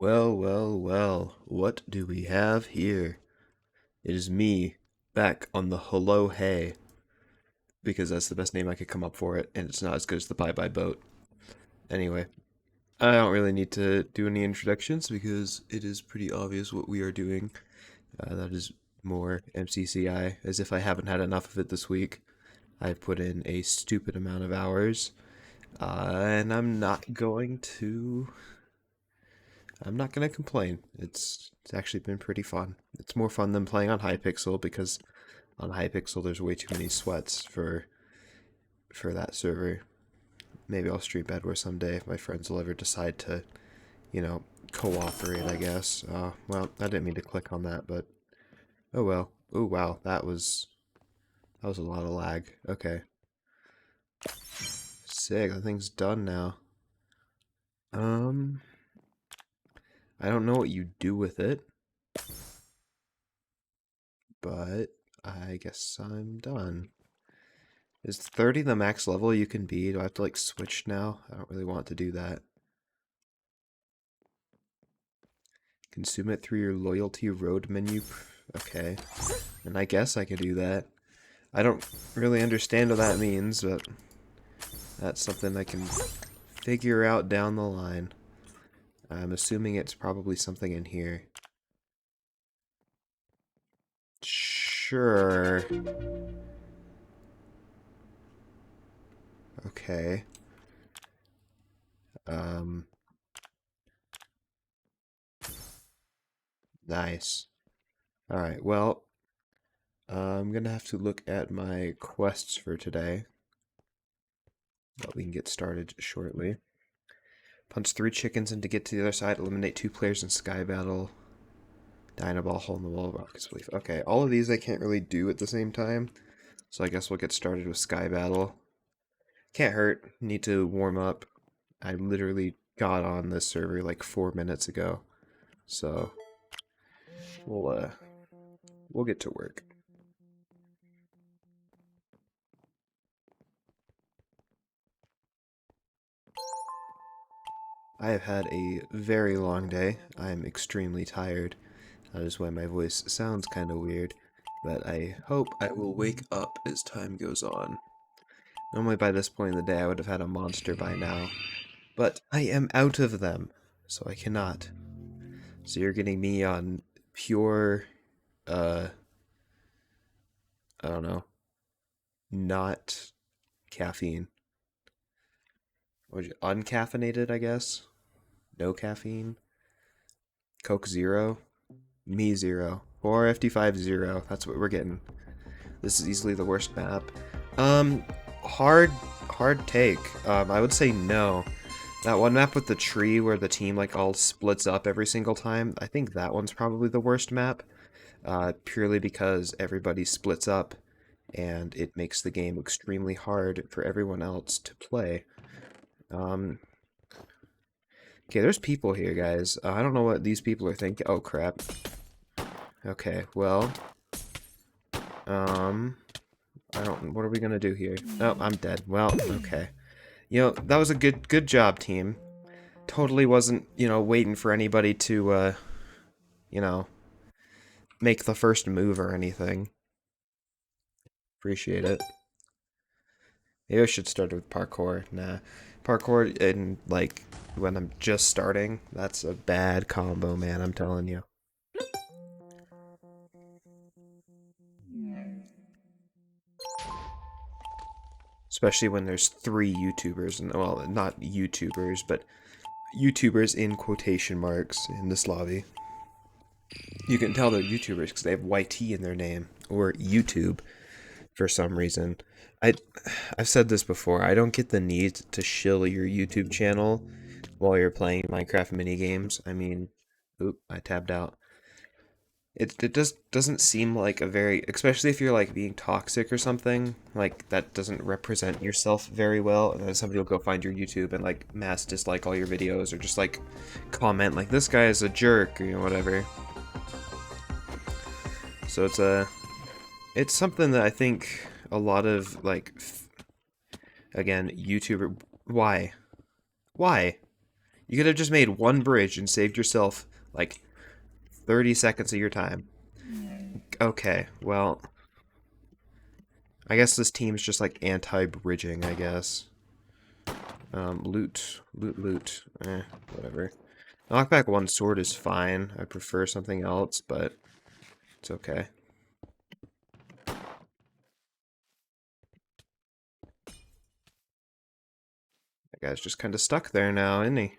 Well, well, well, what do we have here? It is me, back on the Hello Hey, because that's the best name I could come up for it, and it's not as good as the Bye Bye Boat. Anyway, I don't really need to do any introductions because it is pretty obvious what we are doing. That is more mcci, as if I haven't had enough of it this week. I've put in a stupid amount of hours, and I'm not gonna complain. It's actually been pretty fun. It's more fun than playing on Hypixel because on Hypixel there's way too many sweats for that server. Maybe I'll stream Bedwars someday if my friends will ever decide to, cooperate, I guess. Well, I didn't mean to click on that, but oh well. Oh wow, that was a lot of lag. Okay. Sick, that thing's done now. Um, I don't know what you do with it, but I guess I'm done. Is 30 the max level you can be? Do I have to like switch now? I don't really want to do that. Consume it through your loyalty road menu. Okay. And I guess I could do that. I don't really understand what that means, but that's something I can figure out down the line. I'm assuming it's probably something in here. Sure. Okay. Um, nice. Alright, well, I'm gonna have to look at my quests for today, but we can get started shortly. Punch 3 chickens and to get to the other side, eliminate 2 players in Sky Battle. Dynaball, hole in the wall, rockets belief. Okay, all of these I can't really do at the same time, so I guess we'll get started with Sky Battle. Can't hurt, need to warm up. I literally got on this server like 4 minutes ago, so we'll get to work. I have had a very long day. I'm extremely tired. That is why my voice sounds kind of weird, but I hope I will wake up as time goes on. Normally by this point in the day I would have had a monster by now, but I am out of them, so I cannot. So you're getting me on pure, uh, I don't know, not caffeine. Or uncaffeinated, I guess? No caffeine? Coke Zero? Me Zero. Or FD5 Zero. That's what we're getting. This is easily the worst map. Um, hard, hard take. I would say no. That one map with the tree where the team like all splits up every single time, I think that one's probably the worst map. Purely because everybody splits up and it makes the game extremely hard for everyone else to play. Okay, there's people here, guys. I don't know what these people are thinking. Oh, crap. Okay, well, I don't, what are we gonna do here? Oh, I'm dead. Well, okay. That was a good job, team. Totally wasn't, waiting for anybody to, you know, make the first move or anything. Appreciate it. Maybe I should start with parkour. Nah. Parkour and, like, when I'm just starting, that's a bad combo, man, I'm telling you. Especially when there's 3 YouTubers, and, well, not YouTubers, but YouTubers in quotation marks in this lobby. You can tell they're YouTubers because they have YT in their name, or YouTube, for some reason. I, I've said this before, I don't get the need to shill your YouTube channel while you're playing Minecraft minigames. I mean, oop, I tabbed out. It just doesn't seem like a very, especially if you're like being toxic or something, like that doesn't represent yourself very well, and then somebody will go find your YouTube and like mass dislike all your videos or just like comment like this guy is a jerk or whatever. So it's something that I think a lot of like again, YouTuber, why? You could have just made one bridge and saved yourself, like, 30 seconds of your time. Okay, well, I guess this team's just, like, anti-bridging, I guess. Loot. Whatever. Knockback one sword is fine. I prefer something else, but it's okay. That guy's just kind of stuck there now, isn't he?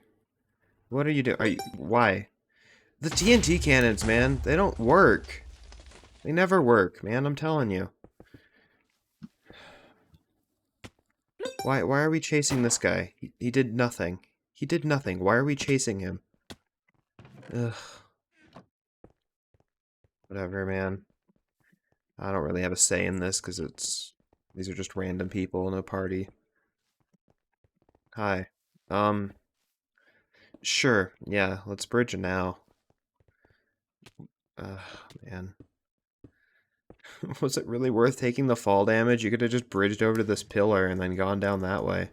What are you doing? Why? The TNT cannons, man, they don't work. They never work, man, I'm telling you. Why are we chasing this guy? He did nothing. He did nothing. Why are we chasing him? Ugh. Whatever, man. I don't really have a say in this because these are just random people, no party. Hi. Sure. Yeah, let's bridge it now. Man. Was it really worth taking the fall damage? You could have just bridged over to this pillar and then gone down that way.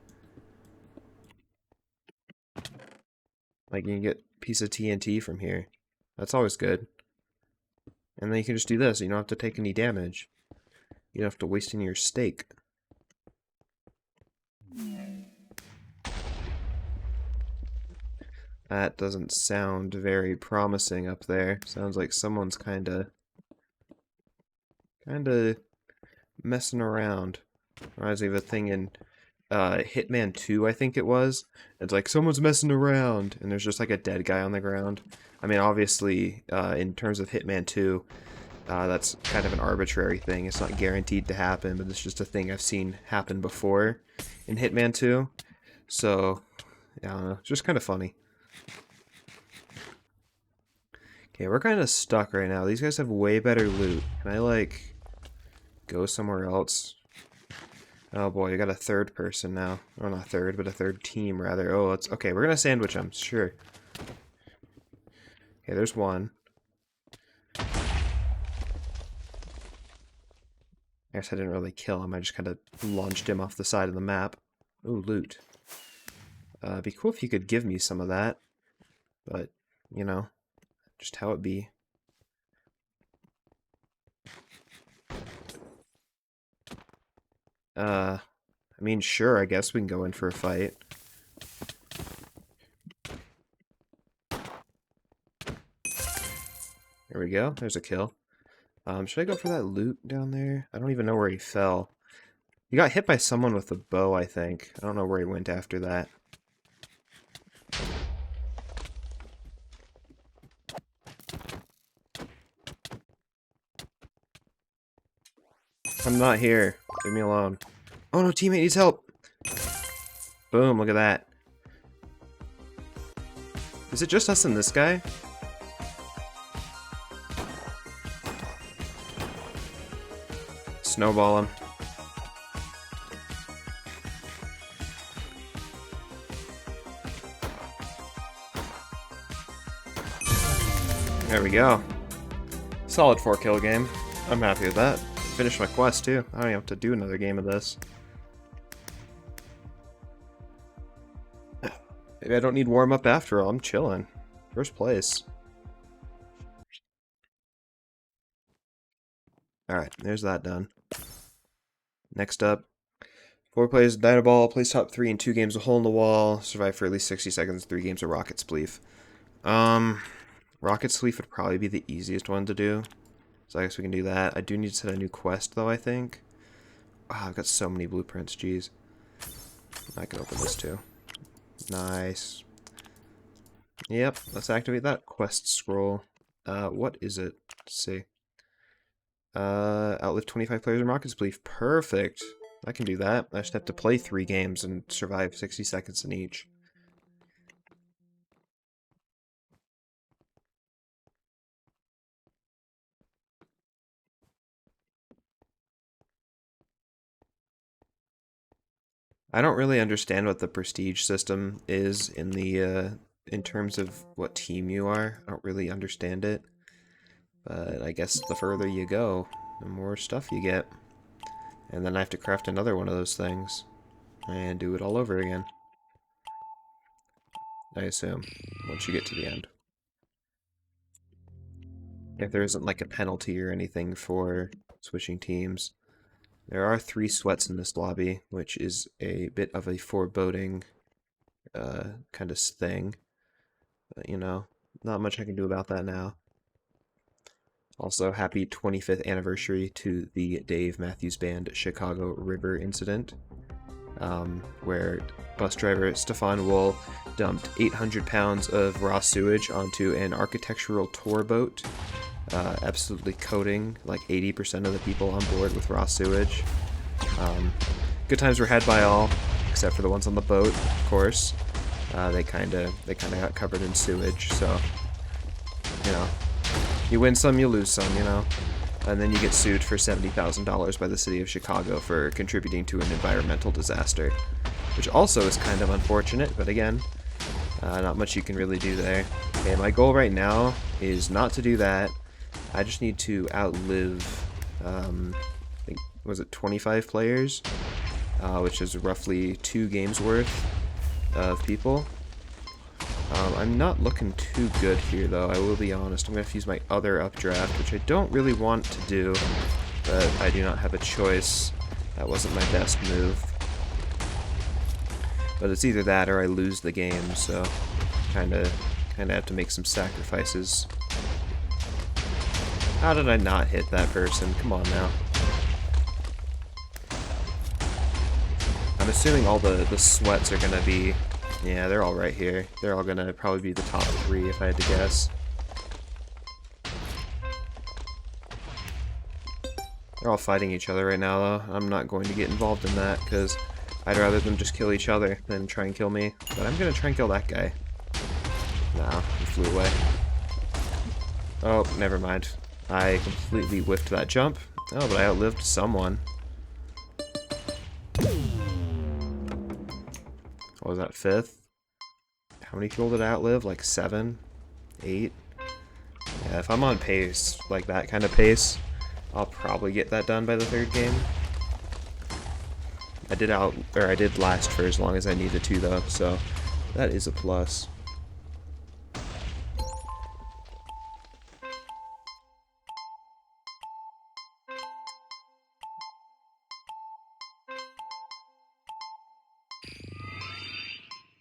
Like, you can get a piece of TNT from here. That's always good. And then you can just do this. You don't have to take any damage. You don't have to waste any of your steak. That doesn't sound very promising up there. Sounds like someone's kinda messing around. Reminds me of a thing in Hitman 2, I think it was. It's like, someone's messing around, and there's just like a dead guy on the ground. I mean, obviously, in terms of Hitman 2, that's kind of an arbitrary thing. It's not guaranteed to happen, but it's just a thing I've seen happen before in Hitman 2. So, I don't know, it's just kind of funny. Okay, we're kind of stuck right now. These guys have way better loot. Can I, like, go somewhere else? Oh boy, I got a third person now. Or not third, but a third team, rather. Oh, it's okay, we're gonna sandwich them, sure. Okay, there's one. I guess I didn't really kill him, I just kind of launched him off the side of the map. Ooh, loot. It'd be cool if you could give me some of that. But, you know, just how it be. I mean, sure, I guess we can go in for a fight. There we go, there's a kill. Should I go for that loot down there? I don't even know where he fell. He got hit by someone with a bow, I think. I don't know where he went after that. I'm not here. Leave me alone. Oh no, teammate needs help! Boom, look at that. Is it just us and this guy? Snowball him. There we go. Solid 4-kill game. I'm happy with that. Finished my quest too. I don't even have to do another game of this. Maybe I don't need warm up after all. I'm chilling. First place. Alright, there's that done. Next up, 4 plays Dynaball, plays top 3 in 2 games of Hole in the Wall, survive for at least 60 seconds, 3 games of Rocket Spleef. Rocket Spleef would probably be the easiest one to do. So I guess we can do that. I do need to set a new quest though, I think. Wow, I've got so many blueprints, jeez. I can open this too. Nice. Yep, let's activate that quest scroll. What is it? Let's see. Outlive 25 players in Rocket Spleef. Perfect. I can do that. I just have to play 3 games and survive 60 seconds in each. I don't really understand what the prestige system is in the in terms of what team you are. I don't really understand it. But I guess the further you go, the more stuff you get. And then I have to craft another one of those things. And do it all over again. I assume, once you get to the end. If there isn't like a penalty or anything for switching teams. There are 3 sweats in this lobby, which is a bit of a foreboding kind of thing. But, you know, not much I can do about that now. Also, happy 25th anniversary to the Dave Matthews Band Chicago River incident, where bus driver Stefan Wohl dumped 800 pounds of raw sewage onto an architectural tour boat, absolutely coating like 80% of the people on board with raw sewage. Good times were had by all, except for the ones on the boat, of course. They kind of got covered in sewage, so, you know, you win some, you lose some, you know. And then you get sued for $70,000 by the city of Chicago for contributing to an environmental disaster, which also is kind of unfortunate, but again, not much you can really do there. Okay, my goal right now is not to do that. I just need to outlive, I think, was it 25 players? Which is roughly 2 games worth of people. I'm not looking too good here, though, I will be honest. I'm going to have to use my other updraft, which I don't really want to do, but I do not have a choice. That wasn't my best move. But it's either that or I lose the game, so kinda have to make some sacrifices. How did I not hit that person? Come on now. I'm assuming all the sweats are gonna be... Yeah, they're all right here. They're all gonna probably be the top 3 if I had to guess. They're all fighting each other right now, though. I'm not going to get involved in that, because I'd rather them just kill each other than try and kill me. But I'm gonna try and kill that guy. Nah, he flew away. Oh, never mind. I completely whiffed that jump. Oh, but I outlived someone. What was that, 5th? How many people did I outlive? Like 7? 8? Yeah, if I'm on pace, like that kind of pace, I'll probably get that done by the 3rd game. I did last for as long as I needed to, though, so that is a plus.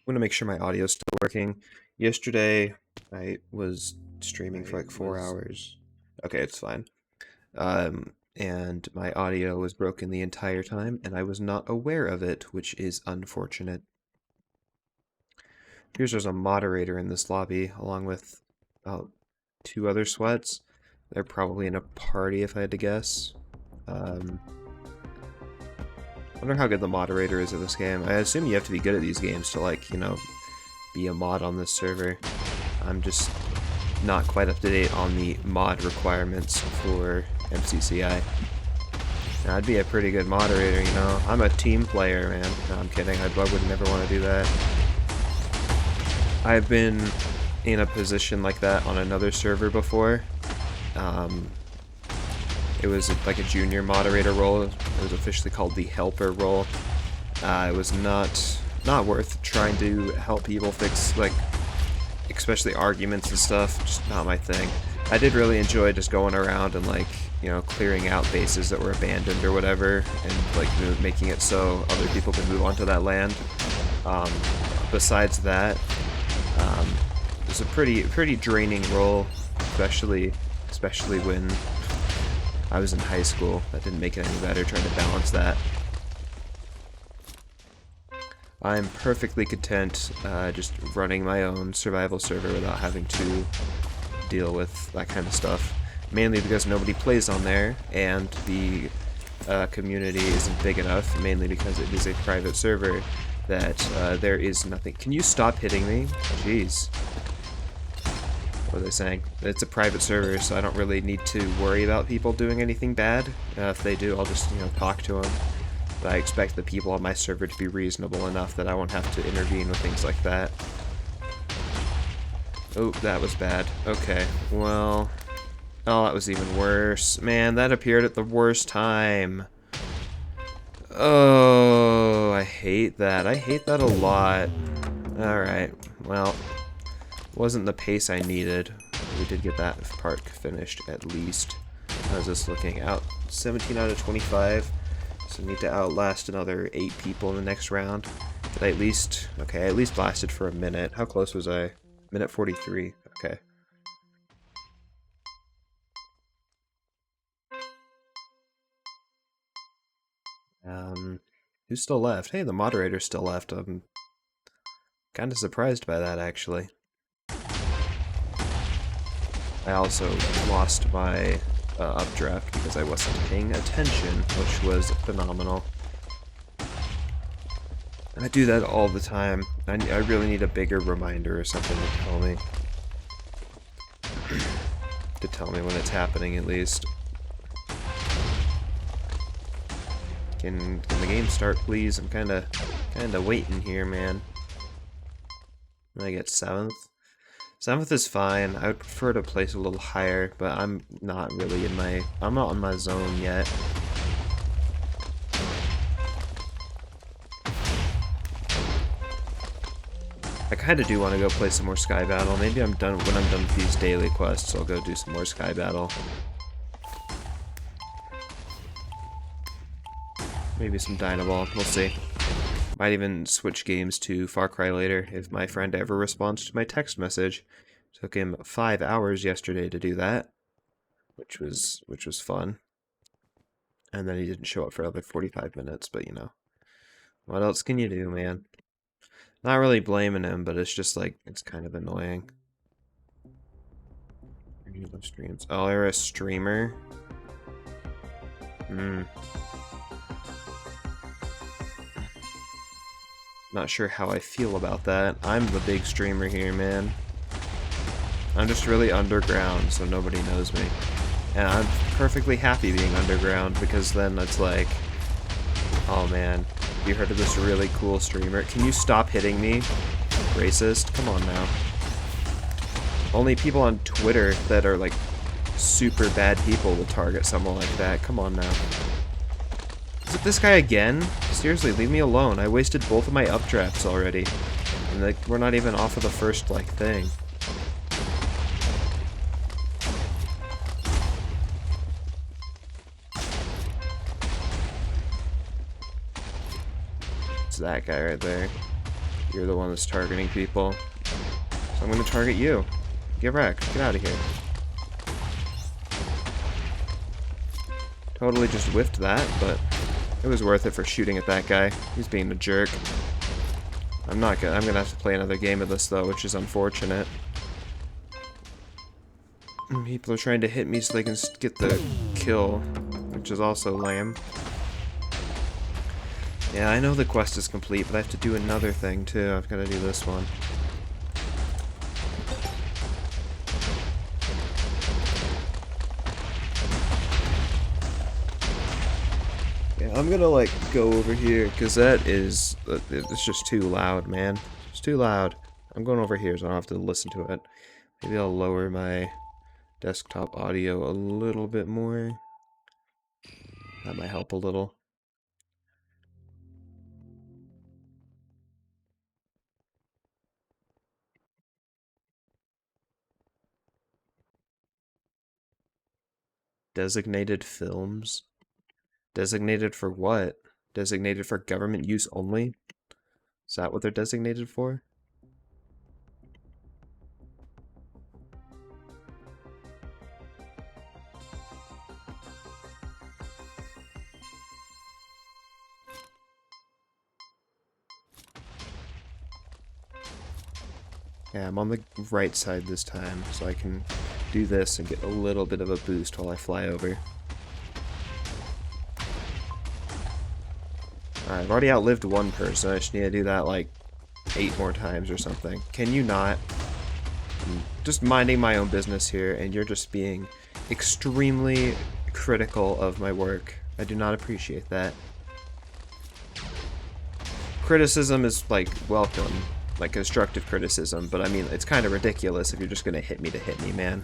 I'm gonna make sure my audio's still working. Yesterday, I was streaming for like 4 hours. Okay, it's fine. And my audio was broken the entire time, and I was not aware of it, which is unfortunate. Here's there's a moderator in this lobby, along with 2 other sweats. They're probably in a party, if I had to guess. I wonder how good the moderator is at this game. I assume you have to be good at these games to, like, you know, be a mod on this server. I'm just not quite up to date on the mod requirements for mcci. Now, I'd be a pretty good moderator, you know. I'm a team player, man. No, I'm kidding. I would never want to do that. I've been in a position like that on another server before. It was like a junior moderator role. It was officially called the helper role. It was not worth trying to help people fix, like, especially arguments and stuff. Just not my thing. I did really enjoy just going around and, like, you know, clearing out bases that were abandoned or whatever, and like making it so other people could move onto that land. Besides that, it's a pretty draining role, especially when I was in high school. That didn't make it any better, trying to balance that. I'm perfectly content just running my own survival server without having to deal with that kind of stuff. Mainly because nobody plays on there, and the community isn't big enough, mainly because it is a private server, that there is nothing. Can you stop hitting me? Jeez. What was I saying? It's a private server, so I don't really need to worry about people doing anything bad. If they do, I'll just, you know, talk to them. But I expect the people on my server to be reasonable enough that I won't have to intervene with things like that. Oh, that was bad. Okay, well... Oh, that was even worse. Man, that appeared at the worst time. Oh, I hate that. I hate that a lot. Alright, well, wasn't the pace I needed. We did get that part finished at least. I was just looking out. 17 out of 25. So need to outlast another 8 people in the next round. Did I at least... Okay, I at least lasted for a minute. How close was I? Minute 43. Okay. Who's still left? Hey, the moderator's still left. I'm kind of surprised by that, actually. I also lost my updraft because I wasn't paying attention, which was phenomenal. I do that all the time. I really need a bigger reminder or something to tell me. To tell me when it's happening, at least. Can the game start, please? I'm kinda waiting here, man. I get 7th. 7th is fine. I would prefer to place a little higher, but I'm not really in my... I'm not in my zone yet. I kinda do want to go play some more Sky Battle. Maybe I'm done when I'm done with these daily quests, I'll go do some more Sky Battle. Maybe some Dynaball, we'll see. Might even switch games to Far Cry later if my friend ever responds to my text message. Took him 5 hours yesterday to do that, which was fun. And then he didn't show up for another 45 minutes, but you know. What else can you do, man? Not really blaming him, but it's just like, it's kind of annoying. Streams. Oh, they're a streamer? Not sure how I feel about that. I'm the big streamer here, man. I'm just really underground, so nobody knows me. And I'm perfectly happy being underground, because then it's like... Oh man, you heard of this really cool streamer? Can you stop hitting me? Racist? Come on now. Only people on Twitter that are like super bad people will target someone like that. Come on now. Is it this guy again? Seriously, leave me alone. I wasted both of my updrafts already. And like, we're not even off of the first, like, thing. It's that guy right there. You're the one that's targeting people. So I'm gonna target you. Get wrecked. Get out of here. Totally just whiffed that, but... it was worth it for shooting at that guy. He's being a jerk. I'm gonna have to play another game of this though, which is unfortunate. People are trying to hit me so they can get the kill, which is also lame. Yeah, I know the quest is complete, but I have to do another thing too. I've got to do this one. I'm gonna, like, go over here, because that is... it's just too loud, man. It's too loud. I'm going over here, so I don't have to listen to it. Maybe I'll lower my desktop audio a little bit more. That might help a little. Designated films? Designated for what? Designated for government use only? Is that what they're designated for? Yeah, I'm on the right side this time, so I can do this and get a little bit of a boost while I fly over. Alright, I've already outlived one person. I just need to do that like 8 more times or something. Can you not? I'm just minding my own business here, and you're just being extremely critical of my work. I do not appreciate that. Criticism is, like, welcome. Like, constructive criticism, but I mean, it's kind of ridiculous if you're just gonna hit me, man.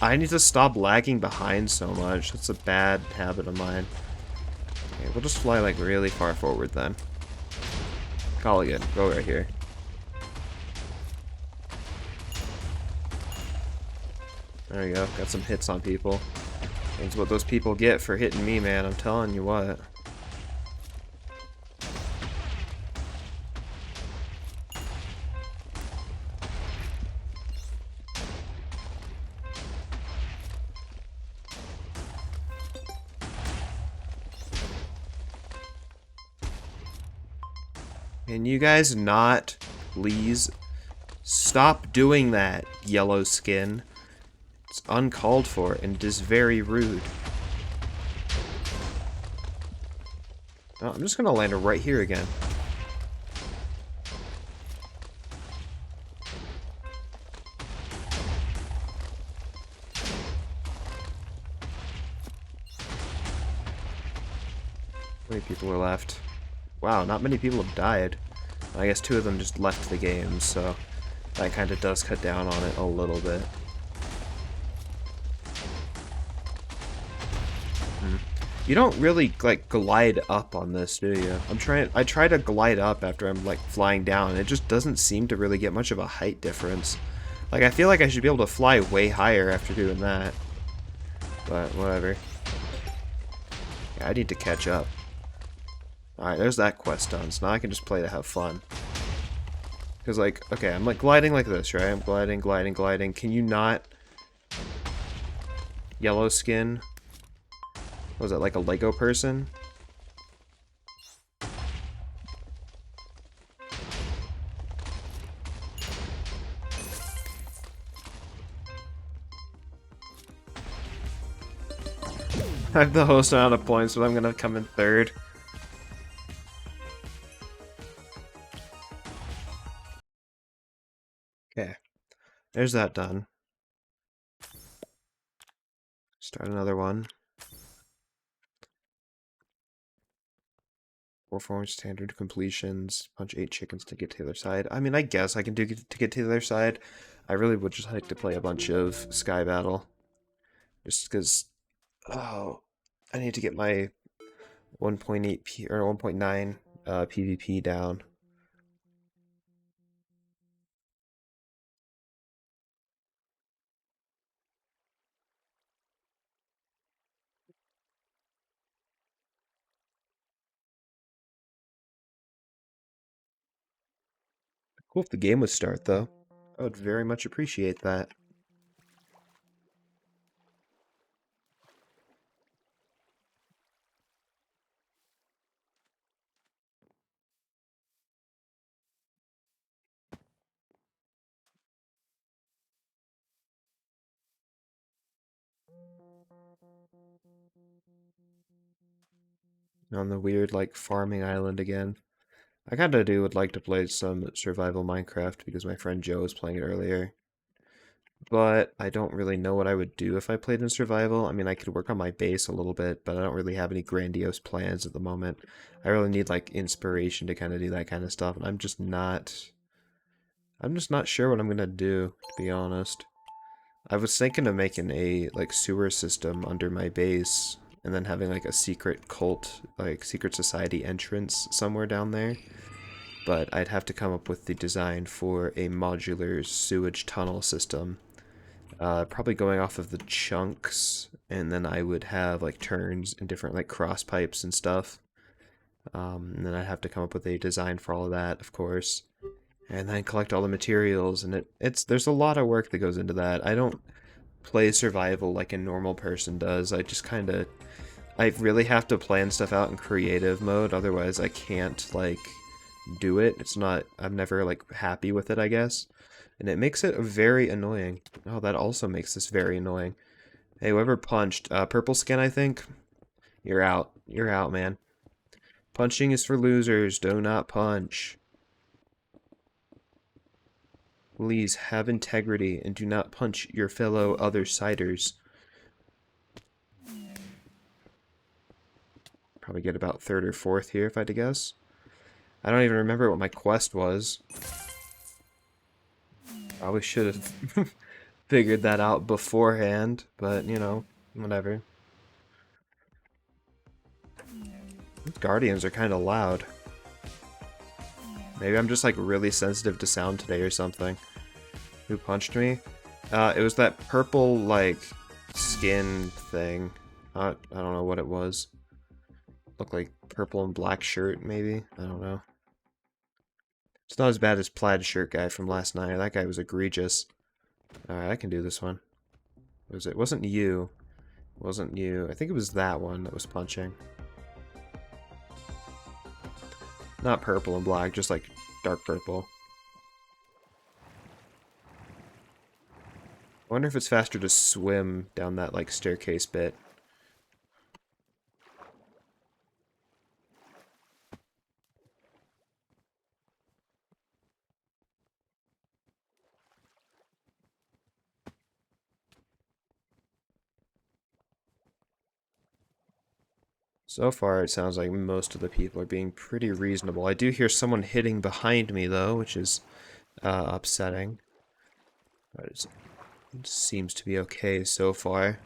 I need to stop lagging behind so much. That's a bad habit of mine. Okay, we'll just fly like really far forward then. Call again. Go right here. There you go. Got some hits on people. That's what those people get for hitting me, man. I'm telling you what. Can you guys not, please, stop doing that, yellow skin? It's uncalled for and it is very rude. Oh, I'm just gonna land it right here again. How many people are left? Wow, not many people have died. I guess 2 of them just left the game, so that kind of does cut down on it a little bit. You don't really, like, glide up on this, do you? I try to glide up after I'm, like, flying down, and it just doesn't seem to really get much of a height difference. Like, I feel like I should be able to fly way higher after doing that. But, whatever. Yeah, I need to catch up. Alright, there's that quest done, so now I can just play to have fun. Because, like, okay, I'm, like, gliding like this, right? I'm gliding, gliding, gliding. Can you not... Yellow skin? Was it like a Lego person? I have the host amount of points, but I'm gonna come in 3rd. Okay, there's that done. Start another one. Perform standard completions. Punch 8 chickens to get to the other side. I mean, I guess I can do to get to the other side. I really would just like to play a bunch of Sky Battle. Just because... Oh, I need to get my 1.8 P or 1.9 PvP down. Cool if the game would start, though. I would very much appreciate that. On the weird, like, farming island again. I kinda would like to play some survival Minecraft because my friend Joe was playing it earlier. But I don't really know what I would do if I played in survival. I mean, I could work on my base a little bit, but I don't really have any grandiose plans at the moment. I really need, like, inspiration to kind of do that kind of stuff, and I'm just not sure what I'm gonna do, to be honest. I was thinking of making a, like, sewer system under my base, and then having, like, a secret cult, like, secret society entrance somewhere down there. But I'd have to come up with the design for a modular sewage tunnel system. Probably going off of the chunks, and then I would have, like, turns and different, like, cross pipes and stuff. And then I'd have to come up with a design for all of that, of course. And then collect all the materials, and there's a lot of work that goes into that. I don't play survival like a normal person does. I just kind of... I really have to plan stuff out in creative mode, otherwise I can't, like, do it. It's not... I'm never, like, happy with it, I guess. And it makes it very annoying. Oh, that also makes this very annoying. Hey, whoever punched, purple skin, I think? You're out. You're out, man. Punching is for losers. Do not punch. Please have integrity and do not punch your fellow other-siders. Probably get about 3rd or 4th here, if I had to guess. I don't even remember what my quest was. Probably should have figured that out beforehand, but you know, whatever. These guardians are kind of loud. Maybe I'm just like really sensitive to sound today or something. Who punched me? It was that purple like skin thing. I don't know what it was. Looked like purple and black shirt, maybe? I don't know. It's not as bad as plaid shirt guy from last night. That guy was egregious. Alright, I can do this one. Was it? It wasn't you. It wasn't you. I think it was that one that was punching. Not purple and black, just like dark purple. I wonder if it's faster to swim down that like staircase bit. So far, it sounds like most of the people are being pretty reasonable. I do hear someone hitting behind me, though, which is upsetting. But it seems to be okay so far.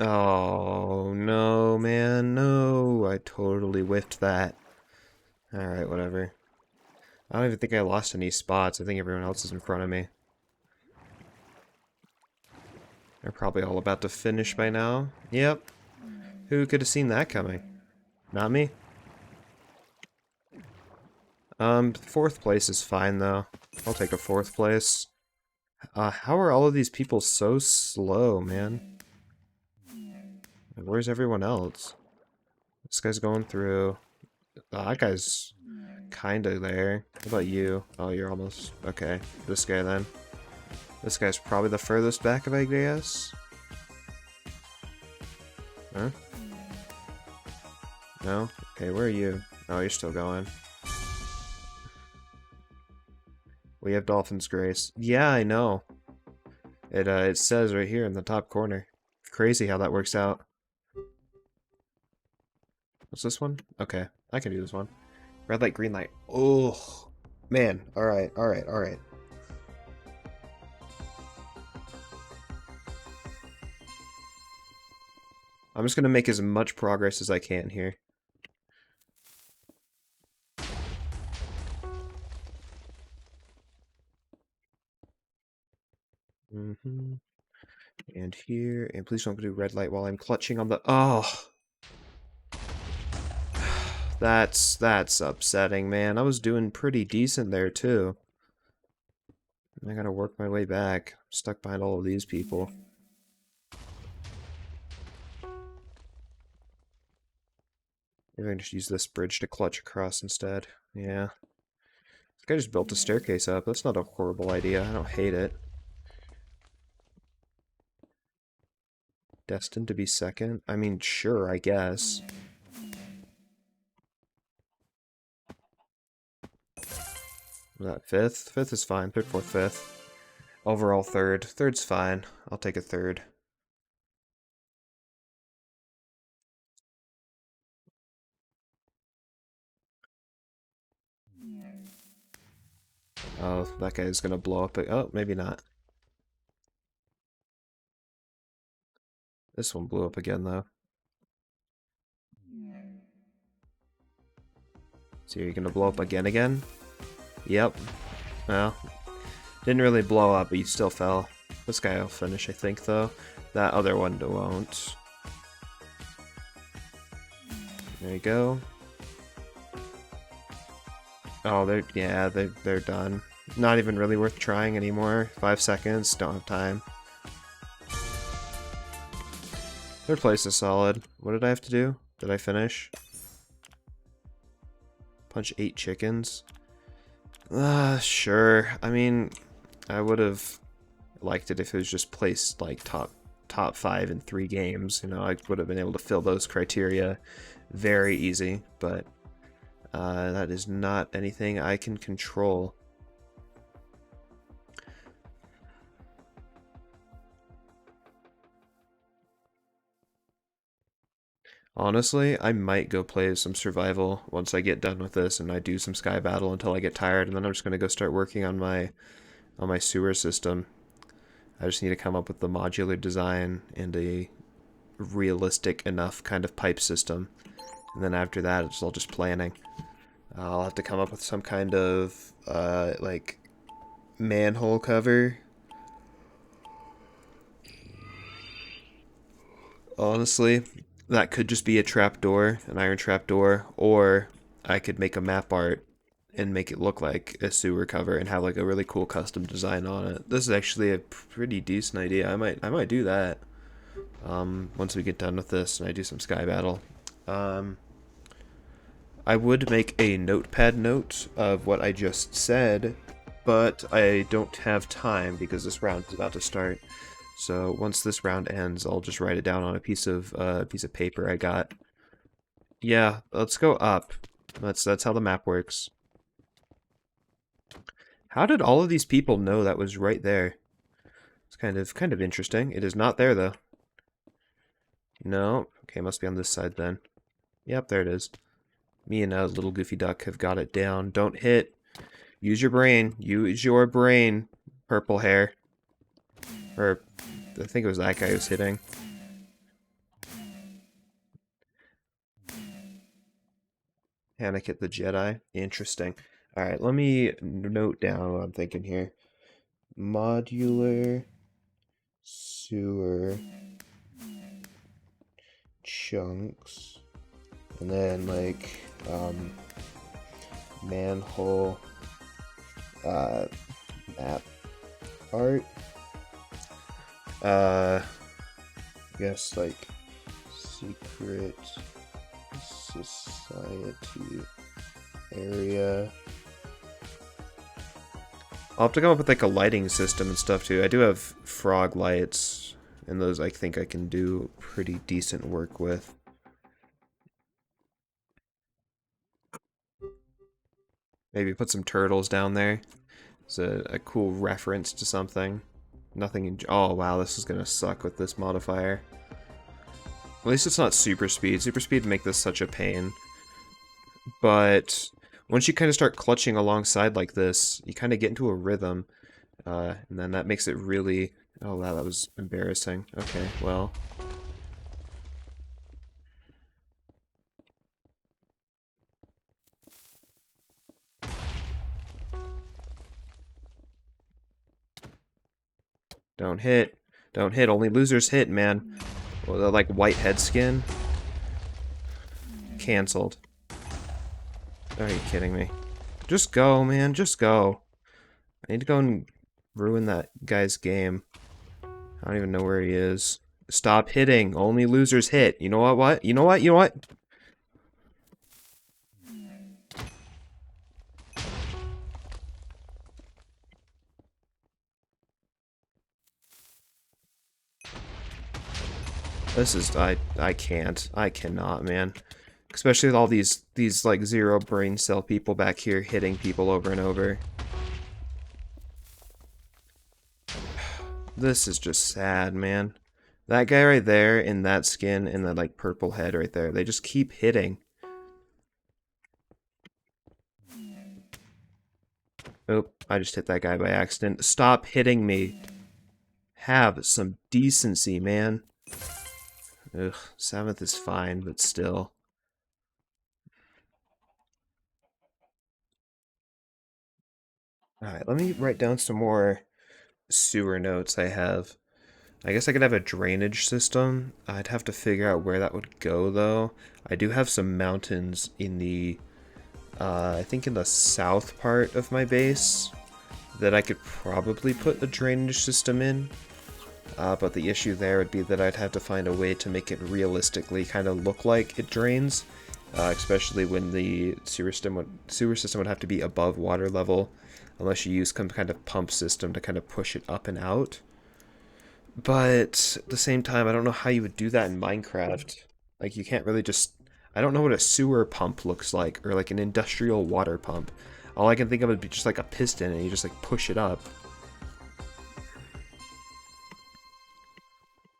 Oh, no, man, no. I totally whiffed that. Alright, whatever. I don't even think I lost any spots. I think everyone else is in front of me. They're probably all about to finish by now. Yep. Who could have seen that coming? Not me. Fourth place is fine, though. I'll take a fourth place. How are all of these people so slow, man? Like, where's everyone else? This guy's going through. Oh, that guy's kinda there. What about you? Oh, you're almost... Okay, this guy then. This guy's probably the furthest back, I guess? Huh? No? Okay, where are you? Oh, you're still going. We have Dolphin's Grace. Yeah, I know. It says right here in the top corner. Crazy how that works out. What's this one? Okay, I can do this one. Red light, green light. Oh, man. Alright, alright, alright. I'm just gonna make as much progress as I can here. And here, and please don't do red light while I'm clutching on the... Oh! That's upsetting, man. I was doing pretty decent there, too. I gotta work my way back. I'm stuck behind all of these people. Maybe I can just use this bridge to clutch across instead. Yeah. This guy just built a staircase up. That's not a horrible idea. I don't hate it. Destined to be second? I mean, sure, I guess. Was that fifth? Fifth is fine. Third, fourth, fifth. Overall third. Third's fine. I'll take a third. Oh, that guy's gonna blow up. Oh, maybe not. This one blew up again, though. So you're gonna blow up again? Yep. Well, didn't really blow up, but you still fell. This guy will finish, I think, though. That other one won't. There you go. Oh, they're done. Not even really worth trying anymore. 5 seconds, don't have time. Third place is solid. What did I have to do? Did I finish? Punch 8 chickens? Sure. I mean, I would have liked it if it was just placed like top 5 in 3 games. You know, I would have been able to fill those criteria very easy, but that is not anything I can control. Honestly, I might go play some survival once I get done with this and I do some sky battle until I get tired, and then I'm just going to go start working on my on my sewer system. I just need to come up with the modular design and a realistic enough kind of pipe system. And then after that, it's all just planning. I'll have to come up with some kind of, like, manhole cover. Honestly, that could just be a trapdoor, an iron trapdoor, or I could make a map art and make it look like a sewer cover and have like a really cool custom design on it. This is actually a pretty decent idea. I might do that. Once we get done with this and I do some sky battle. I would make a notepad note of what I just said, but I don't have time because this round is about to start. So once this round ends, I'll just write it down on a piece of paper I got. Yeah, let's go up. That's how the map works. How did all of these people know that was right there? It's kind of interesting. It is not there though. No. Okay, must be on this side then. Yep, there it is. Me and little Goofy Duck have got it down. Don't hit. Use your brain. Use your brain. Purple hair. Or, I think it was that guy who was hitting. Anakin the Jedi. Interesting. Alright, let me note down what I'm thinking here. Modular sewer chunks. And then, like, manhole map art. I guess like secret society area. I'll have to come up with like a lighting system and stuff too. I do have frog lights, and those I think I can do pretty decent work with. Maybe put some turtles down there. It's a cool reference to something. Nothing in... Oh, wow, this is gonna suck with this modifier. At least it's not super speed. Super speed would make this such a pain. But once you kind of start clutching alongside like this, you kind of get into a rhythm. And then that makes it really... Oh, wow, that was embarrassing. Okay, well... Don't hit. Don't hit. Only losers hit, man. Well, the, like, white head skin. Cancelled. Are you kidding me? Just go, man. Just go. I need to go and ruin that guy's game. I don't even know where he is. Stop hitting. Only losers hit. You know what? You know what? You know what? This is... I can't. I cannot, man. Especially with all these like zero brain cell people back here hitting people over and over. This is just sad, man. That guy right there in that skin and that like purple head right there, they just keep hitting. Oh, I just hit that guy by accident. Stop hitting me. Have some decency, man. Ugh, 7th is fine, but still. Alright, let me write down some more sewer notes I have. I guess I could have a drainage system. I'd have to figure out where that would go, though. I do have some mountains in the, I think in the south part of my base that I could probably put a drainage system in. But the issue there would be that I'd have to find a way to make it realistically kind of look like it drains, especially when the sewer system would have to be above water level, unless you use some kind of pump system to kind of push it up and out. But at the same time, I don't know how you would do that in Minecraft. Like, you can't really just... I don't know what a sewer pump looks like, or like an industrial water pump. All I can think of would be just like a piston, and you just like push it up.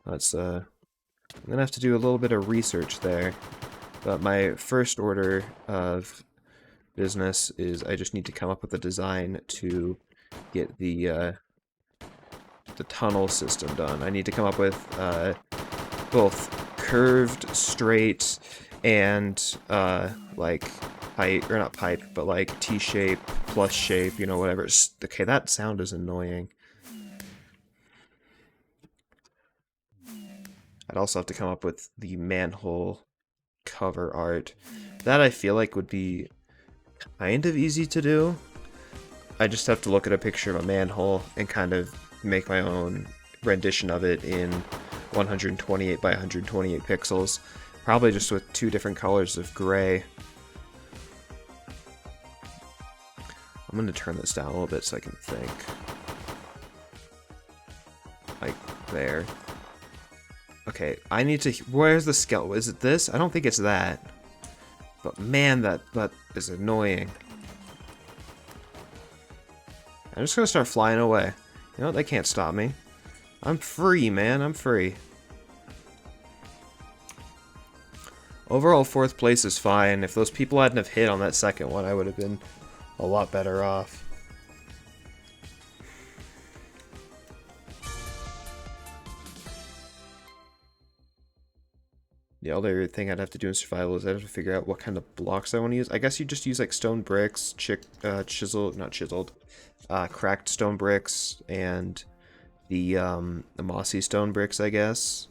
That's, I'm gonna have to do a little bit of research there. But my first order of business is I just need to come up with a design to get the tunnel system done. I need to come up with both curved, straight, and like pipe, or not pipe, but like T-shape, plus shape, you know, whatever. Okay, that sound is annoying. I'd also have to come up with the manhole cover art. That I feel like would be kind of easy to do. I just have to look at a picture of a manhole and kind of make my own rendition of it in 128 by 128 pixels. Probably just with two different colors of gray. I'm going to turn this down a little bit so I can think. Like, there. Okay, I need to... Where's the skeleton? Is it this? I don't think it's that. But man, that is annoying. I'm just gonna start flying away. You know what? They can't stop me. I'm free, man. I'm free. Overall, 4th place is fine. If those people hadn't have hit on that second one, I would have been a lot better off. The other thing I'd have to do in survival is I'd have to figure out what kind of blocks I want to use. I guess you just use like stone bricks, cracked stone bricks, and the mossy stone bricks, I guess.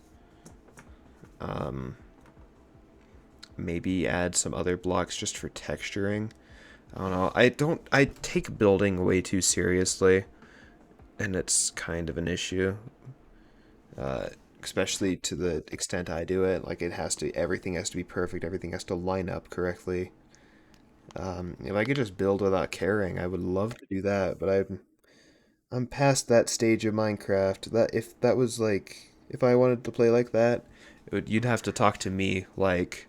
Maybe add some other blocks just for texturing. I don't know. I take building way too seriously, and it's kind of an issue. Especially to the extent I do it. Like, everything has to be perfect, everything has to line up correctly. If I could just build without caring, I would love to do that, but I'm past that stage of Minecraft. If I wanted to play like that, you'd have to talk to me like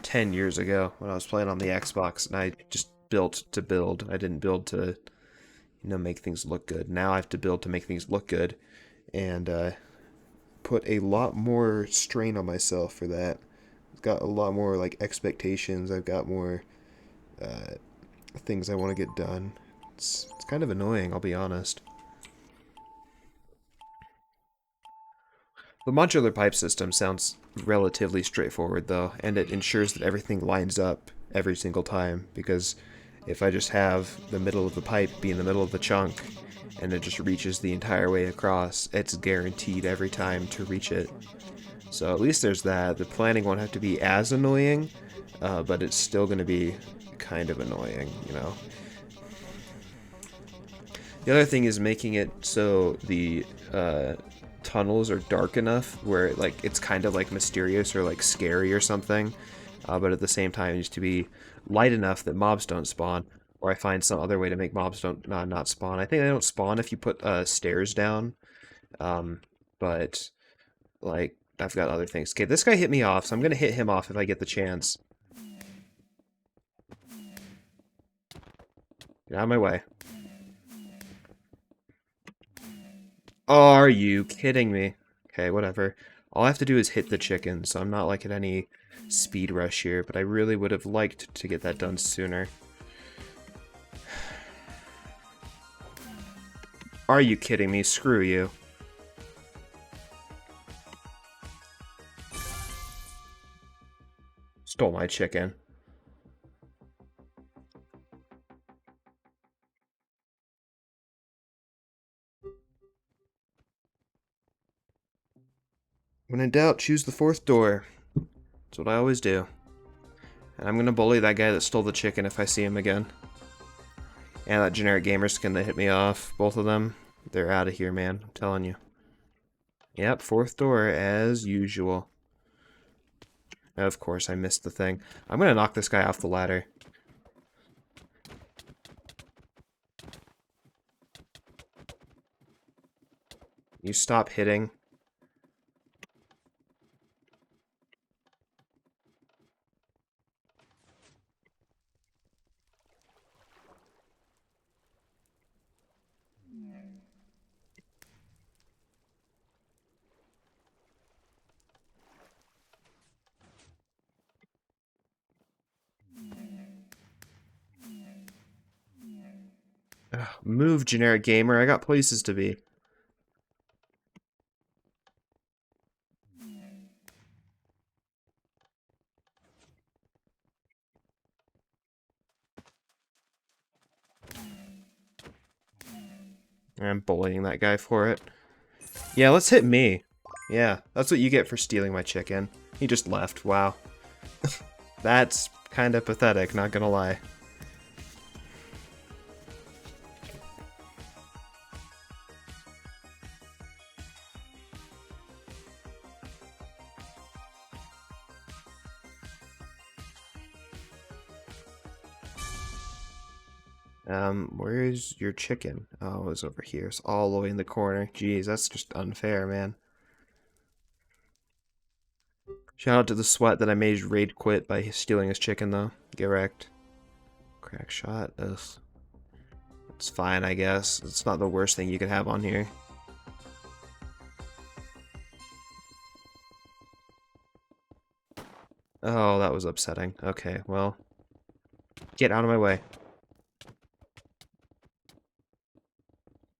10 years ago when I was playing on the Xbox, and I just built to build. I didn't build to, make things look good. Now I have to build to make things look good, and put a lot more strain on myself for that. I've got a lot more like expectations. I've got more things I want to get done. It's kind of annoying, I'll be honest. The modular pipe system sounds relatively straightforward though, and it ensures that everything lines up every single time, because if I just have the middle of the pipe be in the middle of the chunk and it just reaches the entire way across, it's guaranteed every time to reach it. So at least there's that. The planning won't have to be as annoying, but it's still going to be kind of annoying, you know. The other thing is making it so the tunnels are dark enough where it's kind of like mysterious or like scary or something, but at the same time it needs to be light enough that mobs don't spawn, or I find some other way to make mobs don't not spawn. I think they don't spawn if you put stairs down, but like I've got other things. Okay, this guy hit me off, so I'm gonna hit him off if I get the chance. Get out of my way. Are you kidding me? Okay, whatever. All I have to do is hit the chicken, so I'm not like at any speed rush here, but I really would have liked to get that done sooner. Are you kidding me? Screw you. Stole my chicken. When in doubt, choose the 4th door. That's what I always do. And I'm gonna bully that guy that stole the chicken if I see him again. And that generic gamer skin that hit me off. Both of them. They're out of here, man. I'm telling you. Yep, 4th door, as usual. Of course, I missed the thing. I'm gonna knock this guy off the ladder. You stop hitting. Ugh, move, generic gamer. I got places to be. I'm bullying that guy for it. Yeah, let's hit me. Yeah, that's what you get for stealing my chicken. He just left. Wow. That's kind of pathetic, not gonna lie. Where's your chicken? Oh, it's over here. It's all the way in the corner. Jeez, that's just unfair, man. Shout out to the sweat that I made his raid quit by stealing his chicken, though. Get wrecked. Crack shot. Ugh. It's fine, I guess. It's not the worst thing you could have on here. Oh, that was upsetting. Okay, well, get out of my way.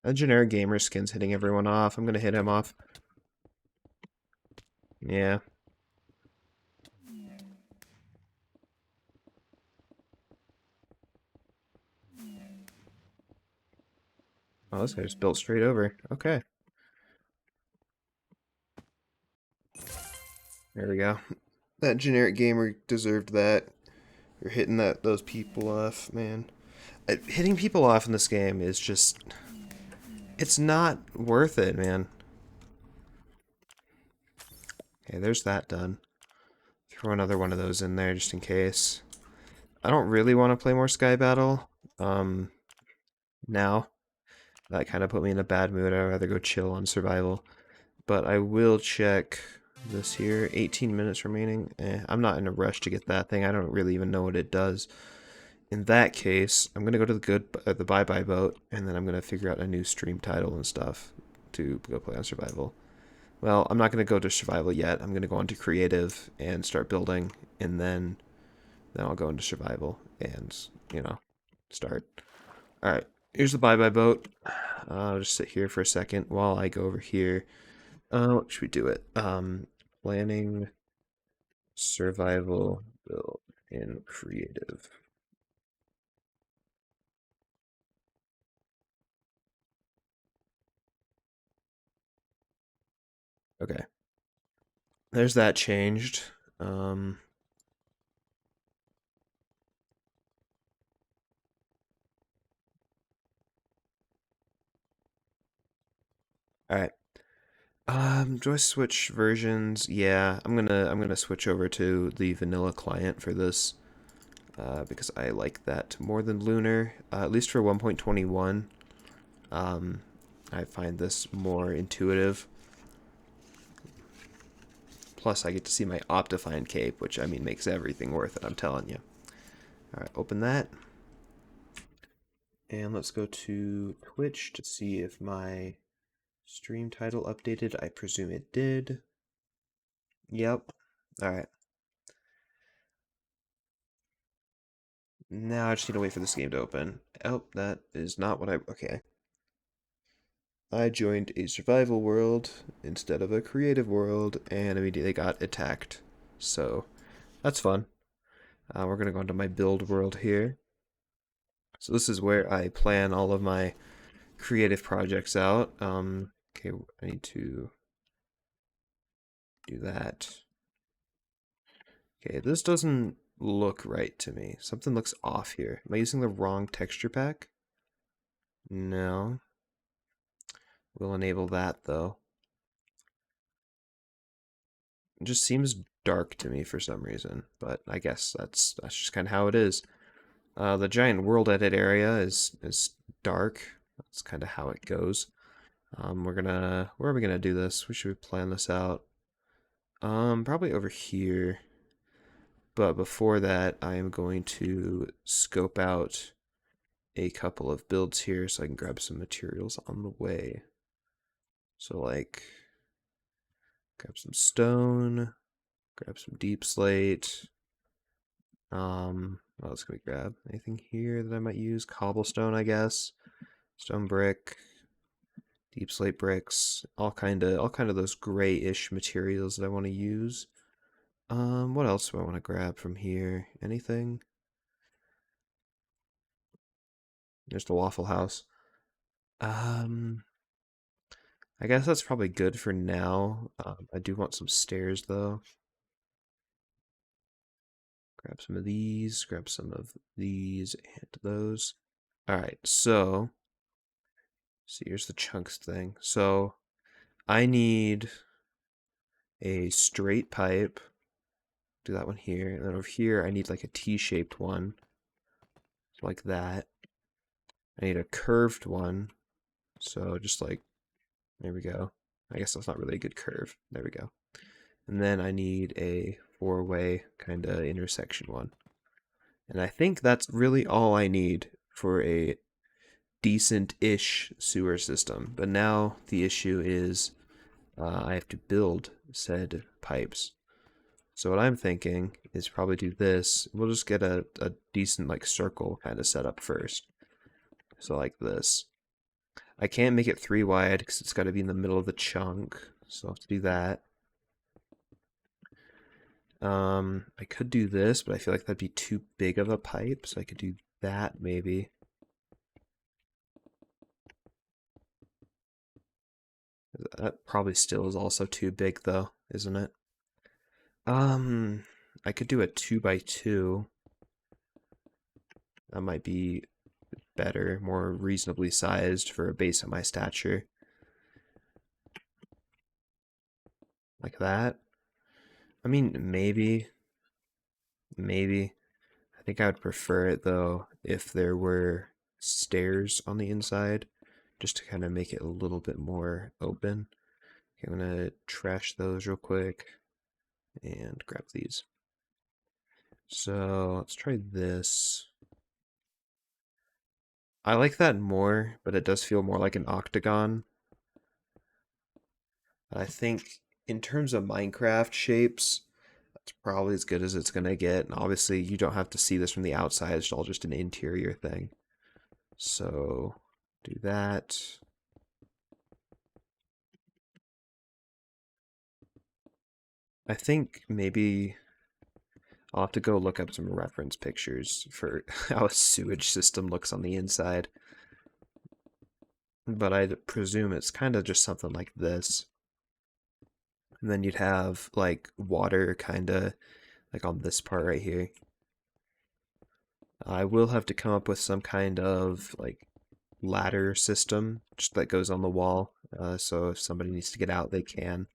A generic gamer skin's hitting everyone off. I'm gonna hit him off. Yeah. Oh, this guy's built straight over. Okay. There we go. That generic gamer deserved that. You're hitting those people off, man. Hitting people off in this game is just... It's not worth it, man. Okay, there's that done. Throw another one of those in there just in case. I don't really want to play more Sky Battle. Now. That kind of put me in a bad mood. I'd rather go chill on survival. But I will check this here. 18 minutes remaining. I'm not in a rush to get that thing. I don't really even know what it does. In that case, I'm going to go to the bye-bye boat, and then I'm going to figure out a new stream title and stuff to go play on survival. Well, I'm not going to go to survival yet. I'm going to go on to creative and start building, and then I'll go into survival and, you know, start. All right, here's the bye-bye boat. I'll just sit here for a second while I go over here. What should we do it? Planning, survival, build, and creative. Okay, there's that changed. Um, all right. Do I switch versions? Yeah, I'm gonna switch over to the vanilla client for this, because I like that more than Lunar, at least for 1.21. I find this more intuitive. Plus, I get to see my Optifine cape, which I mean makes everything worth it. I'm telling you. All right, open that, and let's go to Twitch to see if my stream title updated. I presume it did. Yep. All right. Now I just need to wait for this game to open. Oh, that is not what I... Okay. I joined a survival world instead of a creative world, and immediately got attacked. So, that's fun. We're going to go into my build world here. So this is where I plan all of my creative projects out. Okay, I need to do that. Okay, this doesn't look right to me. Something looks off here. Am I using the wrong texture pack? No. We'll enable that though. It just seems dark to me for some reason, but I guess that's just kind of how it is. The giant world edit area is dark. That's kind of how it goes. Where are we gonna do this? We should plan this out. Probably over here. But before that, I am going to scope out a couple of builds here so I can grab some materials on the way. So like, grab some stone, grab some deep slate. What else can we grab? Anything here that I might use? Cobblestone, I guess. stone brick, deep slate bricks, all kind of those grayish materials that I want to use. What else do I want to grab from here? Anything? There's the Waffle House. Um, I guess that's probably good for now. I do want some stairs though. Grab some of these, grab some of these, and those. All right, so here's the chunks thing. So I need a straight pipe. Do that one here, and then over here I need like a T-shaped one, like that. I need a curved one, so just like there we go. I guess that's not really a good curve. There we go. And then I need a four-way kind of intersection one. And I think that's really all I need for a decent-ish sewer system. But now the issue is I have to build said pipes. So what I'm thinking is probably do this. We'll just get a decent like circle kind of set up first. So like this. I can't make it 3 wide because it's got to be in the middle of the chunk. So I'll have to do that. I could do this, but I feel like that'd be too big of a pipe, so I could do that maybe. That probably still is also too big though, isn't it? Um, I could do a 2 by 2. That might be better, more reasonably sized for a base of my stature. Like that. I mean, maybe. I think I would prefer it though if there were stairs on the inside, just to kind of make it a little bit more open. Okay, I'm gonna trash those real quick and grab these. So let's try this. I like that more, but it does feel more like an octagon. I think in terms of Minecraft shapes, that's probably as good as it's gonna get. And obviously you don't have to see this from the outside, it's all just an interior thing. So do that. I think maybe I'll have to go look up some reference pictures for how a sewage system looks on the inside. But I presume it's kind of just something like this. And then you'd have like water kind of like on this part right here. I will have to come up with some kind of like ladder system just that goes on the wall. So if somebody needs to get out, they can.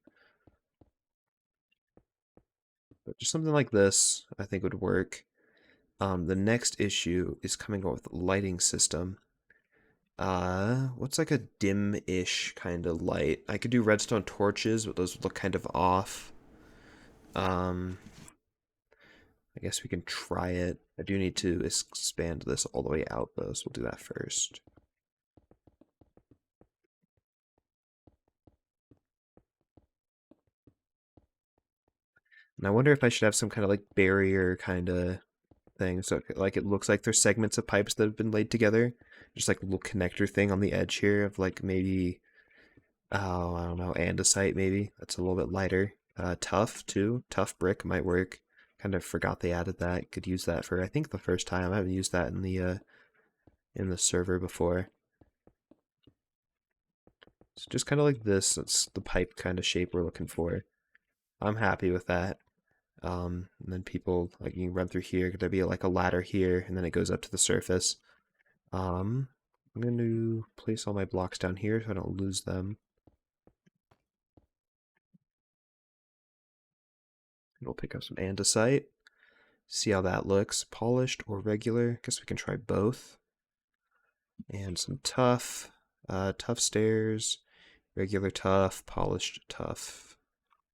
But just something like this, I think would work. The next issue is coming up with a lighting system. What's like a dim-ish kind of light? I could do redstone torches, but those would look kind of off. Um, I guess we can try it. I do need to expand this all the way out though, so we'll do that first. And I wonder if I should have some kind of like barrier kind of thing, so like it looks like there's segments of pipes that have been laid together. Just like a little connector thing on the edge here of like maybe, oh, I don't know, andesite maybe. That's a little bit lighter. Tough too. Tough brick might work. Kind of forgot they added that. Could use that for I think the first time. I haven't used that in the server before. So just kind of like this. That's the pipe kind of shape we're looking for. I'm happy with that. And then people like you can run through here. Could there be like a ladder here, and then it goes up to the surface. Um, I'm going to place all my blocks down here so I don't lose them. And we'll pick up some andesite. See how that looks. Polished or regular. Guess we can try both. And some tough. Tough stairs. Regular tough. Polished tough.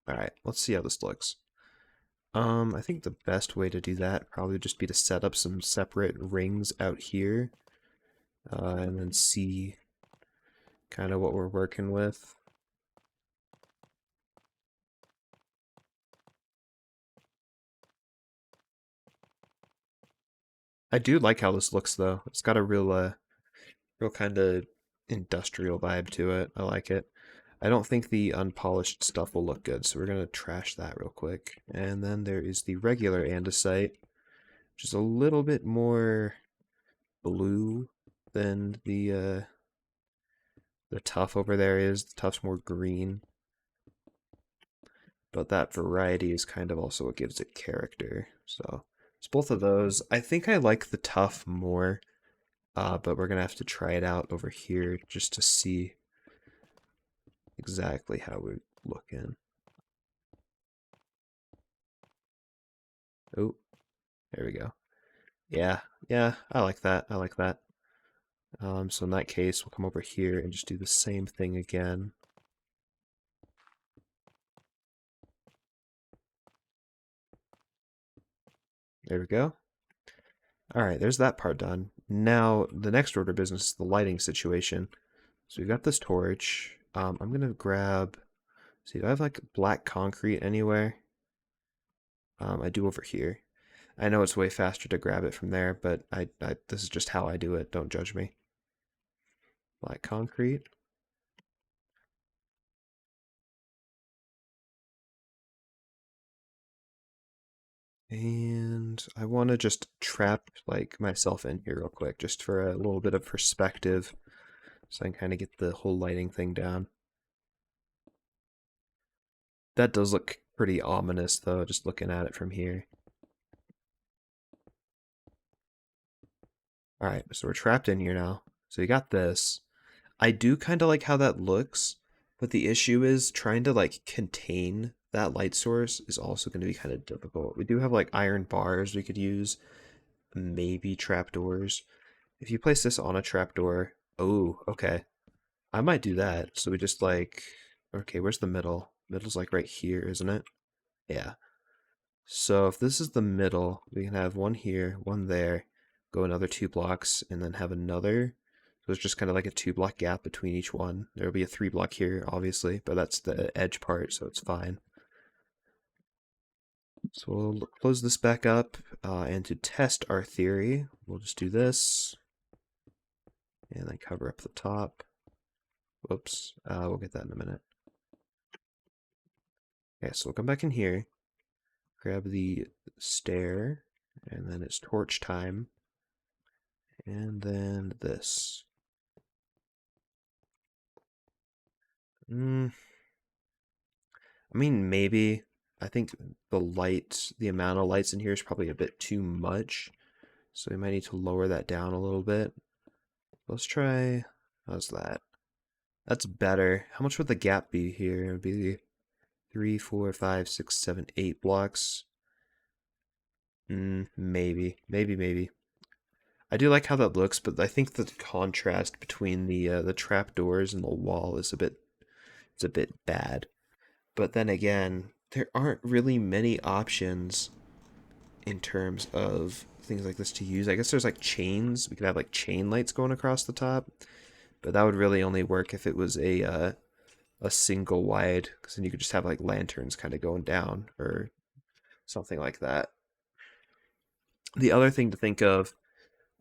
Alright, let's see how this looks. I think the best way to do that probably just be to set up some separate rings out here. And then see kind of what we're working with. I do like how this looks though. It's got a real kind of industrial vibe to it. I like it. I don't think the unpolished stuff will look good, so we're gonna trash that real quick. And then there is the regular andesite, which is a little bit more blue than the tuff over there is. The tuff's more green, but that variety is kind of also what gives it character. So it's both of those. I think I like the tuff more, but we're gonna have to try it out over here just to see exactly how we're looking. Oh, there we go. Yeah, yeah, I like that. I like that. So in that case, we'll come over here and just do the same thing again. There we go. All right, there's that part done. Now, the next order of business is the lighting situation. So we've got this torch. I'm going to grab... See, do I have like black concrete anywhere? I do over here. I know it's way faster to grab it from there, but this is just how I do it. Don't judge me. Black concrete. And I want to just trap like myself in here real quick, just for a little bit of perspective, so I can kind of get the whole lighting thing down. That does look pretty ominous though, just looking at it from here. Alright, so we're trapped in here now. So we got this. I do kind of like how that looks, but the issue is trying to like contain that light source is also going to be kind of difficult. We do have like iron bars we could use, maybe trapdoors. If you place this on a trapdoor, oh, okay. I might do that. So we just like, okay, where's the middle? Middle's like right here, isn't it? Yeah. So if this is the middle, we can have one here, one there, go another 2 blocks, and then have another. So it's just kind of like a 2 block gap between each one. There'll be a 3 block here, obviously, but that's the edge part, so it's fine. So we'll close this back up, and to test our theory, we'll just do this, and then cover up the top. Whoops, we'll get that in a minute. Okay, so we'll come back in here, grab the stair, and then it's torch time, and then this. I mean, maybe. I think the amount of lights in here is probably a bit too much, so we might need to lower that down a little bit. Let's try, how's that? That's better. How much would the gap be here? It would be 3, 4, 5, 6, 7, 8 blocks. Maybe. I do like how that looks, but I think the contrast between the trapdoors and the wall is a bit bad. But then again, there aren't really many options in terms of things like this to use. I guess there's like chains. We could have like chain lights going across the top, but that would really only work if it was a single wide, because then you could just have like lanterns kind of going down or something like that. The other thing to think of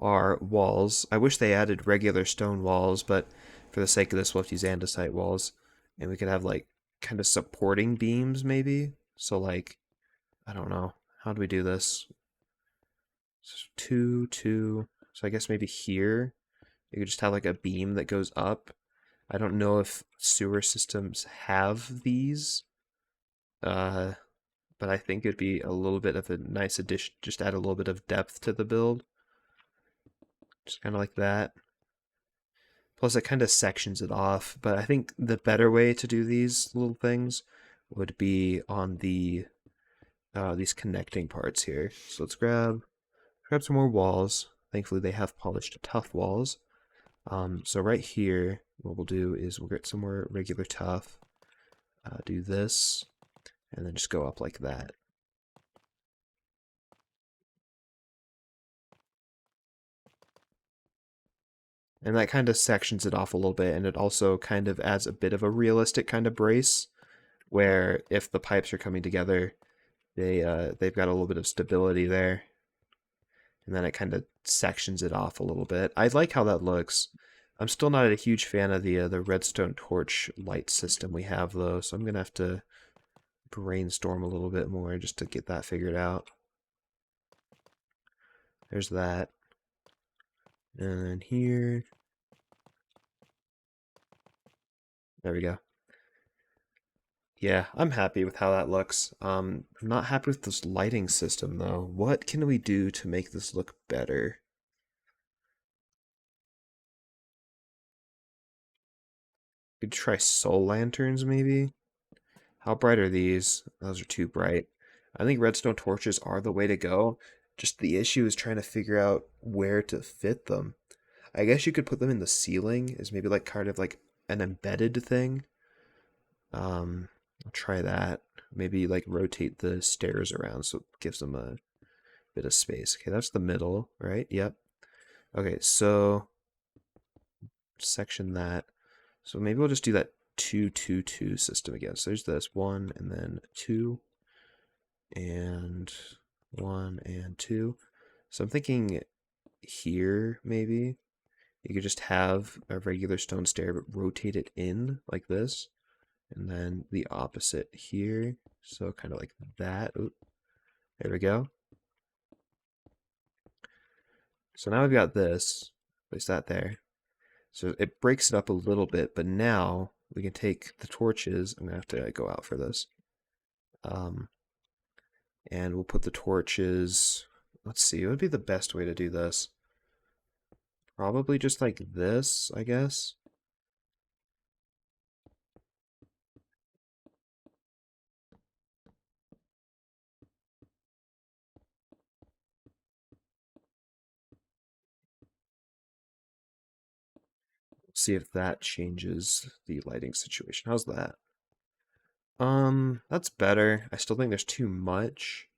are walls. I wish they added regular stone walls, but for the sake of this, we'll have to use andesite walls, and we could have like kind of supporting beams maybe. So like, I don't know, how do we do this? Two, two. So I guess maybe here you could just have like a beam that goes up. I don't know if sewer systems have these, uh, but I think it'd be a little bit of a nice addition. Just add a little bit of depth to the build, just kind of like that. Plus, it kind of sections it off. But I think the better way to do these little things would be on these connecting parts here. So let's grab some more walls. Thankfully, they have polished tuff walls. So right here, what we'll do is we'll get some more regular tuff, do this, and then just go up like that. And that kind of sections it off a little bit, and it also kind of adds a bit of a realistic kind of brace, where if the pipes are coming together, they've got a little bit of stability there. And then it kind of sections it off a little bit. I like how that looks. I'm still not a huge fan of the redstone torch light system we have though, so I'm gonna have to brainstorm a little bit more just to get that figured out. There's that. And then here, there we go. Yeah, I'm happy with how that looks. I'm not happy with this lighting system though. What can we do to make this look better? Could try soul lanterns maybe? How bright are these? Those are too bright. I think redstone torches are the way to go. Just the issue is trying to figure out where to fit them. I guess you could put them in the ceiling as maybe like kind of like an embedded thing. I'll try that. Maybe like rotate the stairs around so it gives them a bit of space. Okay, that's the middle, right? Yep. Okay, so section that. So maybe we'll just do that 2-2-2 system again. So there's this 1 and then 2 and 1 and 2. So I'm thinking here maybe you could just have a regular stone stair but rotate it in like this, and then the opposite here. So kind of like that. Oop, there we go. So now we've got this. Place that there. So it breaks it up a little bit, but now we can take the torches. I'm gonna have to go out for this. Um, and we'll put the torches. Let's see, what would be the best way to do this? Probably just like this, I guess. See if that changes the lighting situation. How's that? That's better. I still think there's too much.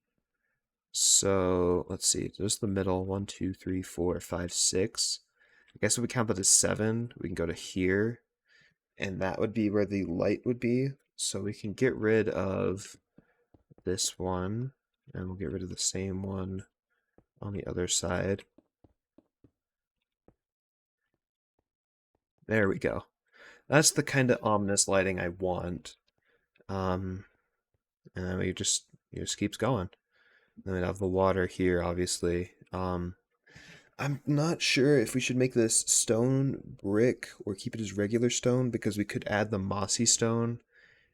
So let's see, just the middle. 1, 2, 3, 4, 5, 6. I guess if we count that as 7, we can go to here, and that would be where the light would be. So we can get rid of this one, and we'll get rid of the same one on the other side. There we go. That's the kind of ominous lighting I want. Um, and then we just it just keeps going. Then we have the water here, obviously. I'm not sure if we should make this stone brick or keep it as regular stone because we could add the mossy stone.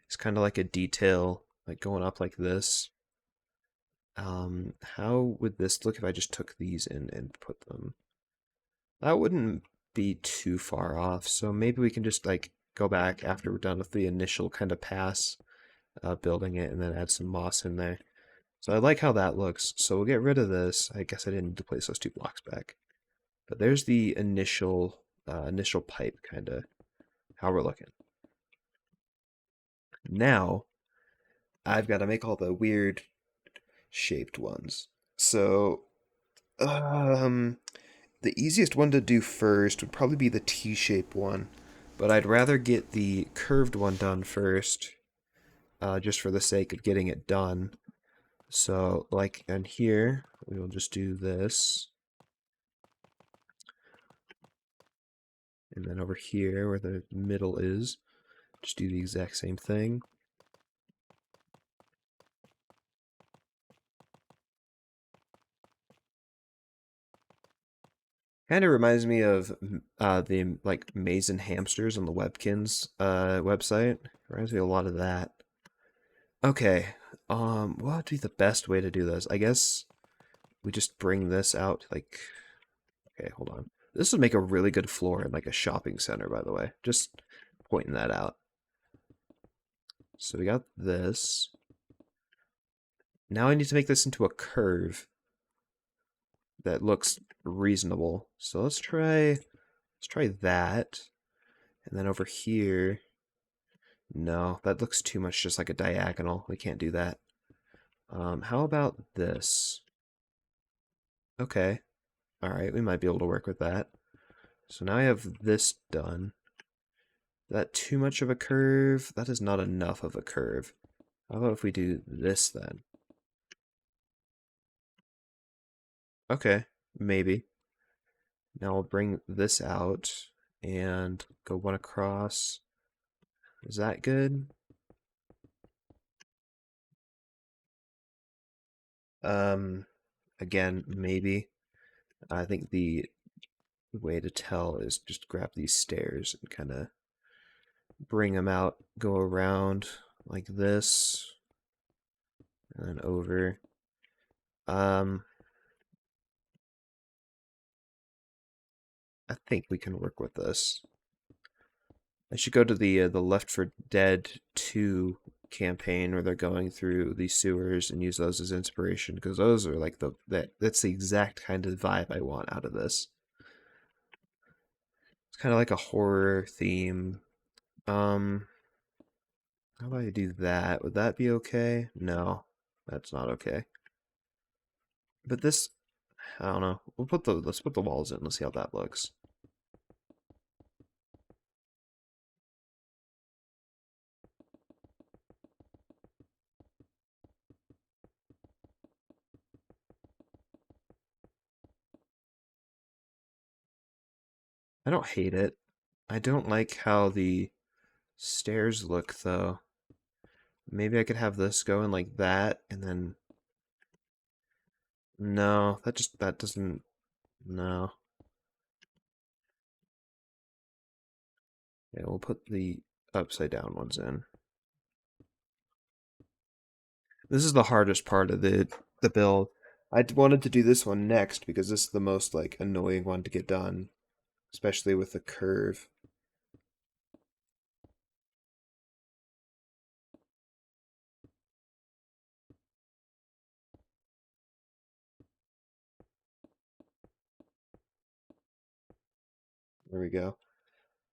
It's kind of like a detail, like going up like this. How would this look if I just took these in and put them? That wouldn't be too far off. So maybe we can just like go back after we're done with the initial kind of pass, building it, and then add some moss in there. So I like how that looks. So we'll get rid of this. I guess I didn't need to place those 2 blocks back. But there's the initial pipe, kind of how we're looking. Now I've got to make all the weird shaped ones. So the easiest one to do first would probably be the T-shaped one, but I'd rather get the curved one done first, just for the sake of getting it done. So like in here, we will just do this. And then over here, where the middle is, just do the exact same thing. Kind of reminds me of the like Maze and Hamsters on the Webkins website. Reminds me a lot of that. Okay, what would be the best way to do this? I guess we just bring this out like, okay, hold on. This would make a really good floor in like a shopping center, by the way. Just pointing that out. So we got this. Now I need to make this into a curve that looks reasonable. So let's try that. And then over here, no, that looks too much just like a diagonal. We can't do that. How about this? Okay. All right, we might be able to work with that. So now I have this done. Is that too much of a curve? That is not enough of a curve. How about if we do this then? Okay, maybe. Now we'll bring this out, and go one across. Is that good? Um, Again, maybe. I think the way to tell is just grab these stairs and kind of bring them out, go around like this, and then over. Um, I think we can work with this. I should go to the Left 4 Dead 2 campaign where they're going through these sewers and use those as inspiration because those are like that's the exact kind of vibe I want out of this. It's kind of like a horror theme. Um, how do I do that? Would that be okay? No, that's not okay. But this, I don't know. Let's put the walls in. Let's see how that looks. I don't hate it. I don't like how the stairs look though. Maybe I could have this going like that and then no, that doesn't no. Yeah, we'll put the upside down ones in. This is the hardest part of the build. I wanted to do this one next because this is the most like annoying one to get done, especially with the curve. There we go.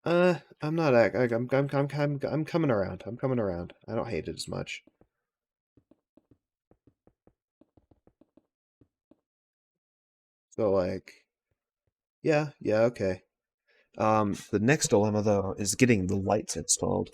I'm not. I'm coming around. I'm coming around. I don't hate it as much. So like, yeah, okay. The next dilemma though is getting the lights installed.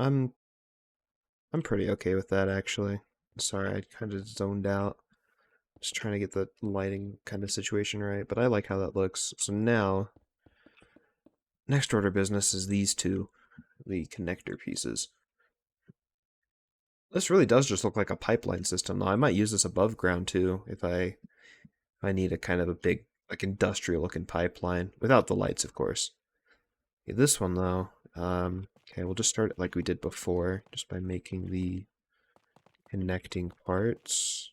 I'm I'm pretty okay with that actually. Sorry, I kind of zoned out. Just trying to get the lighting kind of situation right, but I like how that looks. So now, next order of business is these two, the connector pieces. This really does just look like a pipeline system, though. I might use this above ground too if I need a kind of a big, like industrial looking pipeline without the lights, of course. Okay, this one though, okay, we'll just start it like we did before, just by making the connecting parts.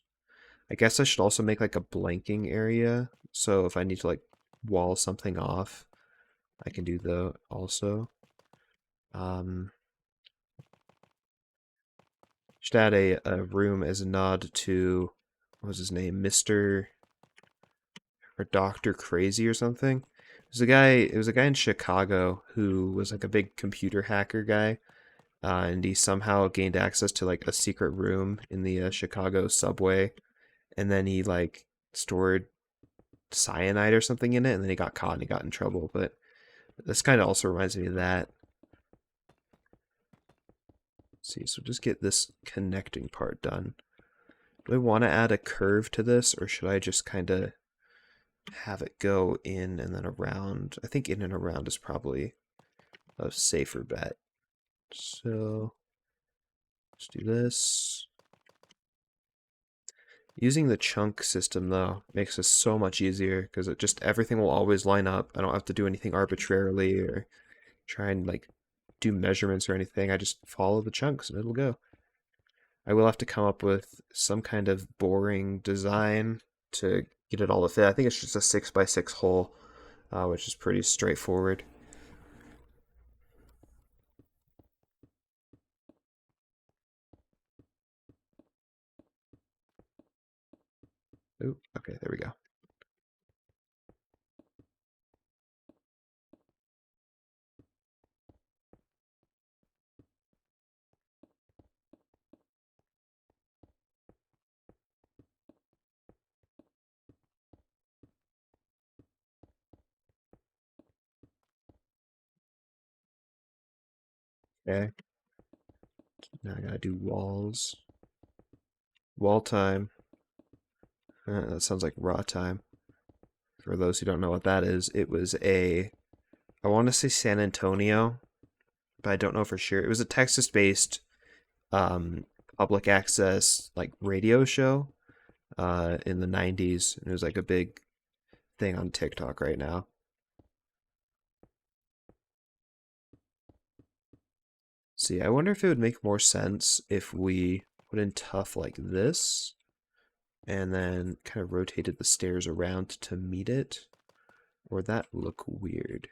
I guess I should also make like a blanking area, so if I need to like wall something off, I can do the also. Um, should add a room as a nod to what was his name, Mr. or Dr. Crazy or something. It was a guy in Chicago who was like a big computer hacker guy, and he somehow gained access to like a secret room in the Chicago subway, and then he like stored cyanide or something in it, and then he got caught and he got in trouble. But this kind of also reminds me of that. Let's see, so just get this connecting part done. Do I want to add a curve to this, or should I just kind of have it go in and then around? I think in and around is probably a safer bet. So let's do this. Using the chunk system, though, makes this so much easier because it just everything will always line up. I don't have to do anything arbitrarily or try and like do measurements or anything. I just follow the chunks and it'll go. I will have to come up with some kind of boring design to get it all to fit. I think it's just a 6x6 hole, which is pretty straightforward. Ooh, okay, there we go. Okay, now I gotta do walls. Wall time. That sounds like raw time. For those who don't know what that is, it was I want to say San Antonio, but I don't know for sure. It was a Texas-based um, public access like radio show in the 90s. It was like a big thing on TikTok right now. See, I wonder if it would make more sense if we put in tough like this and then kind of rotated the stairs around to meet it. Or would that look weird?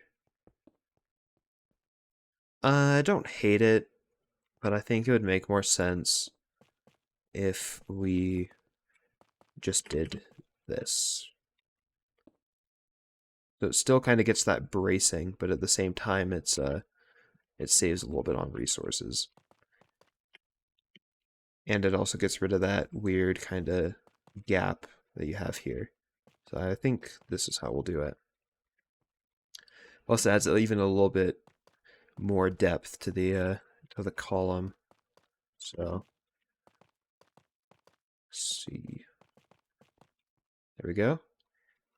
I don't hate it, but I think it would make more sense if we just did this. So it still kind of gets that bracing, but at the same time it saves a little bit on resources. And it also gets rid of that weird kind of gap that you have here. So I think this is how we'll do it. Also adds even a little bit more depth to the column. So let's see. There we go.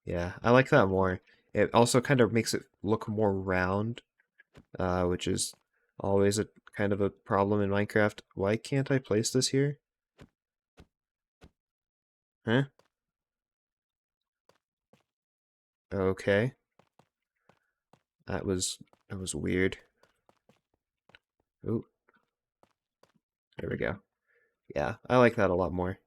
Yeah, I like that more. It also kind of makes it look more round, which is always a kind of a problem in Minecraft. Why can't I place this here? Huh? Okay. That was weird. Ooh, there we go. Yeah, I like that a lot more.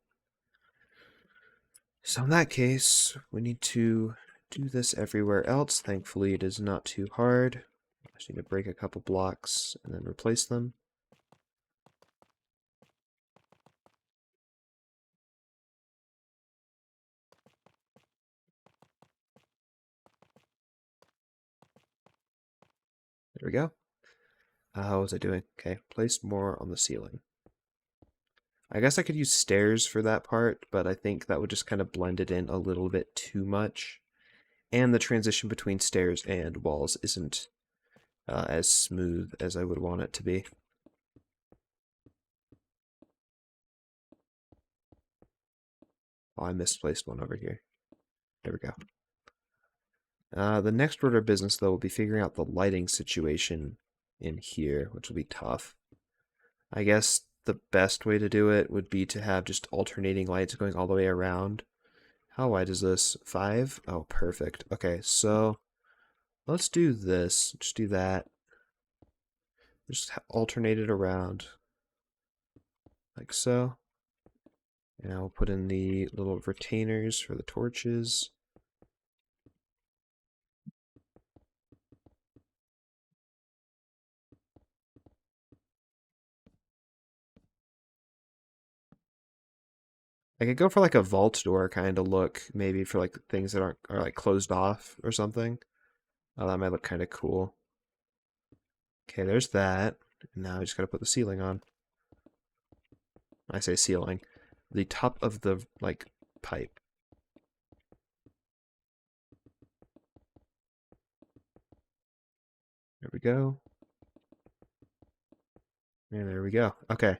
So in that case, we need to do this everywhere else. Thankfully, it is not too hard. I just need to break a couple blocks and then replace them. There we go. How was I doing? Okay, place more on the ceiling. I guess I could use stairs for that part, but I think that would just kind of blend it in a little bit too much. And the transition between stairs and walls isn't as smooth as I would want it to be. Oh, I misplaced one over here. There we go. The next order of business, though, will be figuring out the lighting situation in here, which will be tough. I guess the best way to do it would be to have just alternating lights going all the way around. How wide is this? 5? Oh, perfect. Okay, so let's do this. Just do that. Just alternate it around. Like so. And I'll put in the little retainers for the torches. I could go for like a vault door kind of look, maybe for like things that are like closed off or something. Oh, that might look kind of cool. Okay, there's that. Now I just gotta put the ceiling on. I say ceiling. The top of the like pipe. There we go. And there we go. Okay.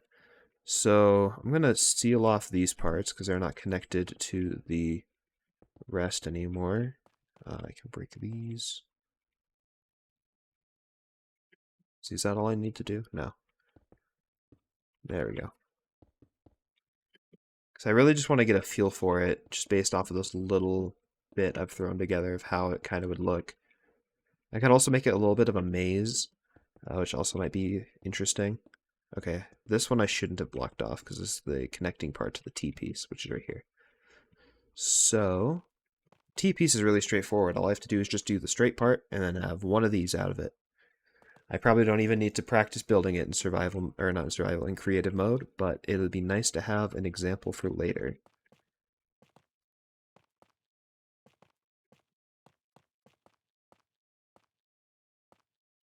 So I'm going to seal off these parts because they're not connected to the rest anymore. I can break these. See, is that all I need to do? No. There we go. Because I really just want to get a feel for it, just based off of this little bit I've thrown together of how it kind of would look. I can also make it a little bit of a maze, which also might be interesting. Okay, this one I shouldn't have blocked off because this is the connecting part to the T-piece, which is right here. So, T-piece is really straightforward. All I have to do is just do the straight part and then have one of these out of it. I probably don't even need to practice building it in survival, or not in survival, in creative mode, but it would be nice to have an example for later.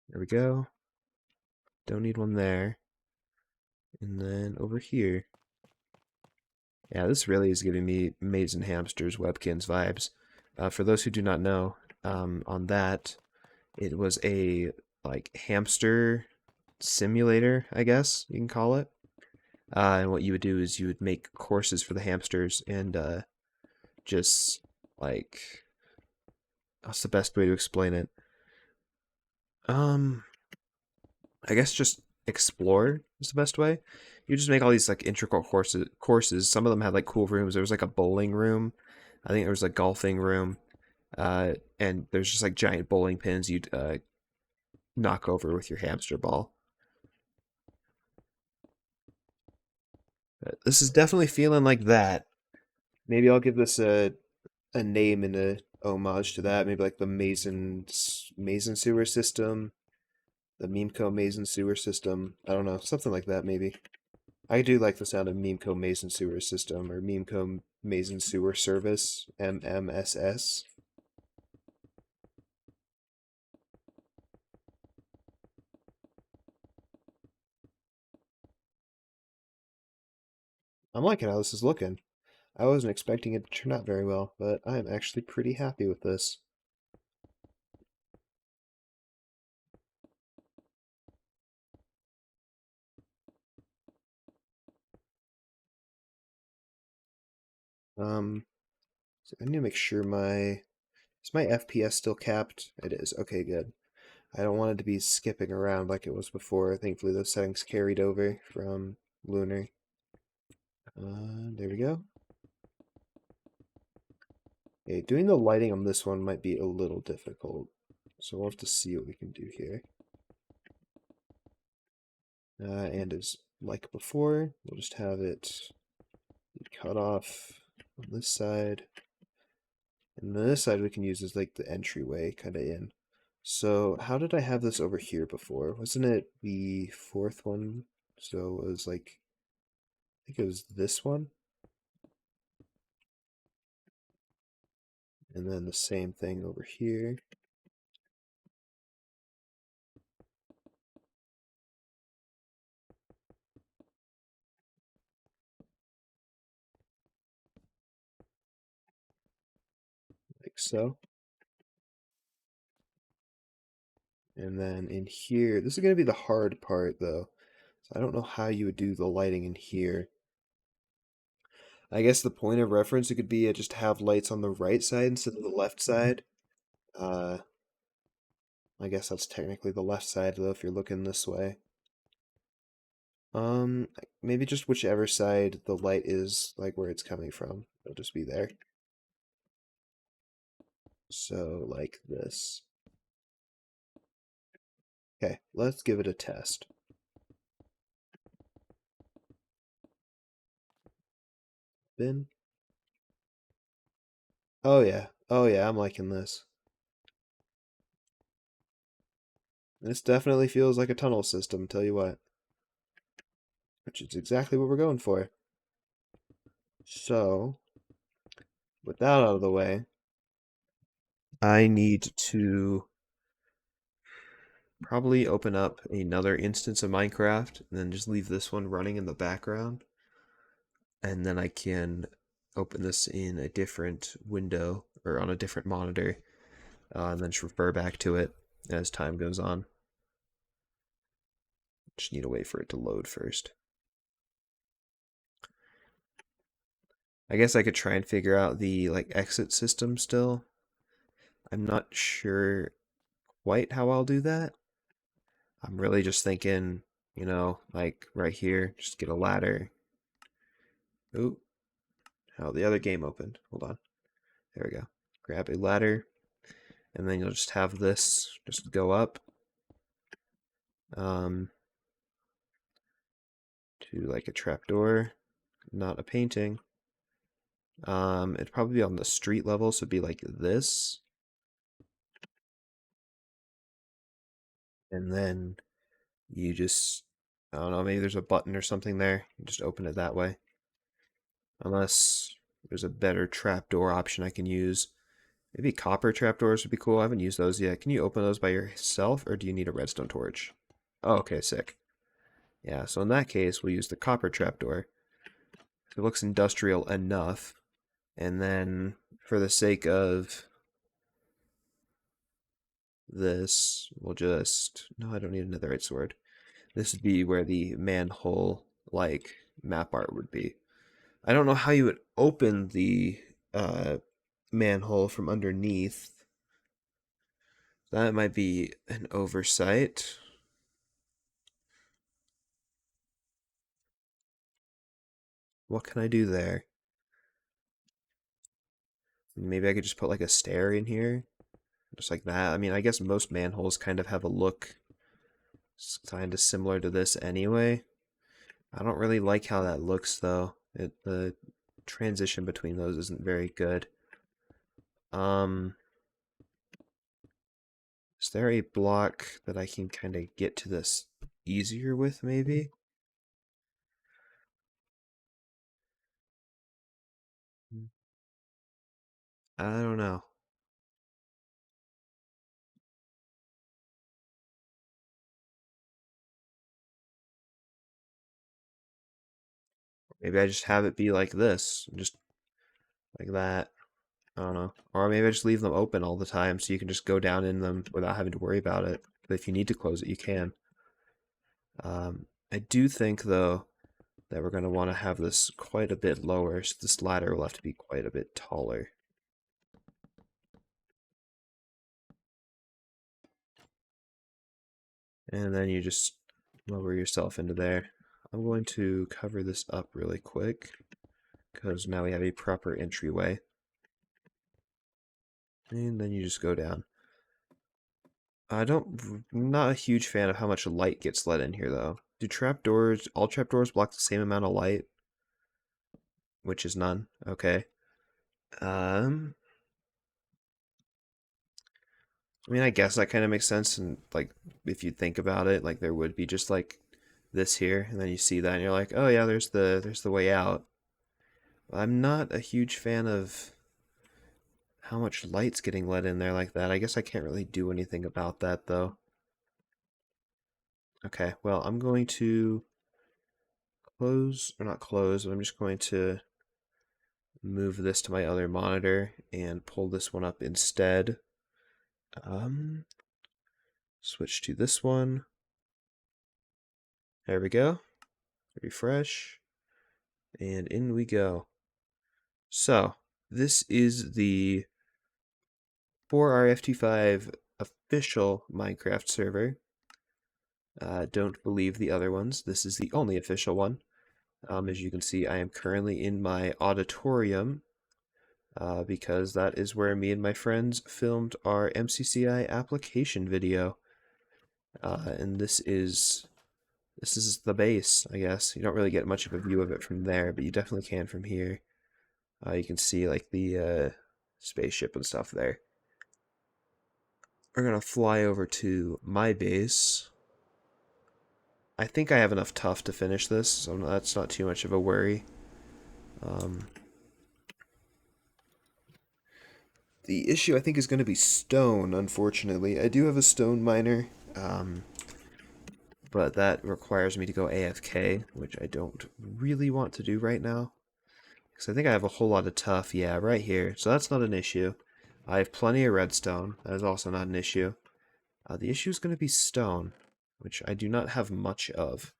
There we go. Don't need one there. And then over here. Yeah, this really is giving me Maids and Hamsters Webkins vibes. For those who do not know, on that, it was a like hamster simulator, I guess you can call it. And what you would do is you would make courses for the hamsters and just like what's the best way to explain it? Um, I guess just explore is the best way. You just make all these like intricate courses. Some of them had like cool rooms. There was like a bowling room. I think there was a golfing room. And there's just like giant bowling pins you'd knock over with your hamster ball. This is definitely feeling like that. Maybe I'll give this a name and a homage to that. Maybe like the Mason sewer system, the Memeco Mason sewer system. I don't know, something like that maybe. I do like the sound of Memeco Mason sewer system or Memeco Mason sewer service, MMSS. I'm liking how this is looking. I wasn't expecting it to turn out very well, but I am actually pretty happy with this. Um, so I need to make sure is my FPS still capped? It is. Okay, good. I don't want it to be skipping around like it was before. Thankfully, those settings carried over from Lunar. There we go. Okay, doing the lighting on this one might be a little difficult. So we'll have to see what we can do here. And as like before, we'll just have it cut off on this side. And then this side we can use as like the entryway kind of in. So how did I have this over here before? Wasn't it the fourth one? So it was like, I think it was this one. And then the same thing over here. Like so. And then in here, this is going to be the hard part though. So I don't know how you would do the lighting in here. I guess the point of reference it could be just have lights on the right side instead of the left side. Uh, I guess that's technically the left side though if you're looking this way. Maybe just whichever side the light is, like where it's coming from. It'll just be there. So like this. Okay, let's give it a test. Bin. Oh yeah. Oh yeah, I'm liking this. This definitely feels like a tunnel system, tell you what. Which is exactly what we're going for. So, with that out of the way, I need to probably open up another instance of Minecraft and then just leave this one running in the background. And then I can open this in a different window or on a different monitor and then just refer back to it as time goes on. Just need to wait for it to load first. I guess I could try and figure out the like exit system still. I'm not sure quite how I'll do that. I'm really just thinking, like right here, just get a ladder. Ooh, how the other game opened. Hold on. There we go. Grab a ladder, and then you'll just have this just go up um, to like a trapdoor, not a painting. It'd probably be on the street level, so it'd be like this. And then you just, I don't know, maybe there's a button or something there. You just open it that way. Unless there's a better trapdoor option I can use. Maybe copper trapdoors would be cool. I haven't used those yet. Can you open those by yourself, or do you need a redstone torch? Oh, okay, sick. Yeah, so in that case, we'll use the copper trapdoor. It looks industrial enough. And then, for the sake of this, we'll just... No, I don't need a netherite sword. This would be where the manhole, like, map art would be. I don't know how you would open the manhole from underneath. That might be an oversight. What can I do there? Maybe I could just put like a stair in here. Just like that. I mean, I guess most manholes kind of have a look kind of similar to this anyway. I don't really like how that looks though. The transition between those isn't very good. Um, is there a block that I can kind of get to this easier with maybe? I don't know. Maybe I just have it be like this, just like that. I don't know. Or maybe I just leave them open all the time so you can just go down in them without having to worry about it. But if you need to close it, you can. I do think, though, that we're going to want to have this quite a bit lower, so this ladder will have to be quite a bit taller. And then you just lower yourself into there. I'm going to cover this up really quick, because now we have a proper entryway. And then you just go down. Not a huge fan of how much light gets let in here, though. Do all trapdoors block the same amount of light? Which is none. Okay. Um, I mean, I guess that kind of makes sense, and like, if you think about it, like there would be just like this here, and then you see that, and you're like, oh yeah, there's the way out. I'm not a huge fan of how much light's getting let in there like that. I guess I can't really do anything about that, though. Okay, well, I'm going to close, or not close, but I'm just going to move this to my other monitor and pull this one up instead. Switch to this one. There we go. Refresh. And in we go. So, this is the 4RFT5 official Minecraft server. Don't believe the other ones. This is the only official one. As you can see, I am currently in my auditorium because that is where me and my friends filmed our mcci application video. And this is the base, I guess. You don't really get much of a view of it from there, but you definitely can from here. You can see like the spaceship and stuff there. We're gonna fly over to my base. I think I have enough tuff to finish this, so that's not too much of a worry. The issue I think is going to be stone, unfortunately. I do have a stone miner, but that requires me to go AFK, which I don't really want to do right now. Because I think I have a whole lot of tuff, yeah, right here. So that's not an issue. I have plenty of redstone. That is also not an issue. The issue is going to be stone. which I do not have much of.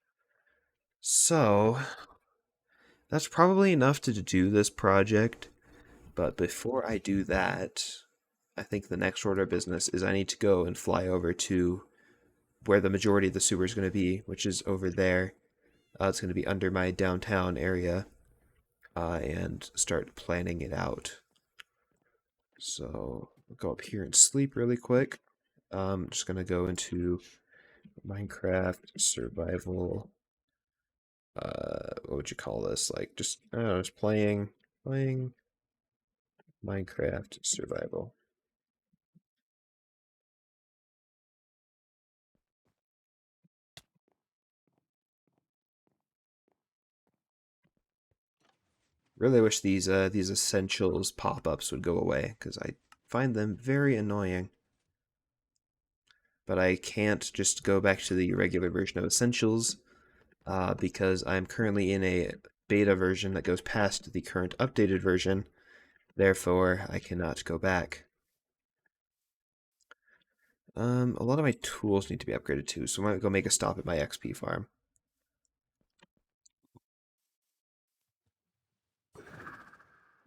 So, that's probably enough to do this project, but before I do that, I think the next order of business is I need to go and fly over to where the majority of the sewer is going to be, which is over there. It's going to be under my downtown area, and start planning it out. So, I'll go up here and sleep really quick. I'm just going to go into Minecraft survival. What would you call this? Like, just, I don't know, just playing Minecraft survival. Really wish these essentials pop-ups would go away because I find them very annoying. But I can't just go back to the regular version of essentials because I'm currently in a beta version that goes past the current updated version. Therefore, I cannot go back. A lot of my tools need to be upgraded too, so I might go make a stop at my XP farm.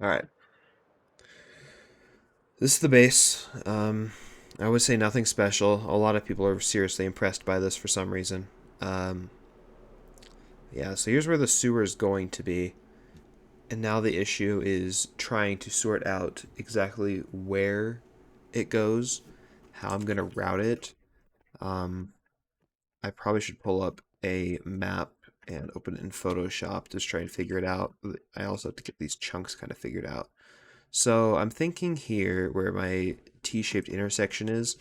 All right. This is the base. I would say nothing special. A lot of people are seriously impressed by this for some reason. Um, yeah, so here's where the sewer is going to be. And now the issue is trying to sort out exactly where it goes, how I'm going to route it. Um, I probably should pull up a map and open it in Photoshop to try and figure it out. I also have to get these chunks kind of figured out. So I'm thinking here where my T-shaped intersection is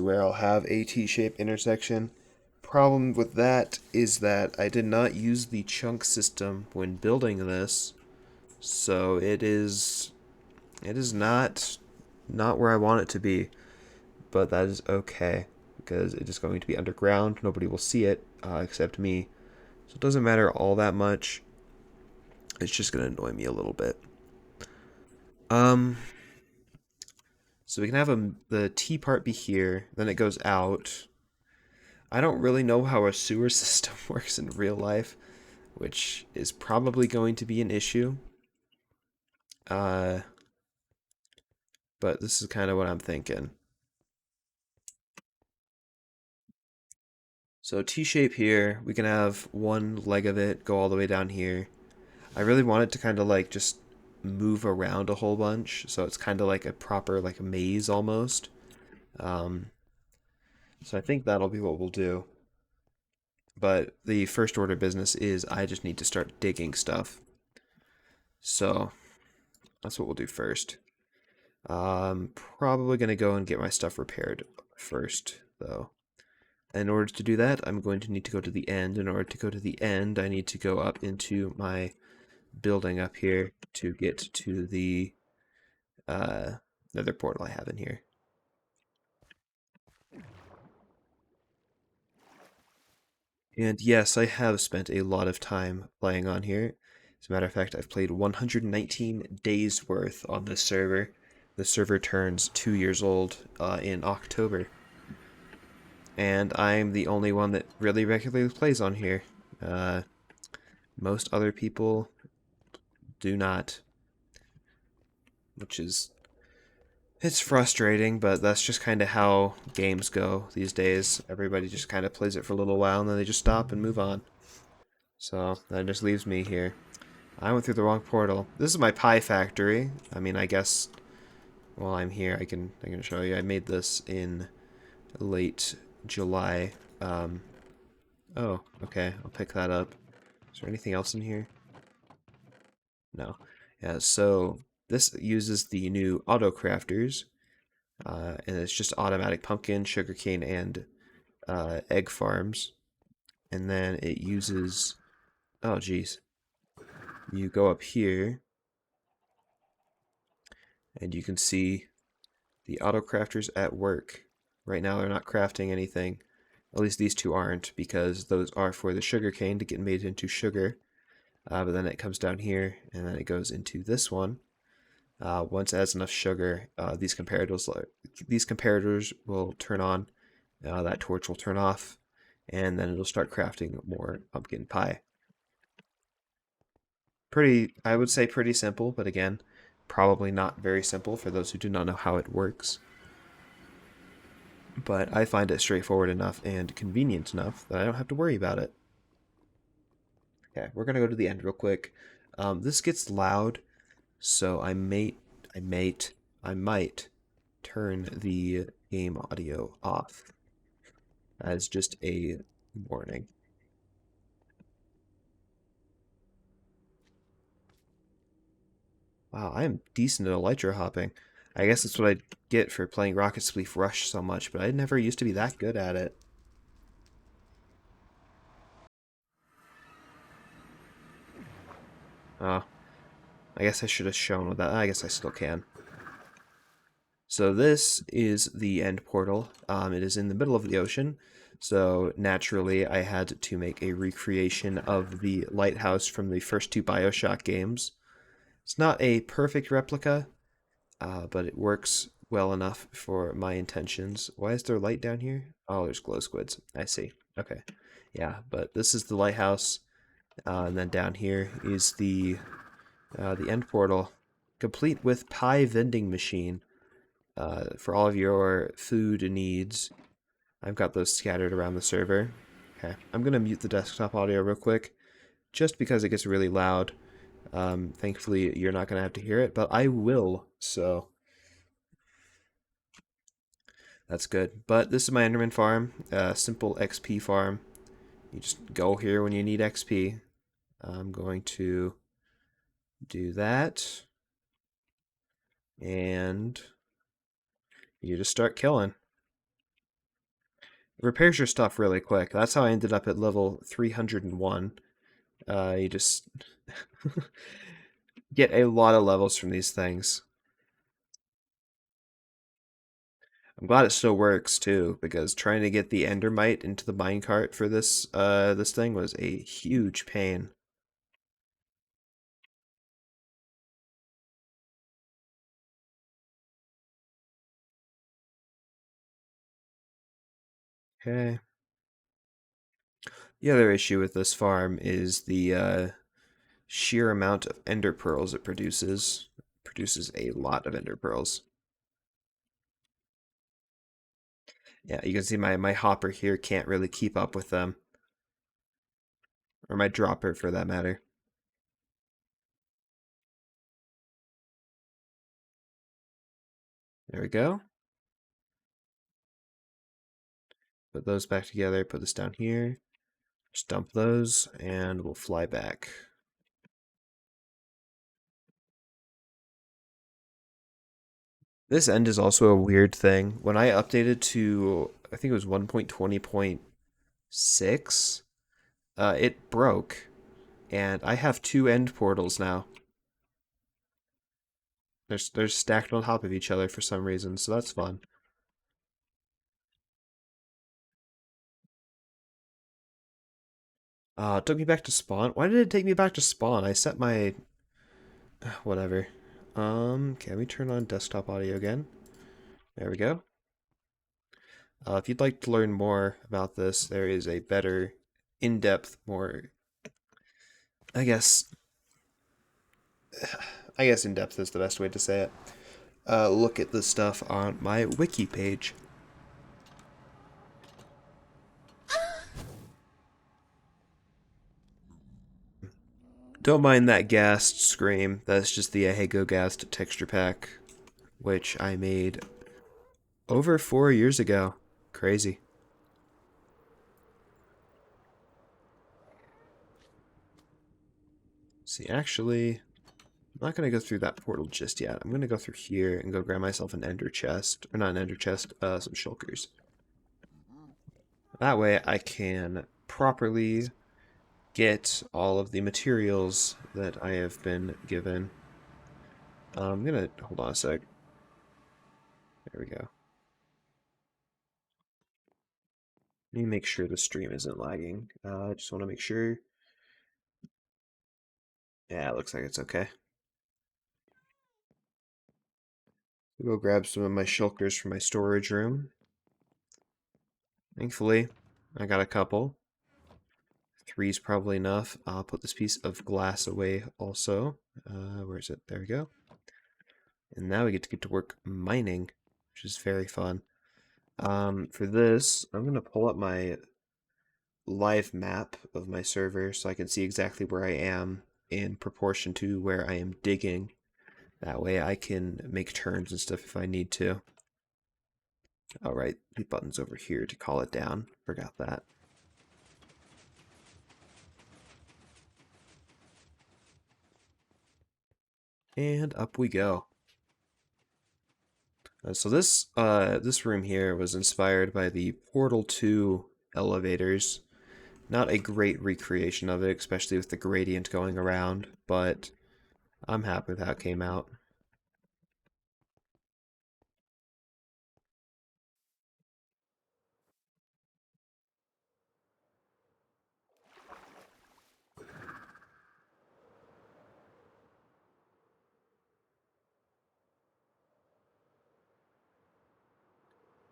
where I'll have a T-shaped intersection. Problem with that is that I did not use the chunk system when building this, so it is not where I want it to be, but that is okay because it is going to be underground. Nobody will see it except me, so it doesn't matter all that much. It's just going to annoy me a little bit. Um, So we can have the T part be here, then it goes out. I don't really know how a sewer system works in real life, which is probably going to be an issue. Uh, but this is kind of what I'm thinking. So T-shape here, we can have one leg of it go all the way down here. I really want it to kind of like just move around a whole bunch, so it's kind of like a proper like maze almost. Um, so I think that'll be what we'll do. But the first order of business is I just need to start digging stuff. So that's what we'll do first. Probably going to go and get my stuff repaired first, though. In order to do that, I'm going to need to go to the end. In order to go to the end, I need to go up into my building up here to get to the nether portal I have in here. And yes, I have spent a lot of time playing on here. As a matter of fact, I've played 119 days worth on this server. The server turns 2 years old in October. And I'm the only one that really regularly plays on here. Most other people do not, which is it's frustrating, but that's just kind of how games go these days. Everybody just kind of plays it for a little while and then they just stop and move on. So that just leaves me here. I went through the wrong portal. This is my pie factory. I mean, I guess while I'm here, I can show you. I made this in late July. Oh, okay. I'll pick that up. Is there anything else in here? No. Yeah, so this uses the new auto crafters, and it's just automatic pumpkin, sugarcane, and egg farms. And then it uses, oh geez, you go up here, and you can see the auto crafters at work. Right now they're not crafting anything. At least these two aren't, because those are for the sugarcane to get made into sugar. But then it comes down here, and then it goes into this one. Once it has enough sugar, these comparators will turn on. That torch will turn off, and then it'll start crafting more pumpkin pie. Pretty, I would say pretty simple, but again, probably not very simple for those who do not know how it works. But I find it straightforward enough and convenient enough that I don't have to worry about it. Okay, we're gonna go to the end real quick. This gets loud, so I might, I might turn the game audio off as just a warning. Wow, I am decent at elytra hopping. I guess that's what I get for playing Rocket Spleef Rush so much, but I never used to be that good at it. Oh, I guess I should have shown with that. I guess I still can. So this is the end portal. It is in the middle of the ocean, so naturally I had to make a recreation of the lighthouse from the first two BioShock games. It's not a perfect replica, but it works well enough for my intentions. Why is there light down here? Oh, there's glow squids. I see. Okay. Yeah, but this is the lighthouse, and then down here is the end portal, complete with pie vending machine for all of your food needs. I've got those scattered around the server. Okay, I'm gonna mute the desktop audio real quick, just because it gets really loud. Thankfully, you're not gonna have to hear it, but I will, so that's good. But this is my Enderman farm, simple XP farm. You just go here when you need XP. I'm going to do that, and you just start killing. It repairs your stuff really quick. That's how I ended up at level 301. You just get a lot of levels from these things. I'm glad it still works too, because trying to get the Endermite into the minecart for this thing was a huge pain. Okay. The other issue with this farm is the sheer amount of ender pearls it produces. It produces a lot of ender pearls. Yeah, you can see my hopper here can't really keep up with them, or my dropper for that matter. There we go. Put those back together, put this down here. Just dump those, and we'll fly back. This end is also a weird thing. When I updated to, I think it was 1.20.6, it broke, and I have two end portals now. They're stacked on top of each other for some reason, so that's fun. It took me back to spawn. Why did it take me back to spawn? I set my... whatever. Can we turn on desktop audio again? There we go. If you'd like to learn more about this, there is a better, in-depth, more, I guess, in-depth is the best way to say it. Look at the stuff on my wiki page. Don't mind that ghast scream. That's just the Ahego Ghast texture pack, which I made over 4 years ago. Crazy. See, actually, I'm not going to go through that portal just yet. I'm going to go through here and go grab myself an ender chest. Or not an ender chest, some shulkers. That way I can properly get all of the materials that I have been given. I'm going to... hold on a sec. There we go. Let me make sure the stream isn't lagging. I just want to make sure. Yeah, it looks like it's okay. I'll go grab some of my shulkers from my storage room. Thankfully, I got a couple. Three's probably enough. I'll put this piece of glass away also. Where is it? There we go. And now we get to work mining, which is very fun. For this, I'm going to pull up my live map of my server so I can see exactly where I am in proportion to where I am digging. That way I can make turns and stuff if I need to. Alright, the button's over here to call it down. Forgot that. And up we go. So this room here was inspired by the Portal 2 elevators. Not a great recreation of it, especially with the gradient going around, but I'm happy with how it came out.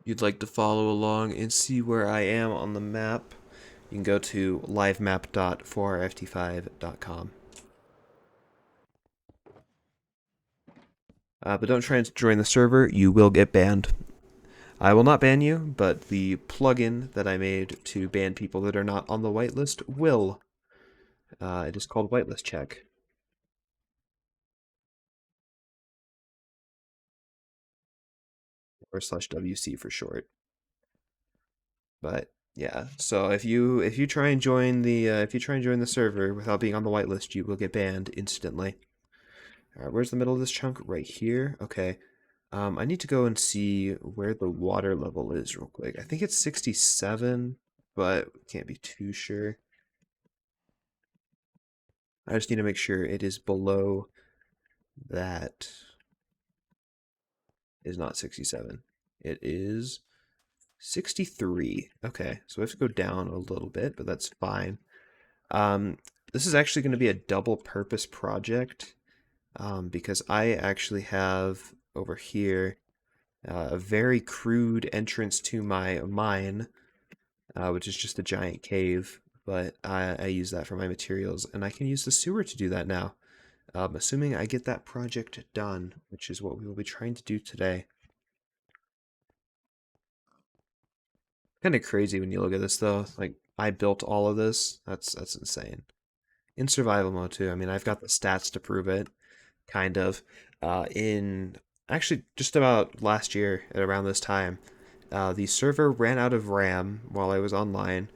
You'd like to follow along and see where I am on the map, you can go to livemap.4ft5.com. But don't try and join the server, you will get banned. I will not ban you, but the plugin that I made to ban people that are not on the whitelist will. It is called whitelist check. Or slash WC for short. But yeah, so if you try and join the server without being on the whitelist, you will get banned instantly. All right, where's the middle of this chunk? Right here. Okay. I need to go and see where the water level is real quick. I think it's 67, but can't be too sure. I just need to make sure it is below that. Is not 67. It is 63. Okay, so we have to go down a little bit, but that's fine. Um, this is actually going to be a double purpose project because I actually have over here a very crude entrance to my mine, which is just a giant cave, but I use that for my materials, and I can use the sewer to do that now, assuming I get that project done, which is what we will be trying to do today. Kind of crazy when you look at this though. Like I built all of this. That's insane. In survival mode too. I mean, I've got the stats to prove it. Kind of. In actually just about last year at around this time, the server ran out of RAM while I was online,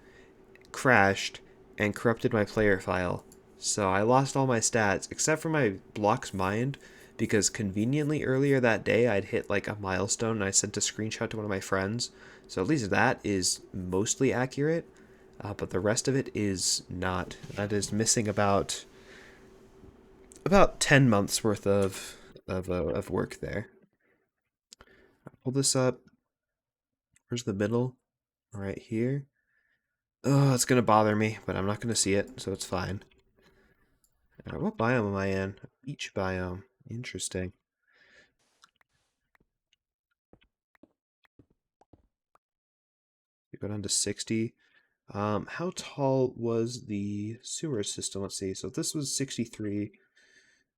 crashed, and corrupted my player file. So I lost all my stats except for my blocks mined because conveniently earlier that day I'd hit like a milestone and I sent a screenshot to one of my friends. So at least that is mostly accurate, but the rest of it is not. That is missing about 10 months worth of work there. Pull this up. Where's the middle? Right here. Oh, it's gonna bother me, but I'm not gonna see it, so it's fine. What biome am I in? Beach biome. Interesting. You go down to 60. How tall was the sewer system? Let's see. So this was 63.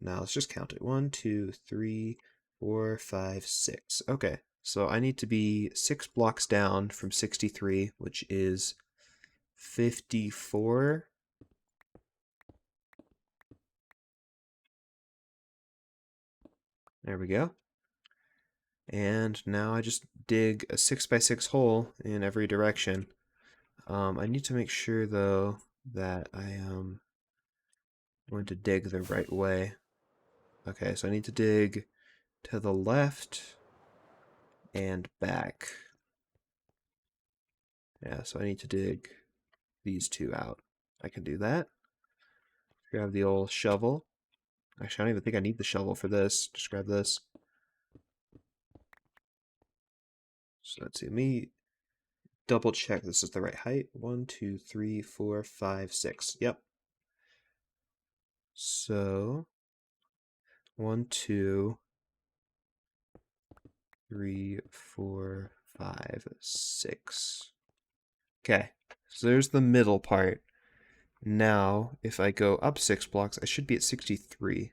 Now let's just count it. 1, 2, 3, 4, 5, 6. Okay. So I need to be 6 blocks down from 63, which is 54. There we go. And now I just dig a 6x6 hole in every direction. I need to make sure though that I am going to dig the right way. Okay, so I need to dig to the left and back. Yeah, so I need to dig these two out. I can do that. Grab the old shovel. Actually, I don't even think I need the shovel for this. Just grab this. So let's see. Let me double check this is the right height. 1, 2, 3, 4, 5, 6. Yep. So 1, 2, 3, 4, 5, 6. Okay. So there's the middle part. Now, if I go up 6 blocks, I should be at 63.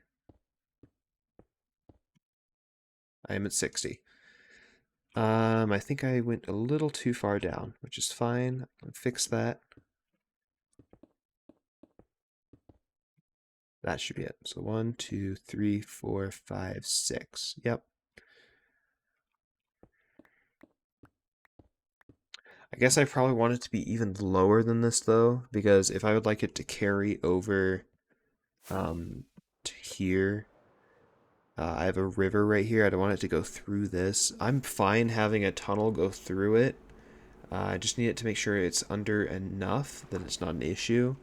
I am at 60. I think I went a little too far down, which is fine. I'll fix that. That should be it. So 1, 2, 3, 4, 5, 6. Yep. I guess I probably want it to be even lower than this though, because if I would like it to carry over to here, I have a river right here. I don't want it to go through this. I'm fine having a tunnel go through it. I just need it to make sure it's under enough that it's not an issue.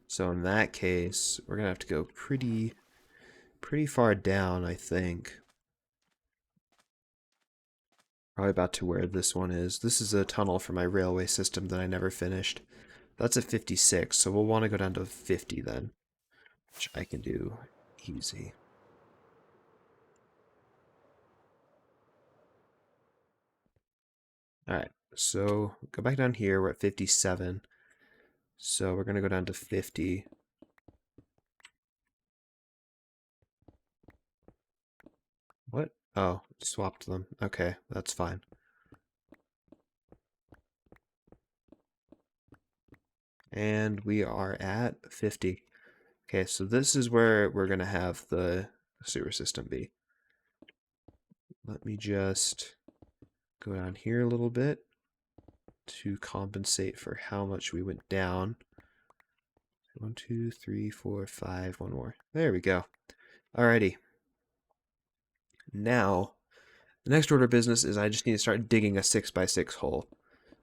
So in that case, we're gonna have to go pretty far down, I think. Probably about to where this one is. This is a tunnel for my railway system that I never finished. That's at 56, so we'll want to go down to 50 then, which I can do easy. Alright, so go back down here. We're at 57. So we're going to go down to 50. What? Oh, swapped them. Okay, that's fine. And we are at 50. Okay, so this is where we're going to have the sewer system be. Let me just go down here a little bit to compensate for how much we went down. 1, 2, 3, 4, 5, one more. There we go. Alrighty. Now, the next order of business is I just need to start digging a 6x6 hole.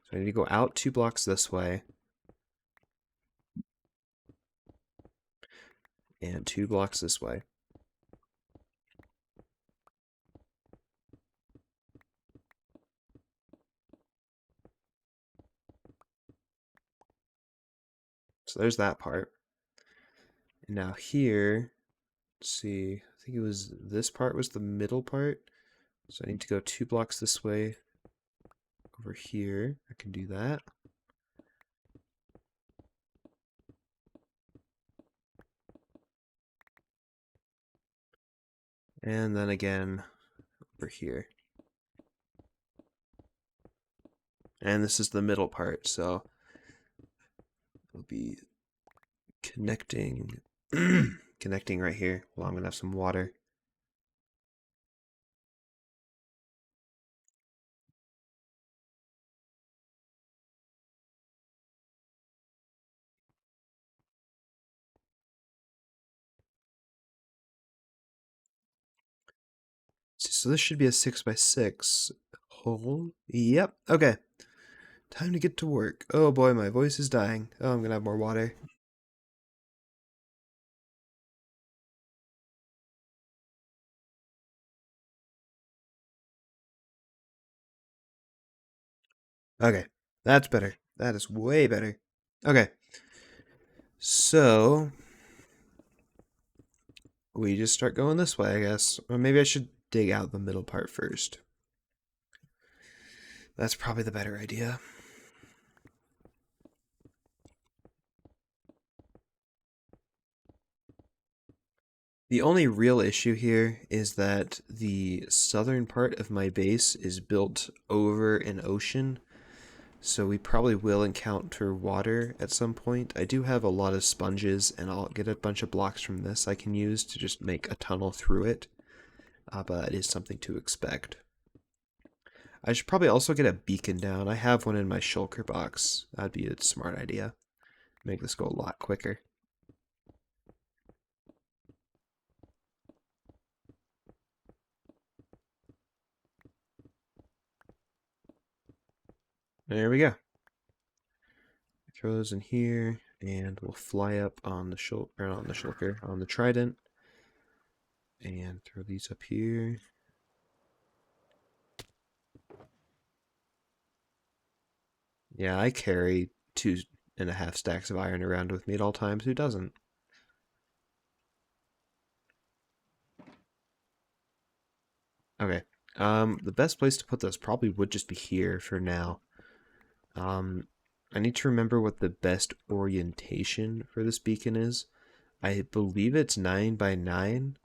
So I need to go out 2 blocks this way. And 2 blocks this way. So there's that part. And now here, let's see, I think it was this part was the middle part. So I need to go 2 blocks this way over here. I can do that. And then again over here. And this is the middle part, so it'll be connecting connecting right here. Well, I'm gonna have some water. So this should be a 6x6 hole. Yep. Okay. Time to get to work. Oh boy, my voice is dying. Oh, I'm gonna have more water. Okay. That's better. That is way better. Okay. So we just start going this way, I guess. Or maybe I should dig out the middle part first. That's probably the better idea. The only real issue here is that the southern part of my base is built over an ocean, so we probably will encounter water at some point. I do have a lot of sponges, and I'll get a bunch of blocks from this I can use to just make a tunnel through it, but it is something to expect. I should probably also get a beacon down. I have one in my shulker box. That'd be a smart idea. Make this go a lot quicker. There we go. Throw those in here, and we'll fly up on the shulker, on the trident, and throw these up here. Yeah, I carry 2.5 stacks of iron around with me at all times. Who doesn't? Okay. The best place to put this probably would just be here for now. Um, I need to remember what the best orientation for this beacon is. I believe it's 9 by 9,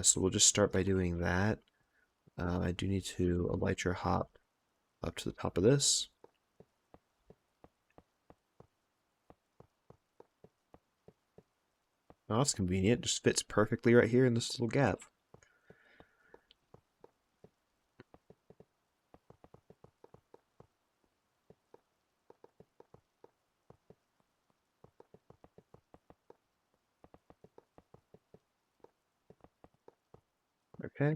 so we'll just start by doing that. I do need to elytra hop up to the top of this. Oh, that's convenient. Just fits perfectly right here in this little gap. Okay.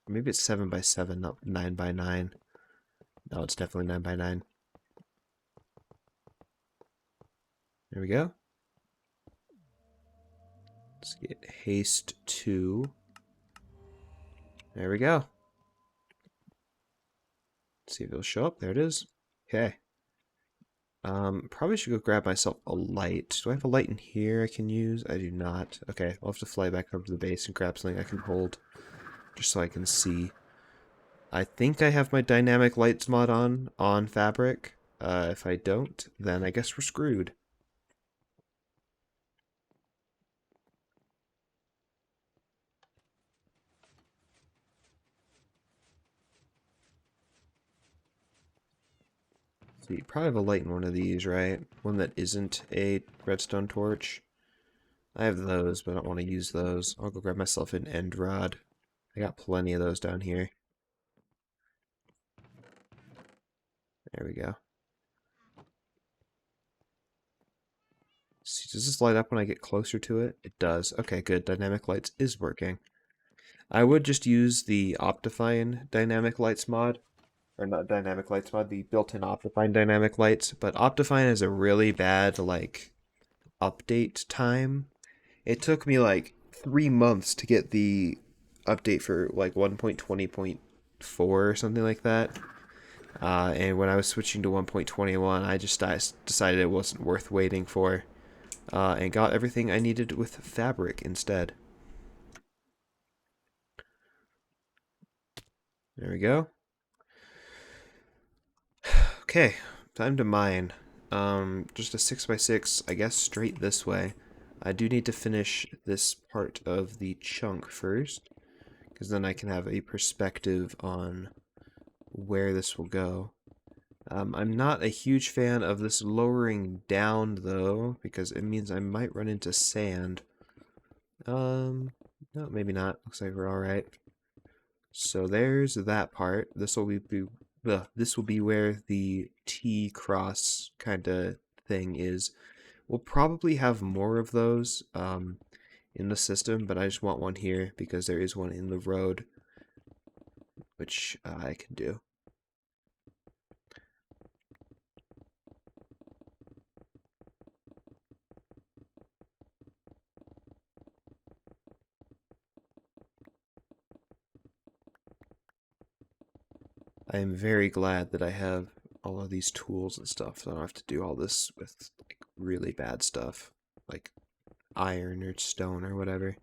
Maybe it's 7 by 7, not 9 by 9. No, it's definitely 9 by 9. There we go. Let's get haste 2. There we go. Let's see if it'll show up. There it is. Okay. Probably should go grab myself a light. Do I have a light in here I can use? I do not. Okay, I'll have to fly back up to the base and grab something I can hold, just so I can see. I think I have my dynamic lights mod on Fabric. If I don't, then I guess we're screwed. So you probably have a light in one of these, right? One that isn't a redstone torch. I have those, but I don't want to use those. I'll go grab myself an end rod. I got plenty of those down here. There we go. See, does this light up when I get closer to it? It does. Okay, good. Dynamic lights is working. I would just use the Optifine dynamic lights mod. Or not dynamic lights mod, the built-in Optifine dynamic lights. But Optifine has a really bad, like, update time. It took me, like, 3 months to get the update for, like, 1.20.4 or something like that. And when I was switching to 1.21, I just decided it wasn't worth waiting for. And got everything I needed with Fabric instead. There we go. Okay, time to mine. Just a 6x6, I guess straight this way. I do need to finish this part of the chunk first, because then I can have a perspective on where this will go. I'm not a huge fan of this lowering down, though, because it means I might run into sand. No, maybe not. Looks like we're alright. So there's that part. This will be where the T cross kind of thing is. We'll probably have more of those in the system, but I just want one here because there is one in the road, which I can do. I am very glad that I have all of these tools and stuff, so I don't have to do all this with like really bad stuff, like iron or stone or whatever.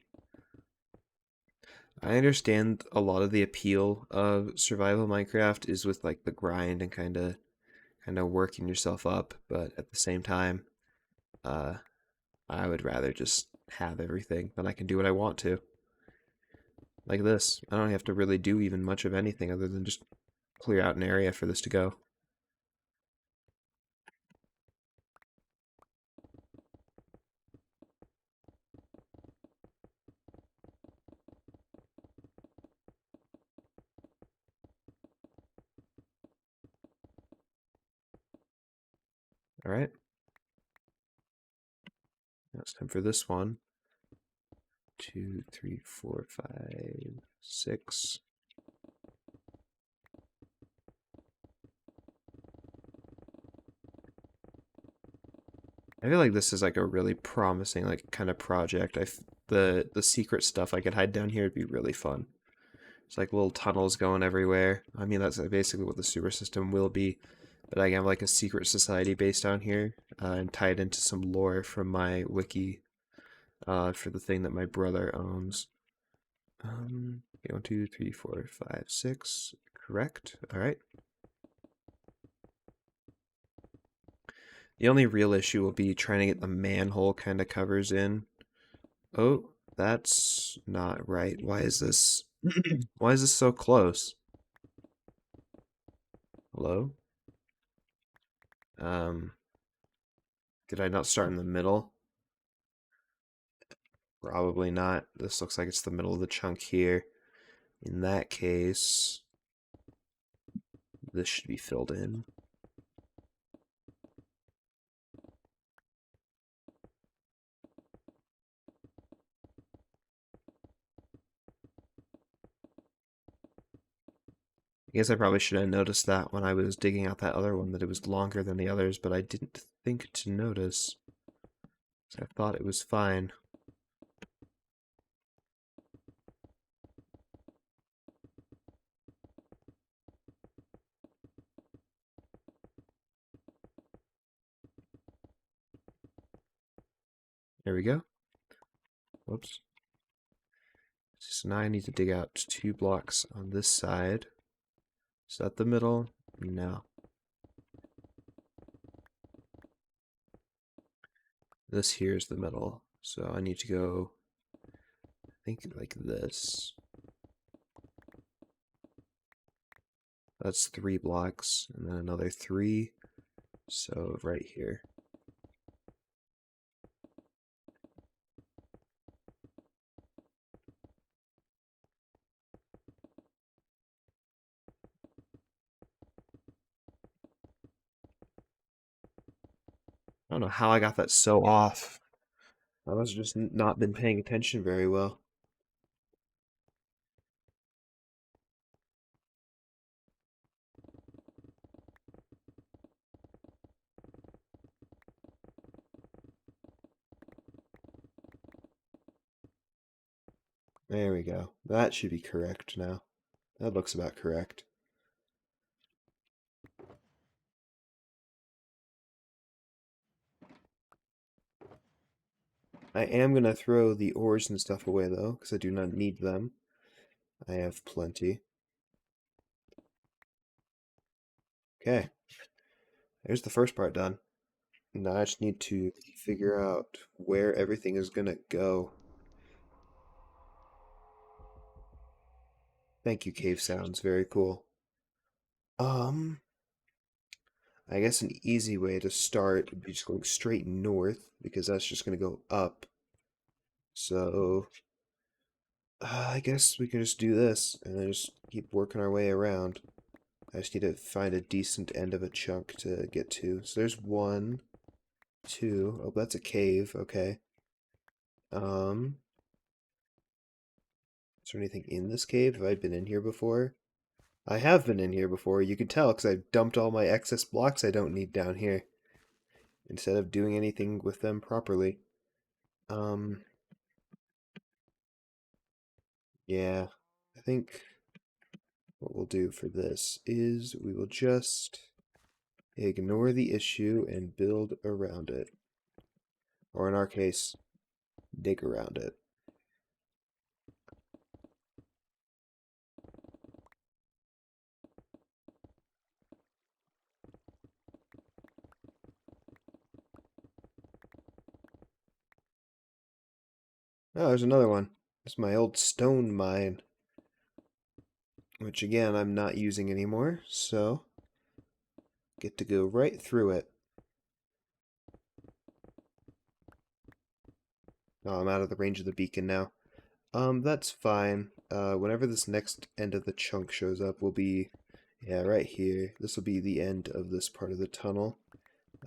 I understand a lot of the appeal of survival Minecraft is with like the grind and kind of working yourself up, but at the same time, uh, I would rather just have everything, then I can do what I want to. Like this. I don't have to really do even much of anything other than just clear out an area for this to go. Alright, now it's time for this one. 2, 3, 4, 5, 6. I feel like this is like a really promising like kind of project. The secret stuff I could hide down here would be really fun. It's like little tunnels going everywhere. I mean, that's basically what the sewer system will be. But I have like a secret society based down here and tied into some lore from my wiki for the thing that my brother owns. Okay, 1, 2, 3, 4, 5, 6. Correct. All right. The only real issue will be trying to get the manhole kind of covers in. Oh, that's not right. Why is this? Why is this so close? Hello? Um, did I not start in the middle? Probably not. This looks like it's the middle of the chunk here. In that case, this should be filled in. I guess I probably should have noticed that when I was digging out that other one, that it was longer than the others, but I didn't think to notice. So I thought it was fine. There we go. Whoops. So now I need to dig out 2 blocks on this side. Is that the middle? No. This here is the middle. So I need to go, I think, like this. That's 3 blocks, and then another 3. So right here. I don't know how I got that so off. I must have just not been paying attention very well. There we go. That should be correct now. That looks about correct. I am going to throw the ores and stuff away, though, because I do not need them. I have plenty. Okay, there's the first part done. Now I just need to figure out where everything is going to go. Thank you, cave sounds. Very cool. Um, I guess an easy way to start would be just going straight north, because that's just going to go up. So, I guess we can just do this, and then just keep working our way around. I just need to find a decent end of a chunk to get to. So there's 1, 2. Oh, that's a cave. Okay. Um, is there anything in this cave? Have I been in here before? I have been in here before. You can tell because I've dumped all my excess blocks I don't need down here instead of doing anything with them properly. Um, yeah. I think what we'll do for this is we will just ignore the issue and build around it. Or in our case, dig around it. Oh, there's another one. It's my old stone mine, which again I'm not using anymore, so get to go right through it. Oh, I'm out of the range of the beacon now. That's fine. Whenever this next end of the chunk shows up, will be, yeah, right here. This will be the end of this part of the tunnel.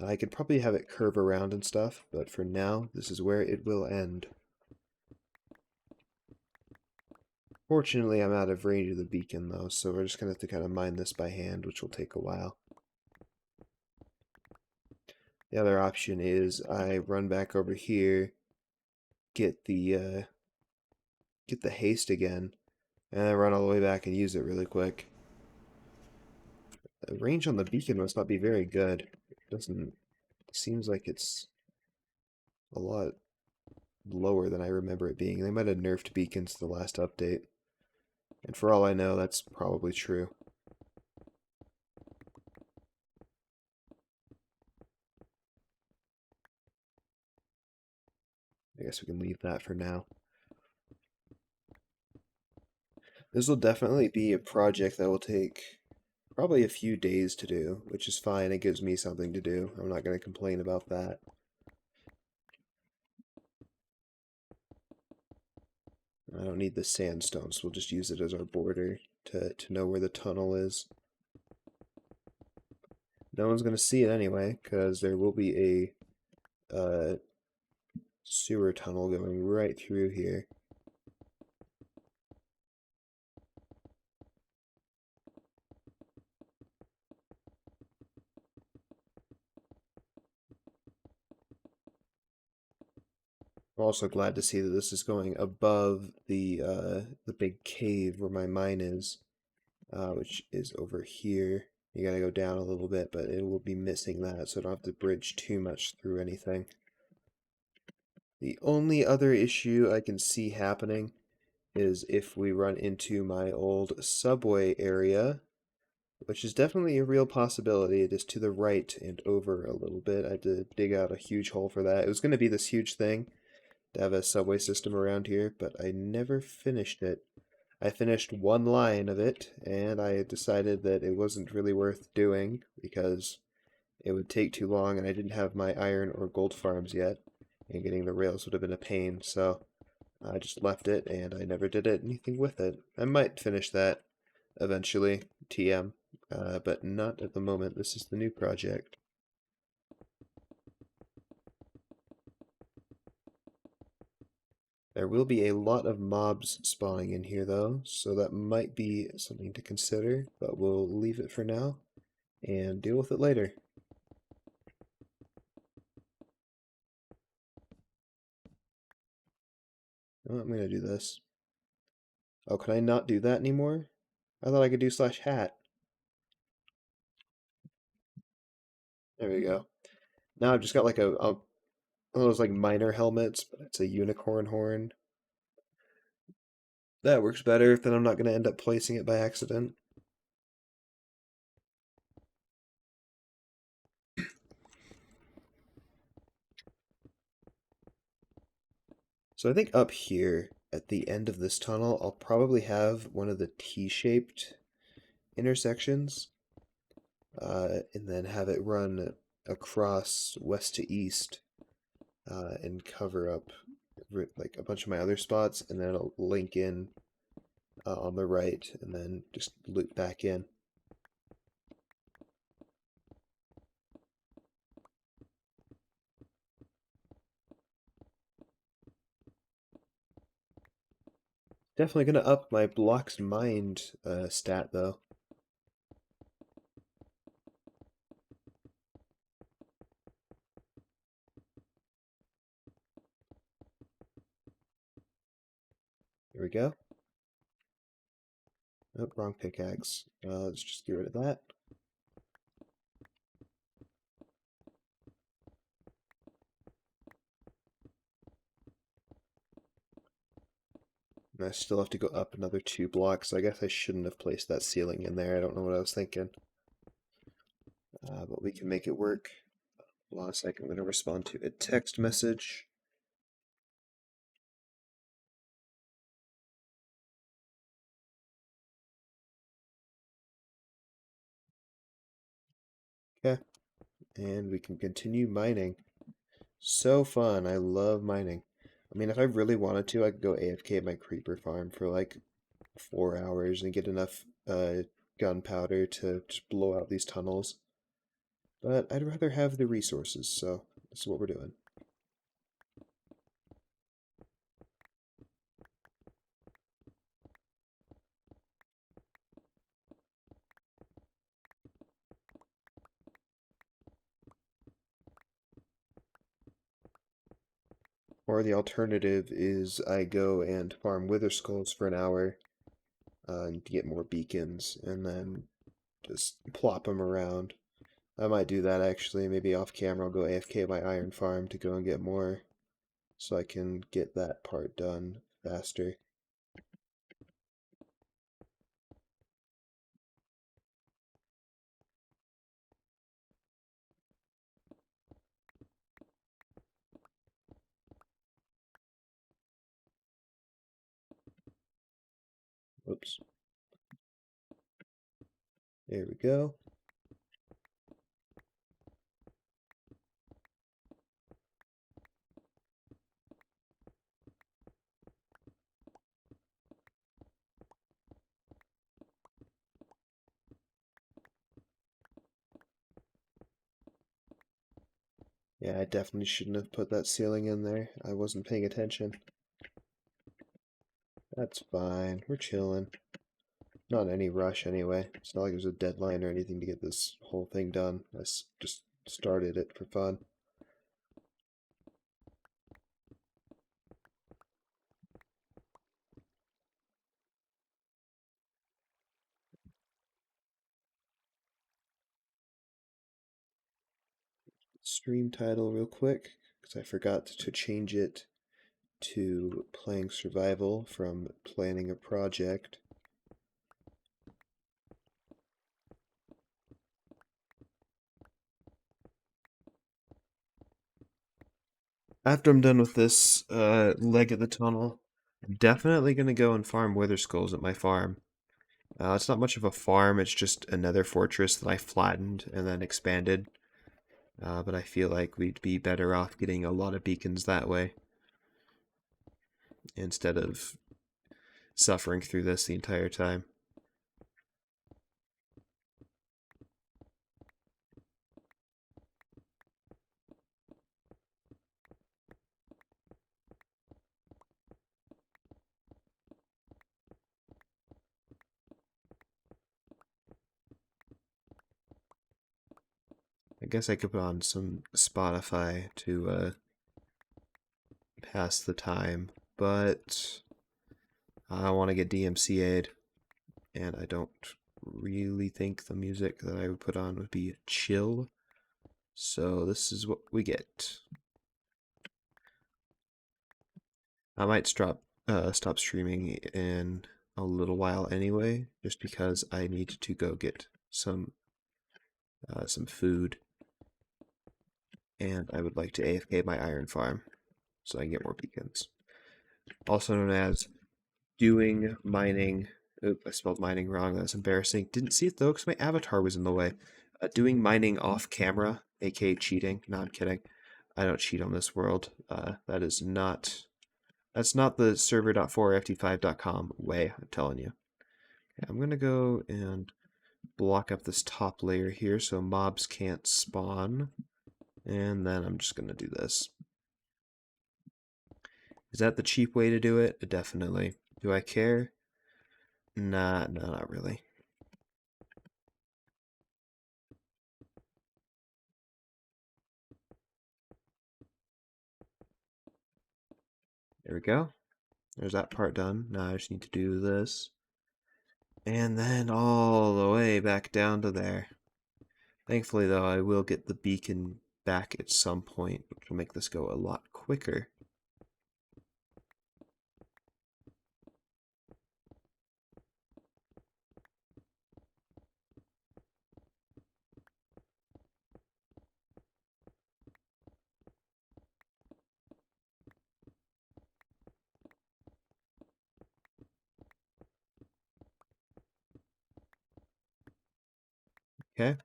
I could probably have it curve around and stuff, but for now, this is where it will end. Fortunately, I'm out of range of the beacon, though, so we're just going to have to kind of mine this by hand, which will take a while. The other option is I run back over here, get the haste again, and I run all the way back and use it really quick. The range on the beacon must not be very good. It doesn't seems like it's a lot lower than I remember it being. They might have nerfed beacons the last update. And for all I know, that's probably true. I guess we can leave that for now. This will definitely be a project that will take probably a few days to do, which is fine. It gives me something to do. I'm not going to complain about that. I don't need the sandstone, so we'll just use it as our border to know where the tunnel is. No one's going to see it anyway, because there will be a sewer tunnel going right through here. I'm also glad to see that this is going above the big cave where my mine is, which is over here. You gotta go down a little bit, but it will be missing that, so I don't have to bridge too much through anything. The only other issue I can see happening is if we run into my old subway area, which is definitely a real possibility. It is to the right and over a little bit. I had to dig out a huge hole for that. It was going to be this huge thing to have a subway system around here, but I never finished it. I finished one line of it, and I decided that it wasn't really worth doing because it would take too long, and I didn't have my iron or gold farms yet, and getting the rails would have been a pain, so I just left it, and I never did anything with it. I might finish that eventually, TM, but not at the moment. This is the new project. There will be a lot of mobs spawning in here though, so that might be something to consider, but we'll leave it for now and deal with it later. Oh, I'm gonna do this. Oh, can I not do that anymore? I thought I could do slash hat. There we go. Now I've just got like one of those like miner helmets, but it's a unicorn horn. That works better, then I'm not gonna end up placing it by accident. So I think up here at the end of this tunnel, I'll probably have one of the T-shaped intersections, and then have it run across west to east, and cover up like a bunch of my other spots, and then it'll link in on the right, and then just loop back in. Definitely gonna up my blocks mined stat though. There we go. Oh, wrong pickaxe. Let's just get rid of that. And I still have to go up another 2 blocks. So I guess I shouldn't have placed that ceiling in there. I don't know what I was thinking. But we can make it work. Hold on a second. I'm going to respond to a text message. Okay. And we can continue mining. So fun. I love mining. I mean, if I really wanted to, I could go AFK at my creeper farm for like 4 hours and get enough gunpowder to just blow out these tunnels. But I'd rather have the resources, so this is what we're doing. Or the alternative is I go and farm wither skulls for an hour and get more beacons, and then just plop them around. I might do that actually. Maybe off camera I'll go AFK my iron farm to go and get more so I can get that part done faster. Whoops. There we go. Yeah, I definitely shouldn't have put that ceiling in there. I wasn't paying attention. That's fine. We're chilling. Not in any rush anyway. It's not like there's a deadline or anything to get this whole thing done. Just started it for fun. Stream title real quick, because I forgot to change it to playing survival from planning a project. After I'm done with this leg of the tunnel, I'm definitely going to go and farm wither skulls at my farm. It's not much of a farm, it's just another fortress that I flattened and then expanded. But I feel like we'd be better off getting a lot of beacons that way instead of suffering through this the entire time. I guess I could put on some Spotify to pass the time, but I want to get DMCA'd, and I don't really think the music that I would put on would be chill. So this is what we get. I might stop streaming in a little while anyway, just because I need to go get some food, and I would like to AFK my iron farm so I can get more beacons. Also known as doing mining. Oop, I spelled mining wrong. That's embarrassing. Didn't see it though because my avatar was in the way. Doing mining off camera, aka cheating. No, I'm kidding. I don't cheat on this world. That's not the server.4ft5.com way, I'm telling you. Okay, I'm gonna go and block up this top layer here so mobs can't spawn. And then I'm just gonna do this. Is that the cheap way to do it? Definitely. Do I care? Nah, no, not really. There we go. There's that part done. Now I just need to do this. And then all the way back down to there. Thankfully, though, I will get the beacon back at some point, which will make this go a lot quicker. Okay.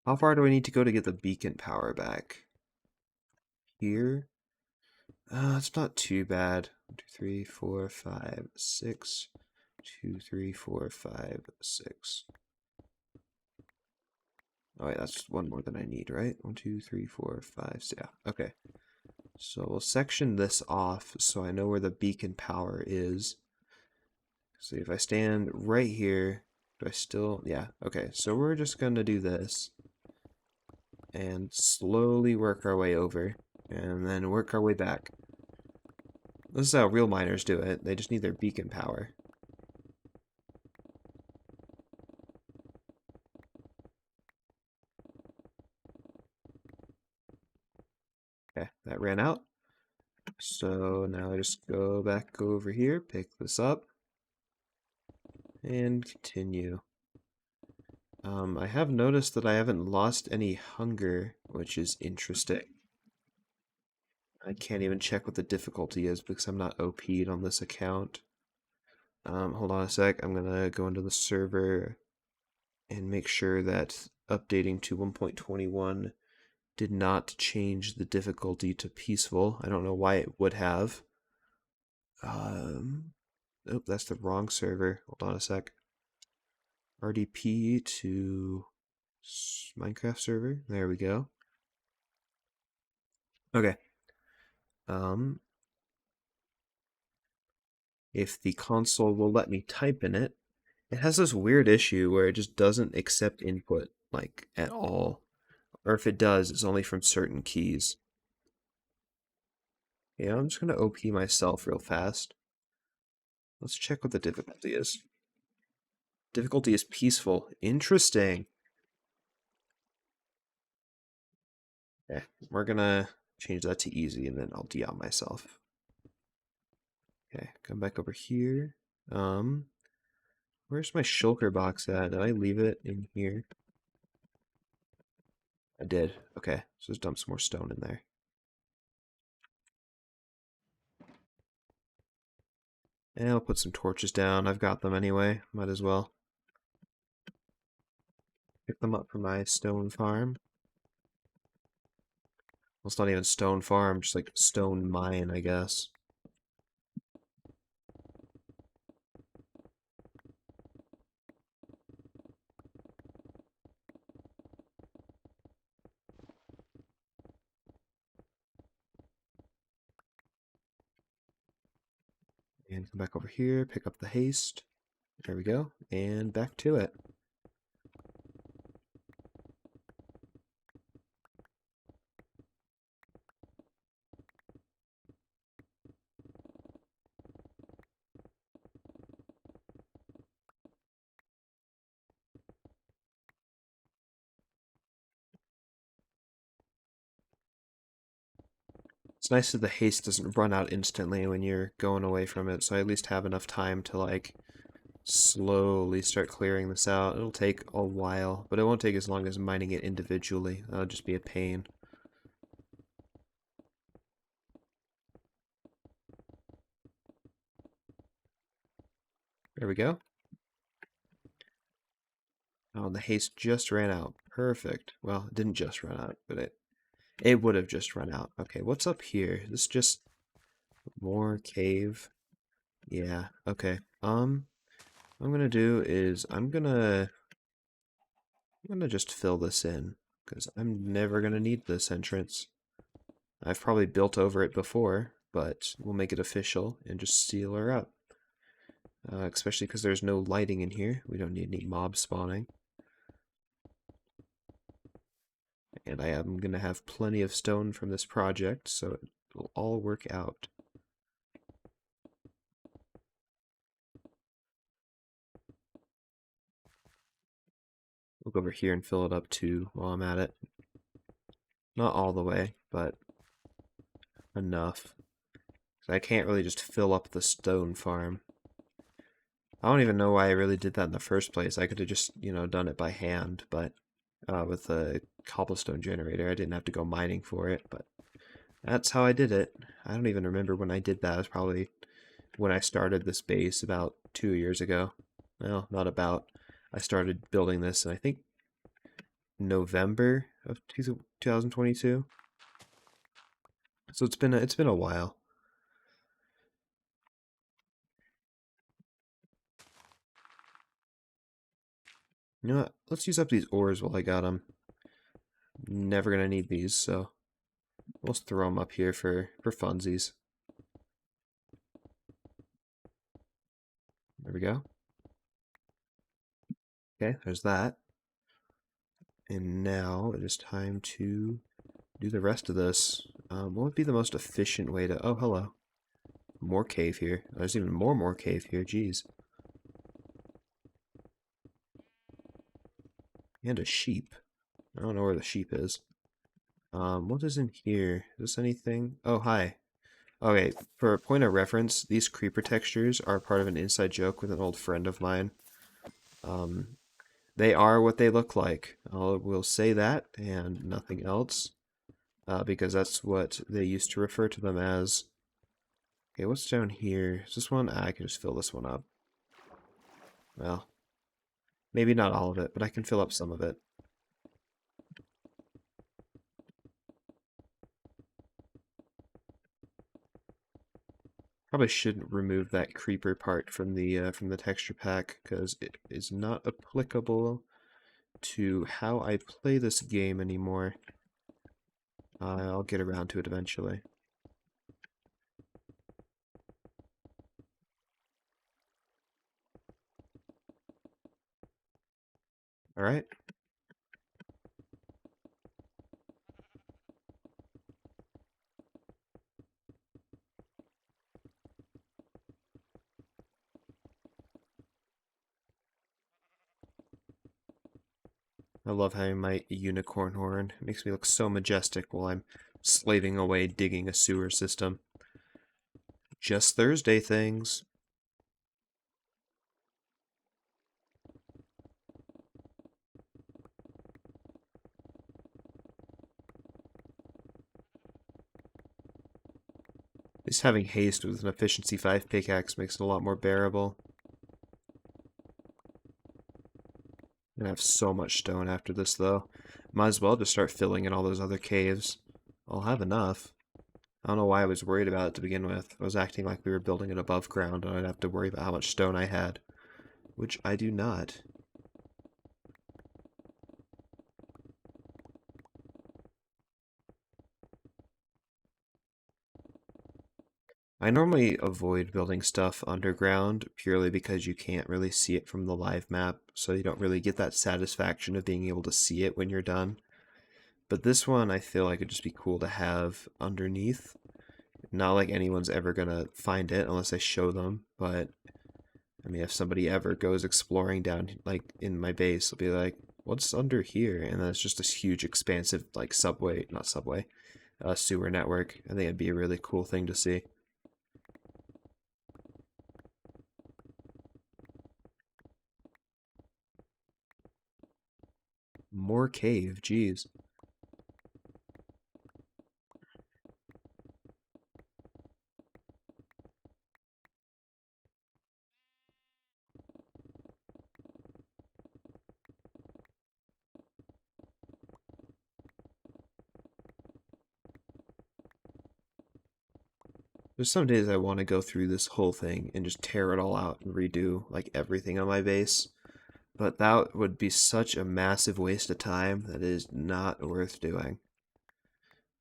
How far do I need to go to get the beacon power back? Here? It's not too bad. 1, 2, 3, 4, 5, 6. 2, 3, 4, 5, 6. Oh wait, that's one more than I need, right? 1, 2, 3, 4, 5, 6. Yeah, okay. So we'll section this off so I know where the beacon power is. So if I stand right here, do I still, yeah, okay. So we're just gonna do this and slowly work our way over and then work our way back. This is how real miners do it. They just need their beacon power. Okay, that ran out. So now I just go back over here, pick this up, and continue. I have noticed that I haven't lost any hunger, which is interesting. I can't even check what the difficulty is because I'm not OP'd on this account. Hold on a sec. I'm gonna go into the server and make sure that updating to 1.21 did not change the difficulty to peaceful. I don't know why it would have. Um, oh, that's the wrong server. Hold on a sec. RDP to Minecraft server. There we go. Okay. Um, if the console will let me type in it, it has this weird issue where it just doesn't accept input, like, at all. Or if it does, it's only from certain keys. Yeah, I'm just gonna OP myself real fast. Let's check what the difficulty is. Difficulty is peaceful. Interesting. Okay, we're gonna change that to easy and then I'll DL myself. Okay, come back over here. Where's my shulker box at? Did I leave it in here? I did. Okay, so just dump some more stone in there. And I'll put some torches down. I've got them anyway. Might as well. Pick them up for my stone farm. Well, it's not even stone farm, just like stone mine, I guess. And come back over here, pick up the haste. There we go. And back to it. It's nice that the haste doesn't run out instantly when you're going away from it, so I at least have enough time to, like, slowly start clearing this out. It'll take a while, but it won't take as long as mining it individually. That'll just be a pain. There we go. Oh, and the haste just ran out. Perfect. Well, it didn't just run out, but it would have just run out. Okay, what's up here? This just more cave. Yeah, okay. What I'm gonna do is I'm gonna just fill this in because I'm never gonna need this entrance. I've probably built over it before, but we'll make it official and just seal her up. Especially because there's no lighting in here. We don't need any mob spawning. And I am going to have plenty of stone from this project, so it will all work out. We'll go over here and fill it up too while I'm at it. Not all the way, but enough. So I can't really just fill up the stone farm. I don't even know why I really did that in the first place. I could have just, done it by hand, but with a cobblestone generator, I didn't have to go mining for it, but that's how I did it. I don't even remember when I did that. It was probably when I started this base about 2 years ago. Well, not about. I started building this in, I think, November of 2022. So it's been a while. You know what? Let's use up these ores while I got them. Never gonna need these, so we'll just throw them up here for funsies. There we go. Okay, there's that. And now it is time to do the rest of this. What would be the most efficient way to... Oh, hello. More cave here. There's even more cave here. Jeez. And a sheep. I don't know where the sheep is. What is in here? Is this anything? Oh, hi. Okay, for a point of reference, these creeper textures are part of an inside joke with an old friend of mine. Um, they are what they look like. We'll say that and nothing else, because that's what they used to refer to them as. Okay, what's down here? Is this one? Ah, I can just fill this one up. Well, maybe not all of it, but I can fill up some of it. Probably shouldn't remove that creeper part from the texture pack because it is not applicable to how I play this game anymore. I'll get around to it eventually. Alright? I love having my unicorn horn. It makes me look so majestic while I'm slaving away digging a sewer system. Just Thursday things. Just having haste with an efficiency 5 pickaxe makes it a lot more bearable. I'm gonna have so much stone after this, though. Might as well just start filling in all those other caves. I'll have enough. I don't know why I was worried about it to begin with. I was acting like we were building it above ground and I'd have to worry about how much stone I had. Which I do not. I normally avoid building stuff underground purely because you can't really see it from the live map, so you don't really get that satisfaction of being able to see it when you're done. But this one I feel like it'd just be cool to have underneath. Not like anyone's ever gonna find it unless I show them, but I mean if somebody ever goes exploring down like in my base, they'll be like, what's under here? And then it's just this huge expansive like subway, not subway, sewer network. I think it'd be a really cool thing to see. More cave, jeez. There's some days I want to go through this whole thing and just tear it all out and redo like everything on my base. But that would be such a massive waste of time that is not worth doing.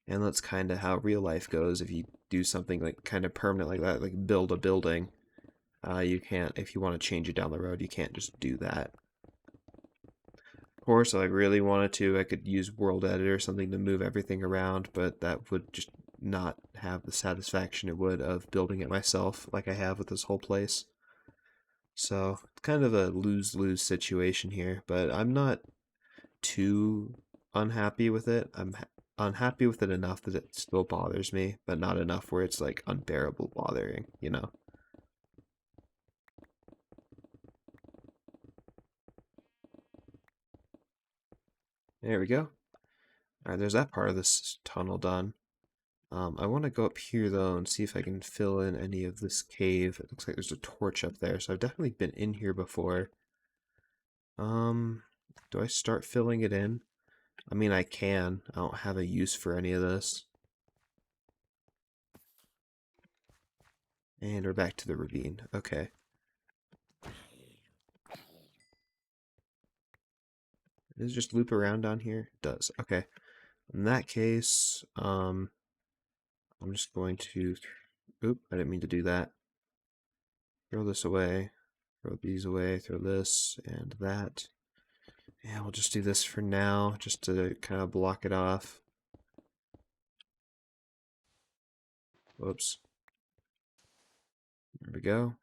And that's kind of how real life goes if you do something like kind of permanent like that, like build a building. You can't, if you want to change it down the road, you can't just do that. Of course, if I really wanted to, I could use World Editor or something to move everything around, but that would just not have the satisfaction it would of building it myself like I have with this whole place. So, it's kind of a lose-lose situation here, but I'm not too unhappy with it. Unhappy with it enough that it still bothers me, but not enough where it's like unbearable bothering, you know? There we go. Alright, there's that part of this tunnel done. I want to go up here though and see if I can fill in any of this cave. It looks like there's a torch up there, so I've definitely been in here before. Um, do I start filling it in? I mean, I can. I don't have a use for any of this. And we're back to the ravine. Okay. Does it just loop around down here? It does. Okay. In that case, I'm just going to... Oop, I didn't mean to do that. Throw this away. Throw these away. Throw this and that. Yeah, we'll just do this for now, just to kind of block it off. Whoops. There we go.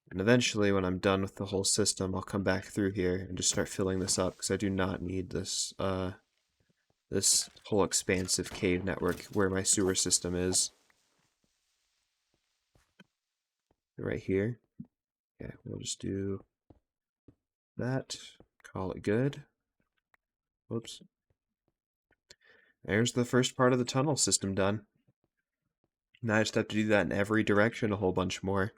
And eventually, when I'm done with the whole system, I'll come back through here and just start filling this up, because I do not need this this whole expansive cave network where my sewer system is. Right here. Okay, we'll just do that. Call it good. Whoops. There's the first part of the tunnel system done. Now I just have to do that in every direction a whole bunch more.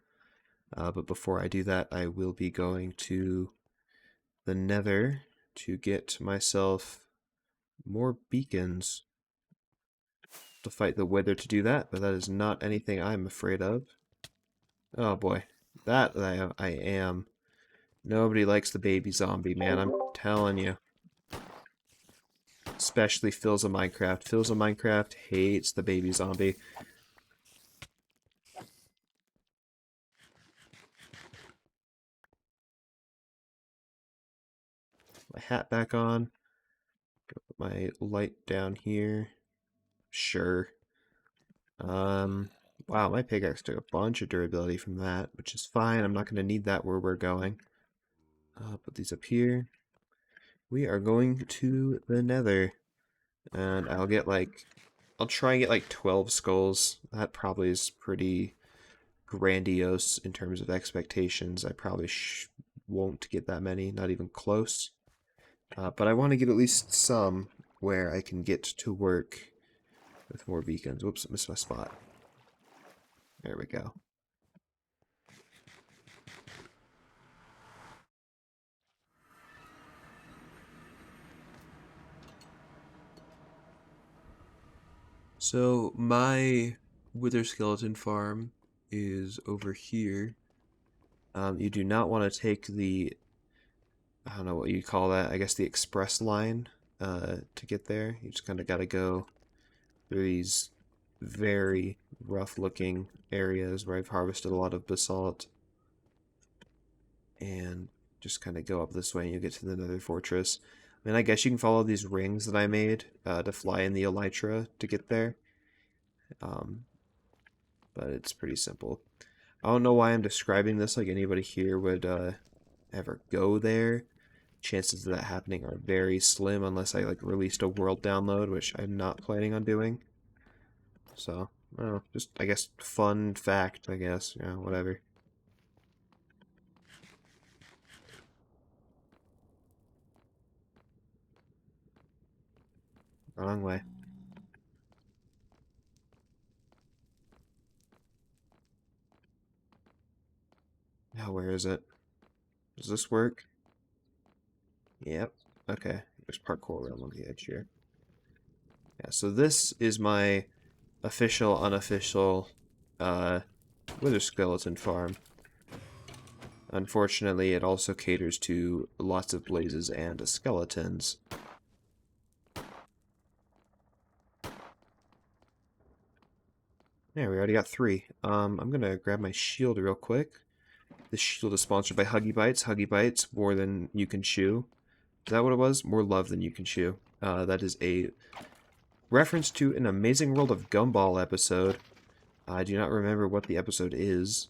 But before I do that, I will be going to the Nether to get myself more beacons to fight the wither to do that, but that is not anything I'm afraid of. Oh boy, that I am. Nobody likes the baby zombie, man, I'm telling you. Especially Phil's of Minecraft. Phil's of Minecraft hates the baby zombie. My hat back on. Put my light down here. Sure. Wow, my pickaxe took a bunch of durability from that, which is fine. I'm not going to need that where we're going. Put these up here. We are going to the Nether. And I'll try and get like 12 skulls. That probably is pretty grandiose in terms of expectations. I probably won't get that many, not even close. But I want to get at least some where I can get to work with more beacons. Whoops, I missed my spot. There we go. So my wither skeleton farm is over here. You do not want to take the, I don't know what you call that, I guess the express line to get there. You just kind of got to go through these very rough looking areas where I've harvested a lot of basalt. And just kind of go up this way and you get to the Nether Fortress. I mean, I guess you can follow these rings that I made to fly in the elytra to get there. But it's pretty simple. I don't know why I'm describing this like anybody here would ever go there. Chances of that happening are very slim unless I like released a world download, which I'm not planning on doing. So, I don't know, just I guess fun fact, I guess, yeah, whatever. Wrong way. Now where is it? Does this work? Yep. Okay. There's parkour around on the edge here. Yeah, so this is my official, unofficial, wither skeleton farm. Unfortunately, it also caters to lots of blazes and skeletons. There, we already got 3. I'm gonna grab my shield real quick. This shield is sponsored by Huggy Bites. Huggy Bites, more than you can chew. Is that what it was? More love than you can chew. That is a reference to an Amazing World of Gumball episode. I do not remember what the episode is.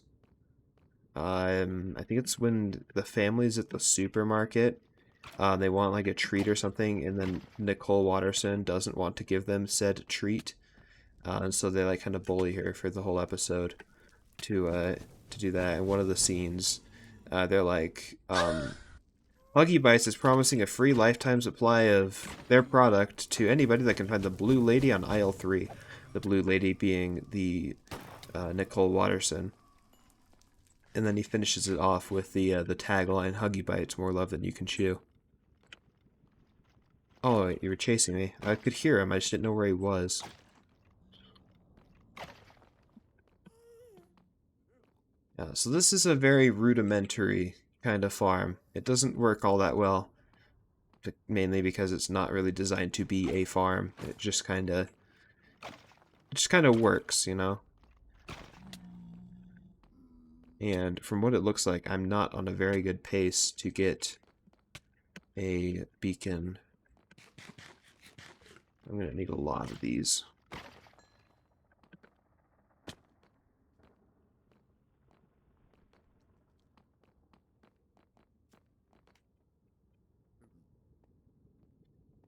I think it's when the family's at the supermarket. They want like a treat or something, and then Nicole Watterson doesn't want to give them said treat. And so they like kind of bully her for the whole episode to do that. And one of the scenes, they're like, Huggy Bites is promising a free lifetime supply of their product to anybody that can find the Blue Lady on aisle 3. The Blue Lady being the Nicole Watterson. And then he finishes it off with the tagline, Huggy Bites, more love than you can chew. Oh, you were chasing me. I could hear him, I just didn't know where he was. So this is a very rudimentary kind of farm. It doesn't work all that well, mainly because it's not really designed to be a farm. It just kind of works, you know? And from what it looks like, I'm not on a very good pace to get a beacon. I'm going to need a lot of these.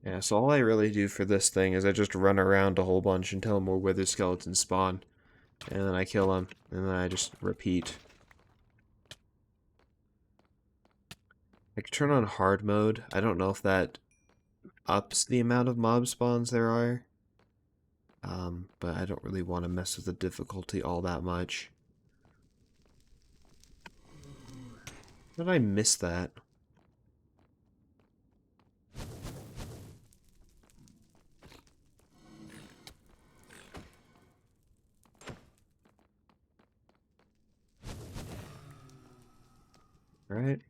Yeah, so all I really do for this thing is I just run around a whole bunch until more wither skeletons spawn. And then I kill them, and then I just repeat. I can turn on hard mode. I don't know if that ups the amount of mob spawns there are. But I don't really want to mess with the difficulty all that much. How did I miss that? Right?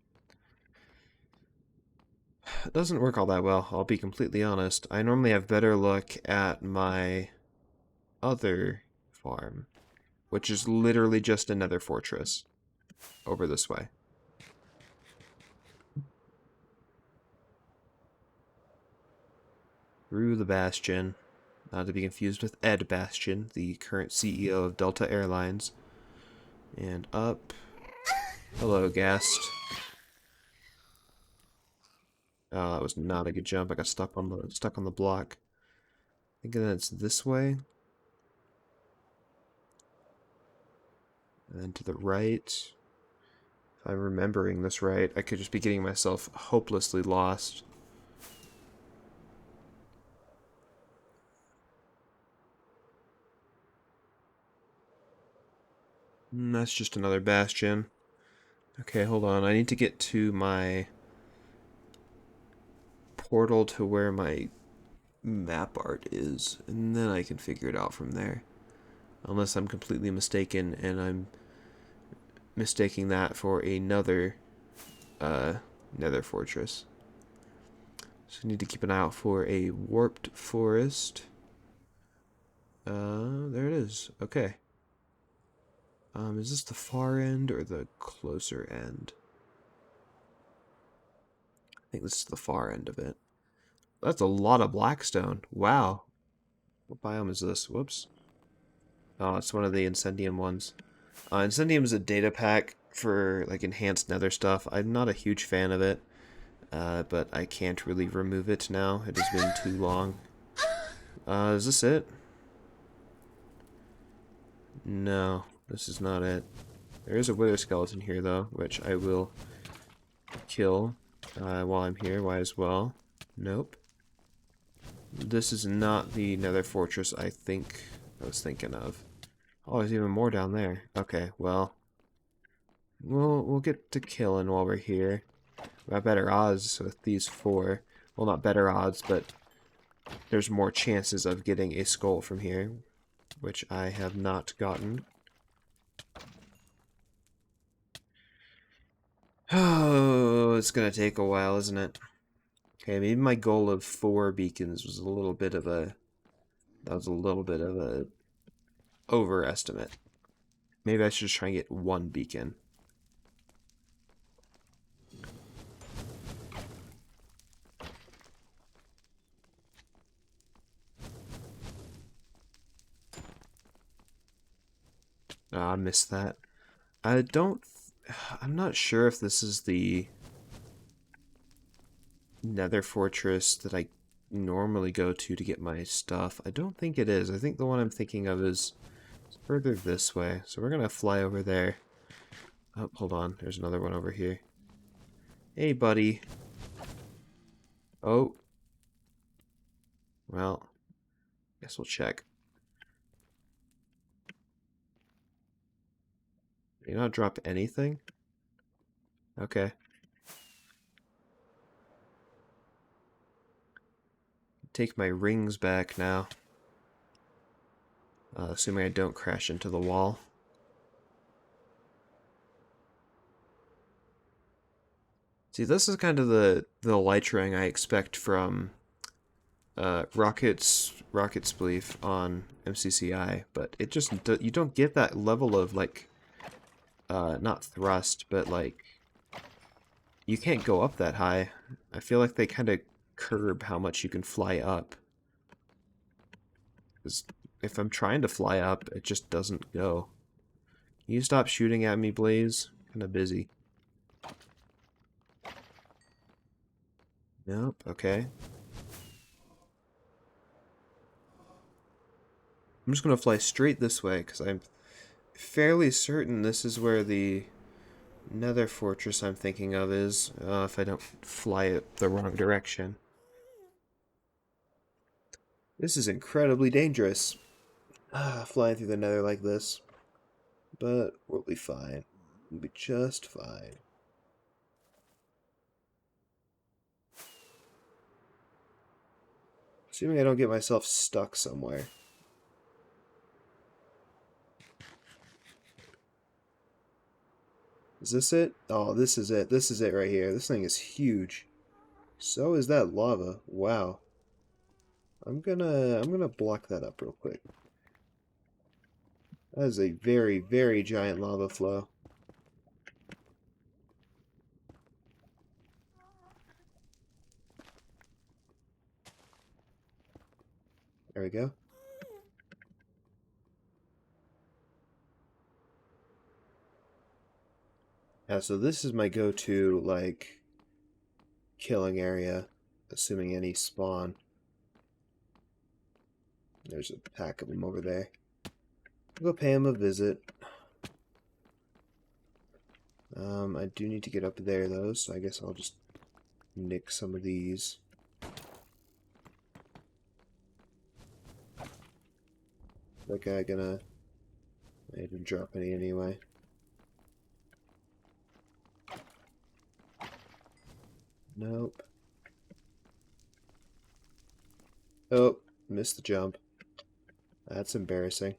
It doesn't work all that well, I'll be completely honest. I normally have better luck at my other farm, which is literally just another fortress over this way. Through the Bastion, not to be confused with Ed Bastian, the current CEO of Delta Airlines. And up. Hello, Ghast. Oh, that was not a good jump. I got stuck on the block. Thinking that it's this way. And then to the right. If I'm remembering this right, I could just be getting myself hopelessly lost. That's just another bastion. Okay, hold on. I need to get to my portal to where my map art is, and then I can figure it out from there. Unless I'm completely mistaken, and I'm mistaking that for another nether fortress. So I need to keep an eye out for a warped forest. There it is. Okay. Is this the far end or the closer end? I think this is the far end of it. That's a lot of blackstone. Wow. What biome is this? Whoops. Oh, it's one of the Incendium ones. Incendium is a data pack for like enhanced nether stuff. I'm not a huge fan of it, but I can't really remove it now. It has been too long. Is this it? No, this is not it. There is a wither skeleton here though, which I will kill while I'm here. Why as well? Nope. This is not the nether fortress I think I was thinking of. Oh, there's even more down there. Okay, well, we'll get to killing while we're here. We have better odds with these four. Well, not better odds, but there's more chances of getting a skull from here, which I have not gotten. Oh, it's gonna take a while, isn't it? Okay, maybe my goal of 4 beacons was a little bit of a... That was a little bit of a overestimate. Maybe I should just try and get 1 beacon. Oh, I missed that. I don't... I'm not sure if this is the nether fortress that I normally go to get my stuff. I don't think it is. I think the one I'm thinking of is further this way. So we're going to fly over there. Oh, hold on. There's another one over here. Hey, buddy. Oh. Well, guess we'll check. Did you not drop anything? Okay. Take my rings back now. Assuming I don't crash into the wall. See, this is kind of the light ring I expect from Rocket Spleef on mcci, but it just you don't get that level of like not thrust, but like you can't go up that high. I feel like they kind of curb how much you can fly up. Because if I'm trying to fly up, it just doesn't go. Can you stop shooting at me, Blaze? Kind of busy. Nope. Okay. I'm just gonna fly straight this way, because I'm fairly certain this is where the nether fortress I'm thinking of is, if I don't fly it the wrong direction. This is incredibly dangerous, flying through the nether like this. But we'll be fine. We'll be just fine. Assuming I don't get myself stuck somewhere. Is this it? Oh, this is it. This is it right here. This thing is huge. So is that lava. Wow. I'm gonna block that up real quick. That is a very, very giant lava flow. There we go. Yeah, so this is my go-to, like, killing area, assuming any spawn. There's a pack of them over there. I'll go pay him a visit. I do need to get up there, though, so I guess I'll just nick some of these. That guy gonna... I didn't drop any anyway. Nope. Oh, missed the jump. That's embarrassing.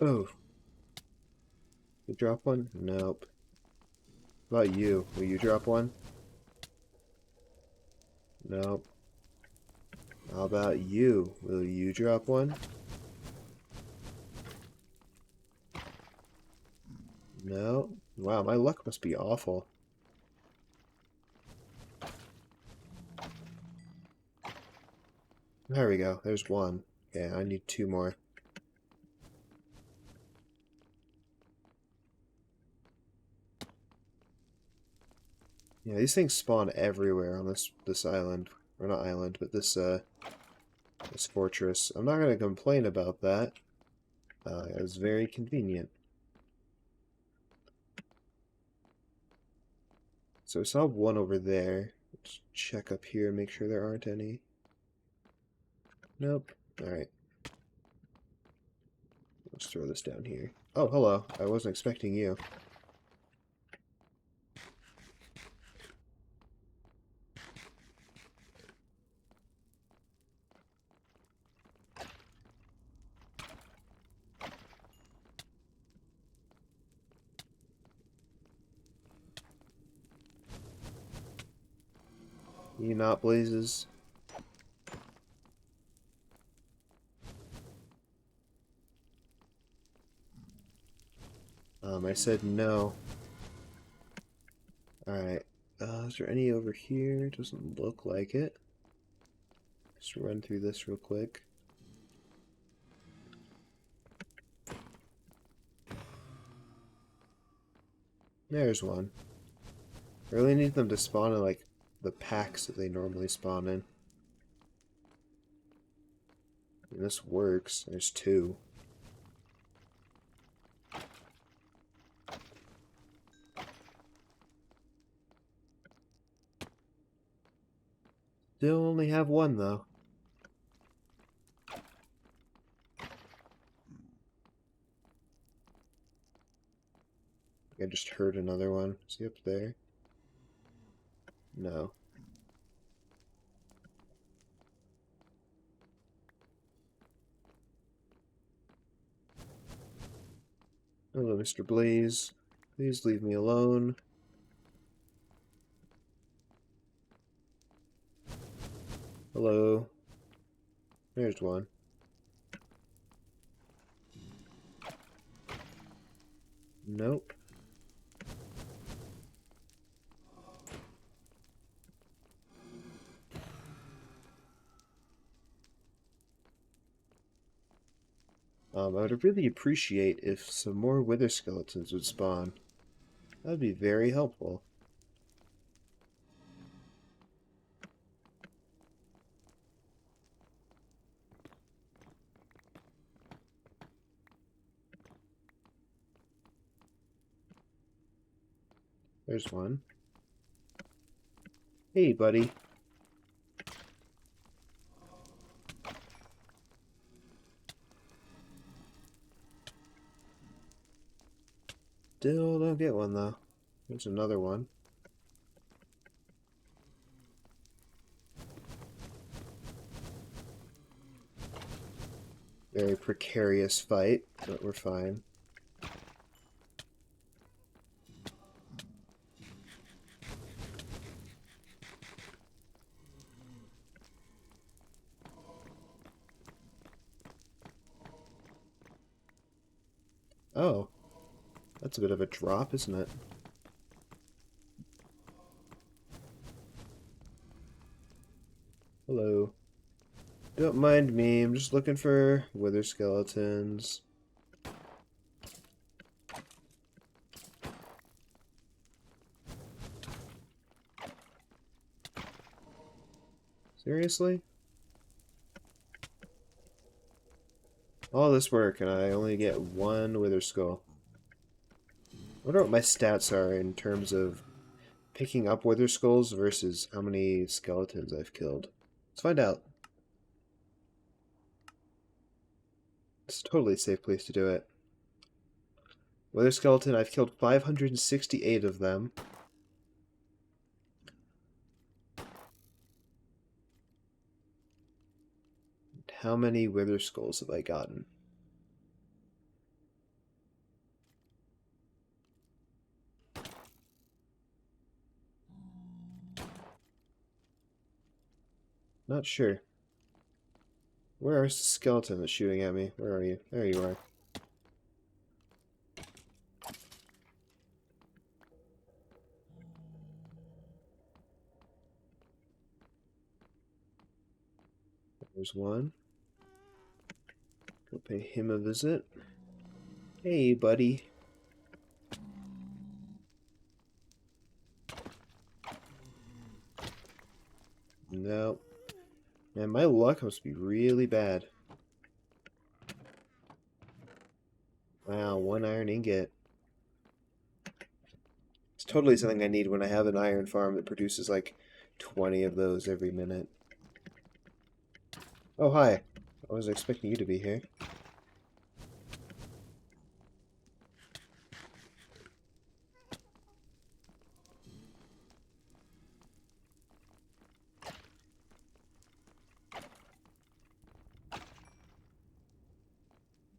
Oh. You drop one? Nope. How about you? Will you drop one? Nope. How about you? Will you drop one? No. Wow, my luck must be awful. There we go. There's one. Okay, I need two more. Yeah, these things spawn everywhere on this island. Or not island, but this fortress. I'm not gonna complain about that. It was very convenient. So I saw one over there. Let's check up here, make sure there aren't any. Nope. Alright. Let's throw this down here. Oh, hello. I wasn't expecting you. You not, Blazes? I said no. Alright. Is there any over here? Doesn't look like it. Just run through this real quick. There's one. I really need them to spawn in, like, the packs that they normally spawn in. And this works. There's two. Still only have one, though. I just heard another one. Is he up there? No. Hello, Mr. Blaze. Please leave me alone. Hello. There's one. Nope. I would really appreciate if some more wither skeletons would spawn. That'd be very helpful. There's one. Hey, buddy. Still don't get one, though. There's another one. Very precarious fight, but we're fine. Oh, that's a bit of a drop, isn't it? Hello. Don't mind me, I'm just looking for wither skeletons. Seriously? All this work and I only get one wither skull. I wonder what my stats are in terms of picking up wither skulls versus how many skeletons I've killed. Let's find out. It's totally a safe place to do it. Wither skeleton, I've killed 568 of them. How many wither skulls have I gotten? Not sure. Where is the skeleton that's shooting at me? Where are you? There you are. There's one. Go pay him a visit. Hey, buddy. Nope. Man, my luck must be really bad. Wow, one iron ingot. It's totally something I need when I have an iron farm that produces like 20 of those every minute. Oh, hi. I was expecting you to be here.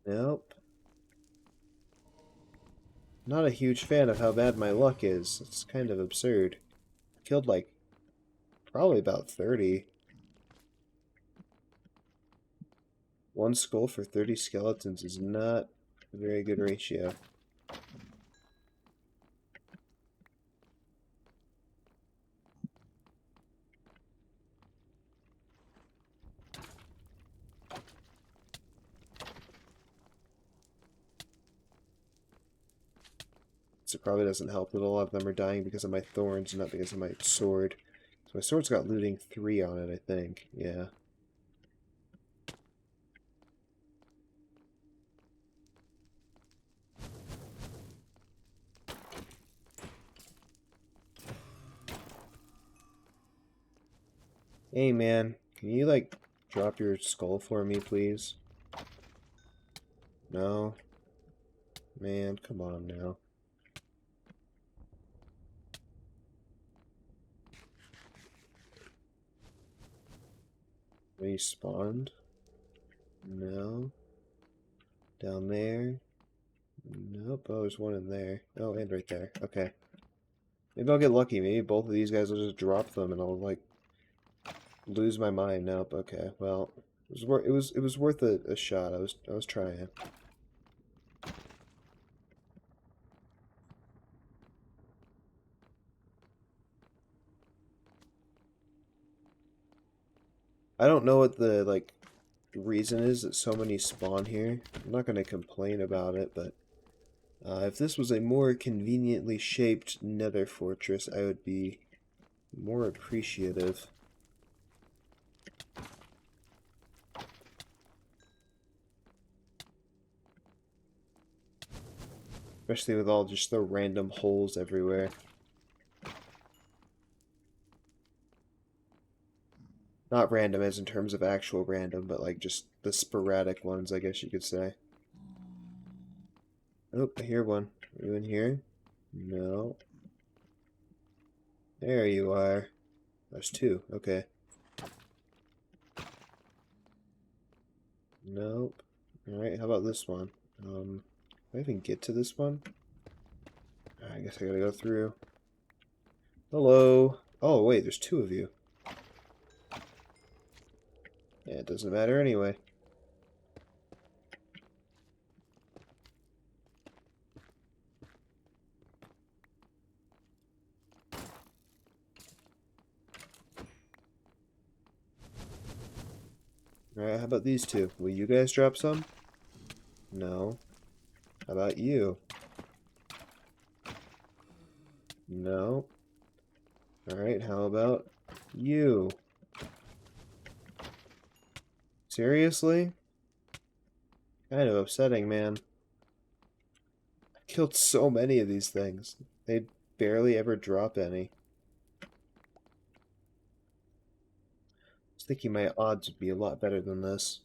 Nope. Not a huge fan of how bad my luck is. It's kind of absurd. Killed like probably about 30. One skull for 30 skeletons is not a very good ratio. So it probably doesn't help that a lot of them are dying because of my thorns, not because of my sword. So my sword's got looting 3 on it, I think. Yeah. Hey, man. Can you, like, drop your skull for me, please? No? Man, come on now. Are you spawned? No. Down there? Nope. Oh, there's one in there. Oh, and right there. Okay. Maybe I'll get lucky. Maybe both of these guys will just drop them and I'll, like, lose my mind. Nope. Okay. Well, it was worth a shot. I was trying. I don't know what the like reason is that so many spawn here. I'm not gonna complain about it, but If this was a more conveniently shaped nether fortress, I would be more appreciative. Especially with all just the random holes everywhere. Not random as in terms of actual random, but like just the sporadic ones, I guess you could say. Oh, I hear one. Are you in here? No. There you are. There's two. Okay. Nope. Alright, how about this one? Can I even get to this one? I guess I gotta go through. Hello. Oh, wait, there's two of you. Yeah, it doesn't matter anyway. Alright, how about these two? Will you guys drop some? No. How about you? No. Alright, how about you? Seriously? Kind of upsetting, man. I killed so many of these things. They barely ever drop any. I was thinking my odds would be a lot better than this.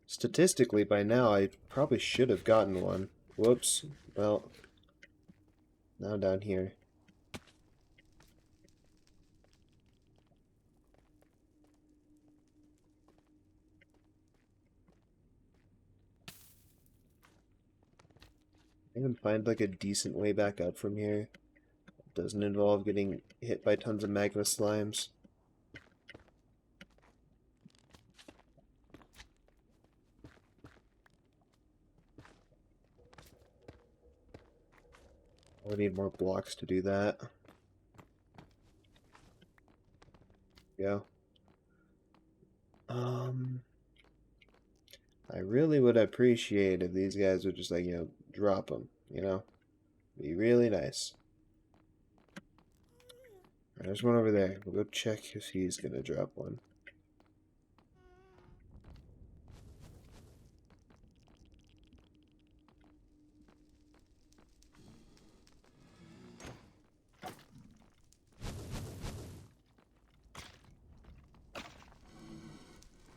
Statistically, by now, I probably should have gotten one. Whoops. Well, now down here. I can find like a decent way back up from here. It doesn't involve getting hit by tons of magma slimes. I would need more blocks to do that. Yeah. I really would appreciate if these guys would just like, drop them, Be really nice. There's one over there. We'll go check if he's gonna drop one.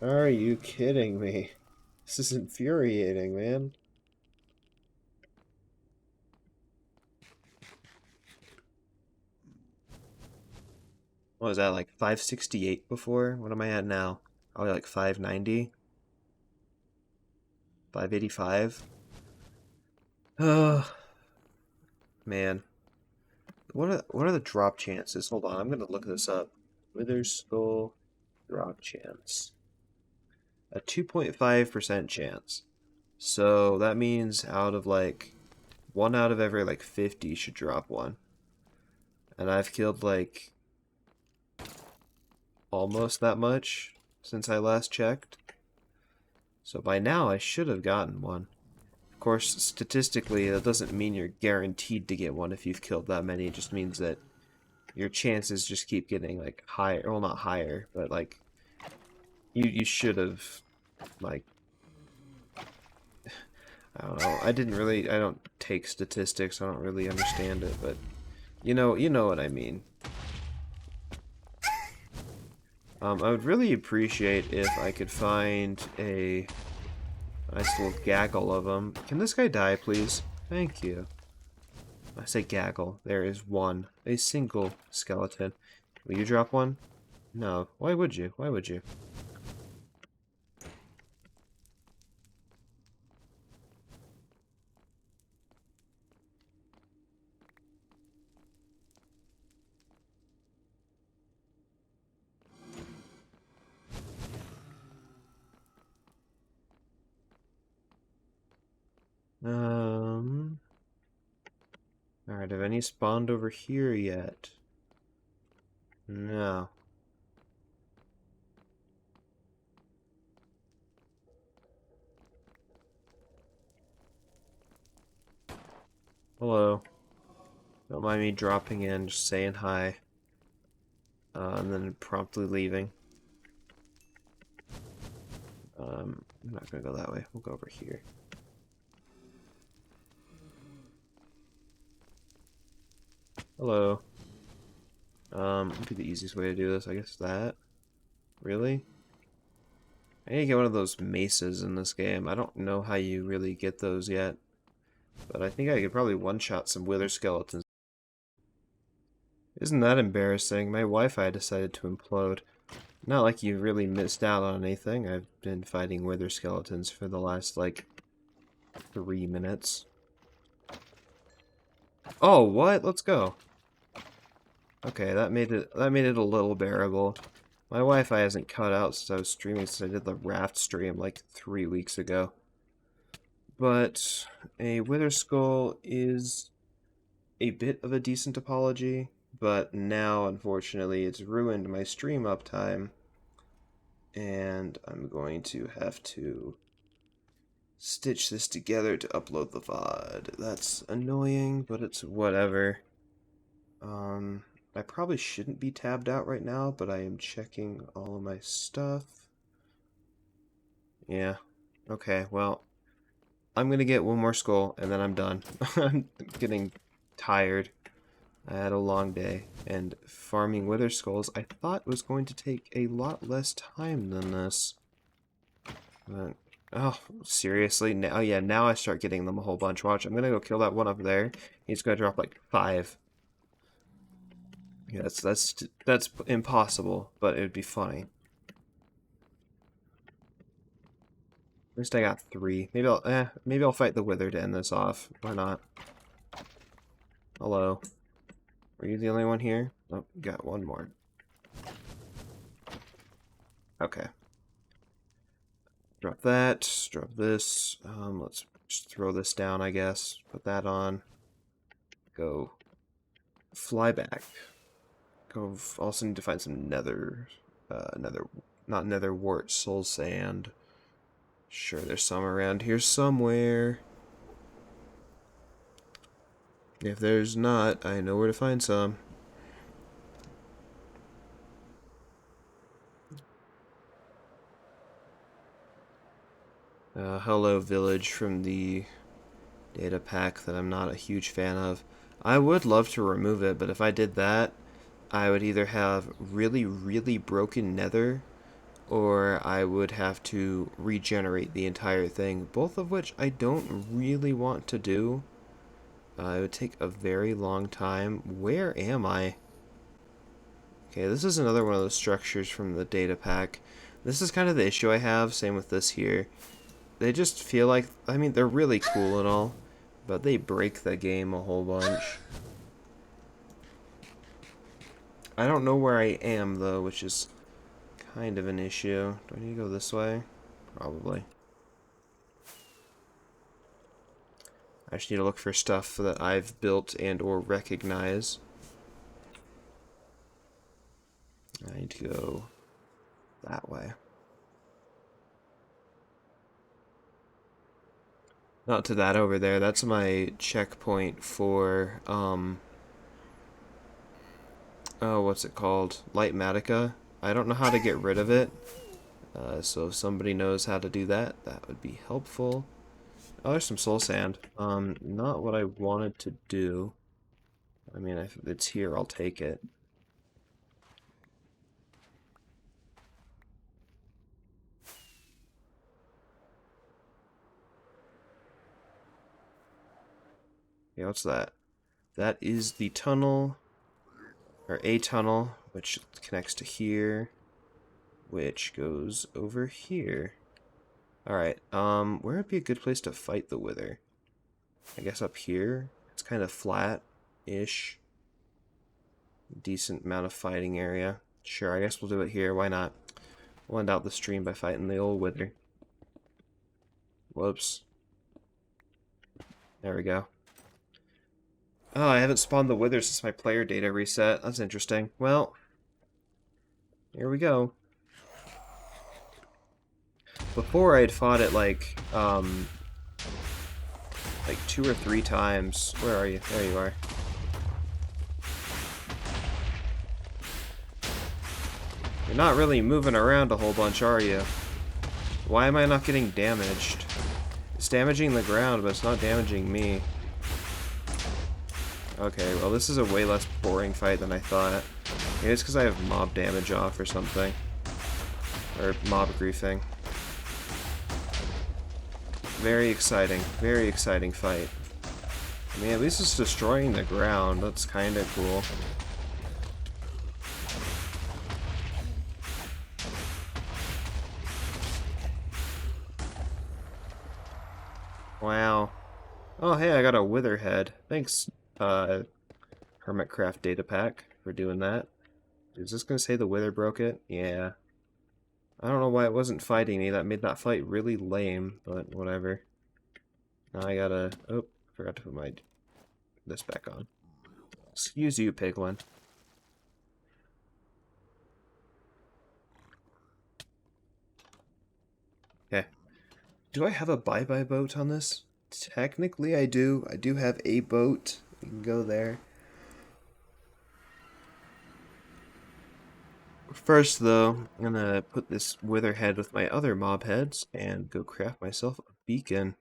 Are you kidding me? This is infuriating, man. What was that, like 568 before? What am I at now? Probably like 590? 585? Oh, man. What are the drop chances? Hold on, I'm gonna look this up. Wither Skull drop chance. A 2.5% chance. So that means out of like 1 out of every like 50 should drop one. And I've killed like almost that much since I last checked. So by now I should have gotten one. Of course, statistically, that doesn't mean you're guaranteed to get one if you've killed that many. It just means that your chances just keep getting like higher. Well, not higher, but like you should have like I don't know. I don't take statistics. I don't really understand it, but you know what I mean. I would really appreciate if I could find a nice little gaggle of them. Can this guy die, please? Thank you. I say gaggle. There is one. A single skeleton. Will you drop one? No. Why would you? Why would you? Alright, have any spawned over here yet? No. Hello. Don't mind me dropping in, just saying hi. And then promptly leaving. I'm not gonna go that way. We'll go over here. Hello. Would be the easiest way to do this, I guess that. Really? I need to get one of those maces in this game. I don't know how you really get those yet. But I think I could probably one-shot some wither skeletons. Isn't that embarrassing? My Wi-Fi decided to implode. Not like you really missed out on anything. I've been fighting wither skeletons for the last, like, 3 minutes. Oh, what? Let's go. Okay, that made it a little bearable. My Wi-Fi hasn't cut out since I was streaming, since I did the raft stream like 3 weeks ago. But a wither skull is a bit of a decent apology, but now unfortunately it's ruined my stream uptime, and I'm going to have to stitch this together to upload the VOD. That's annoying, but it's whatever. I probably shouldn't be tabbed out right now, but I am checking all of my stuff. Yeah. Okay, well, I'm gonna get one more skull, and then I'm done. I'm getting tired. I had a long day, and farming wither skulls I thought was going to take a lot less time than this. But, oh, seriously? Now, yeah, now I start getting them a whole bunch. Watch, I'm gonna go kill that one up there. He's gonna drop like 5. Yeah, that's impossible, but it'd be funny. At least I got 3. Maybe I'll fight the wither to end this off. Why not? Hello. Are you the only one here? Oh, got one more. Okay. Drop that. Drop this. Let's just throw this down, I guess. Put that on. Go. Fly back. Go. Also need to find some nether. Not nether wart, soul sand. Sure, there's some around here somewhere. If there's not, I know where to find some. Hello, village from the data pack that I'm not a huge fan of. I would love to remove it, but if I did that, I would either have really, really broken nether, or I would have to regenerate the entire thing, both of which I don't really want to do. It would take a very long time. Where am I? Okay, this is another one of those structures from the data pack. This is kind of the issue I have, same with this here. They just feel like, I mean, they're really cool and all, but they break the game a whole bunch. I don't know where I am, though, which is kind of an issue. Do I need to go this way? Probably. I just need to look for stuff that I've built and or recognize. I need to go that way. Not to that over there. That's my checkpoint for, oh, what's it called? Lightmatica. I don't know how to get rid of it. So if somebody knows how to do that, that would be helpful. Oh, there's some soul sand. Not what I wanted to do. I mean, if it's here, I'll take it. Yeah, what's that? That is the tunnel, or a tunnel, which connects to here, which goes over here. Alright, where would be a good place to fight the wither? I guess up here? It's kind of flat-ish. Decent amount of fighting area. Sure, I guess we'll do it here. Why not? We'll end out the stream by fighting the old wither. Whoops. There we go. Oh, I haven't spawned the wither since my player data reset. That's interesting. Well, here we go. Before I had fought it like, like 2 or 3 times. Where are you? There you are. You're not really moving around a whole bunch, are you? Why am I not getting damaged? It's damaging the ground, but it's not damaging me. Okay, well this is a way less boring fight than I thought. Maybe it's because I have mob damage off or something. Or mob griefing. Very exciting fight. I mean, at least it's destroying the ground. That's kind of cool. Wow. Oh, hey, I got a wither head. Thanks, Hermitcraft data pack for doing that. Is this gonna say the wither broke it? Yeah. I don't know why it wasn't fighting me. That made that fight really lame, but whatever. Now I gotta... Oh, forgot to put my... this back on. Excuse you, piglin. Okay. Do I have a bye-bye boat on this? Technically, I do. I do have a boat. We can go there. First, though, I'm gonna put this wither head with my other mob heads and go craft myself a beacon.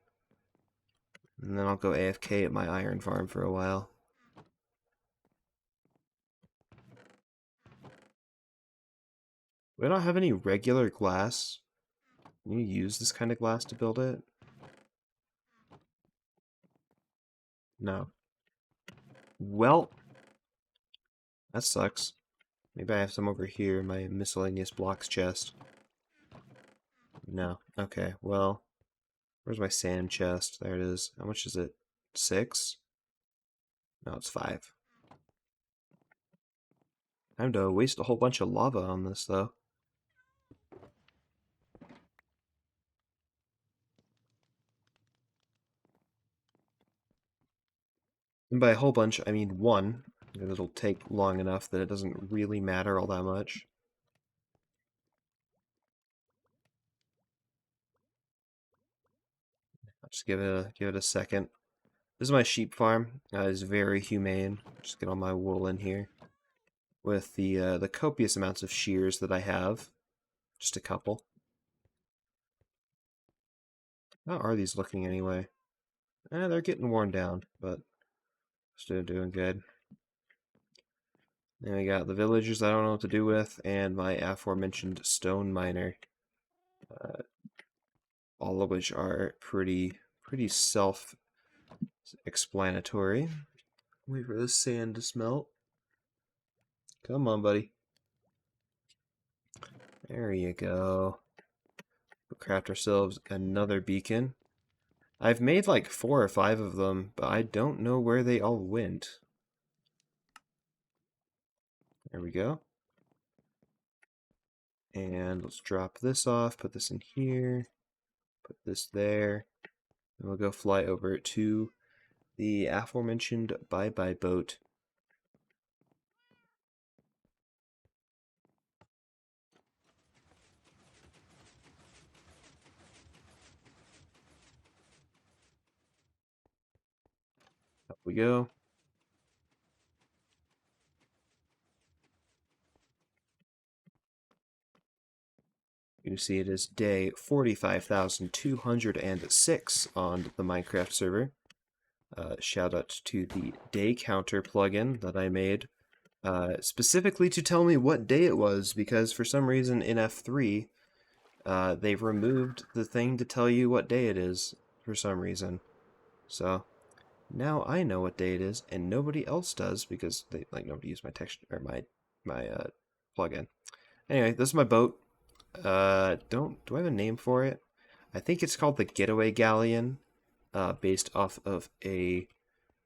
And then I'll go AFK at my iron farm for a while. We don't have any regular glass. Can you use this kind of glass to build it? No. Well, that sucks. Maybe I have some over here in my miscellaneous blocks chest. No. Okay, well, where's my sand chest? There it is. How much is it? 6? No, it's 5. Time to waste a whole bunch of lava on this, though. And by a whole bunch, I mean 1. And it'll take long enough that it doesn't really matter all that much. I'll just give it a second. This is my sheep farm. It's very humane. Just get all my wool in here. With the copious amounts of shears that I have. Just a couple. How are these looking anyway? They're getting worn down, but still doing good. Then we got the villagers I don't know what to do with, and my aforementioned stone miner. All of which are pretty self-explanatory. Wait for the sand to smelt. Come on, buddy. There you go. We'll craft ourselves another beacon. I've made like 4 or 5 of them, but I don't know where they all went. There we go. And let's drop this off, put this in here, put this there, and we'll go fly over to the aforementioned bye-bye boat. Up we go. You see it is day 45,206 on the Minecraft server. Shout out to the day counter plugin that I made specifically to tell me what day it was, because for some reason in F3 they've removed the thing to tell you what day it is for some reason. So now I know what day it is, and nobody else does because nobody used my text or my plugin. Anyway, this is my boat. Do I have a name for it? I think it's called the Getaway Galleon, based off of a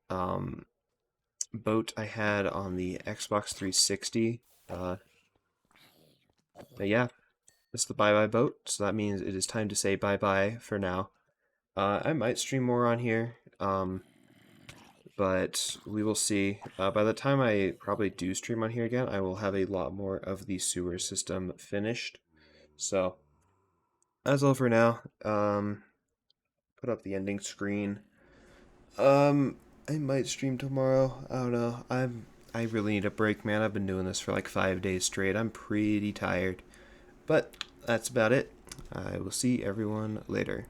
boat I had on the Xbox 360. But yeah, it's the bye-bye boat, so that means it is time to say bye-bye for now. I might stream more on here, but we will see. By the time I probably do stream on here again, I will have a lot more of the sewer system finished. So, that's all for now. Put up the ending screen. Um, I might stream tomorrow. I don't know. I really need a break, man. I've been doing this for like 5 days straight. I'm pretty tired. But that's about it. I will see everyone later.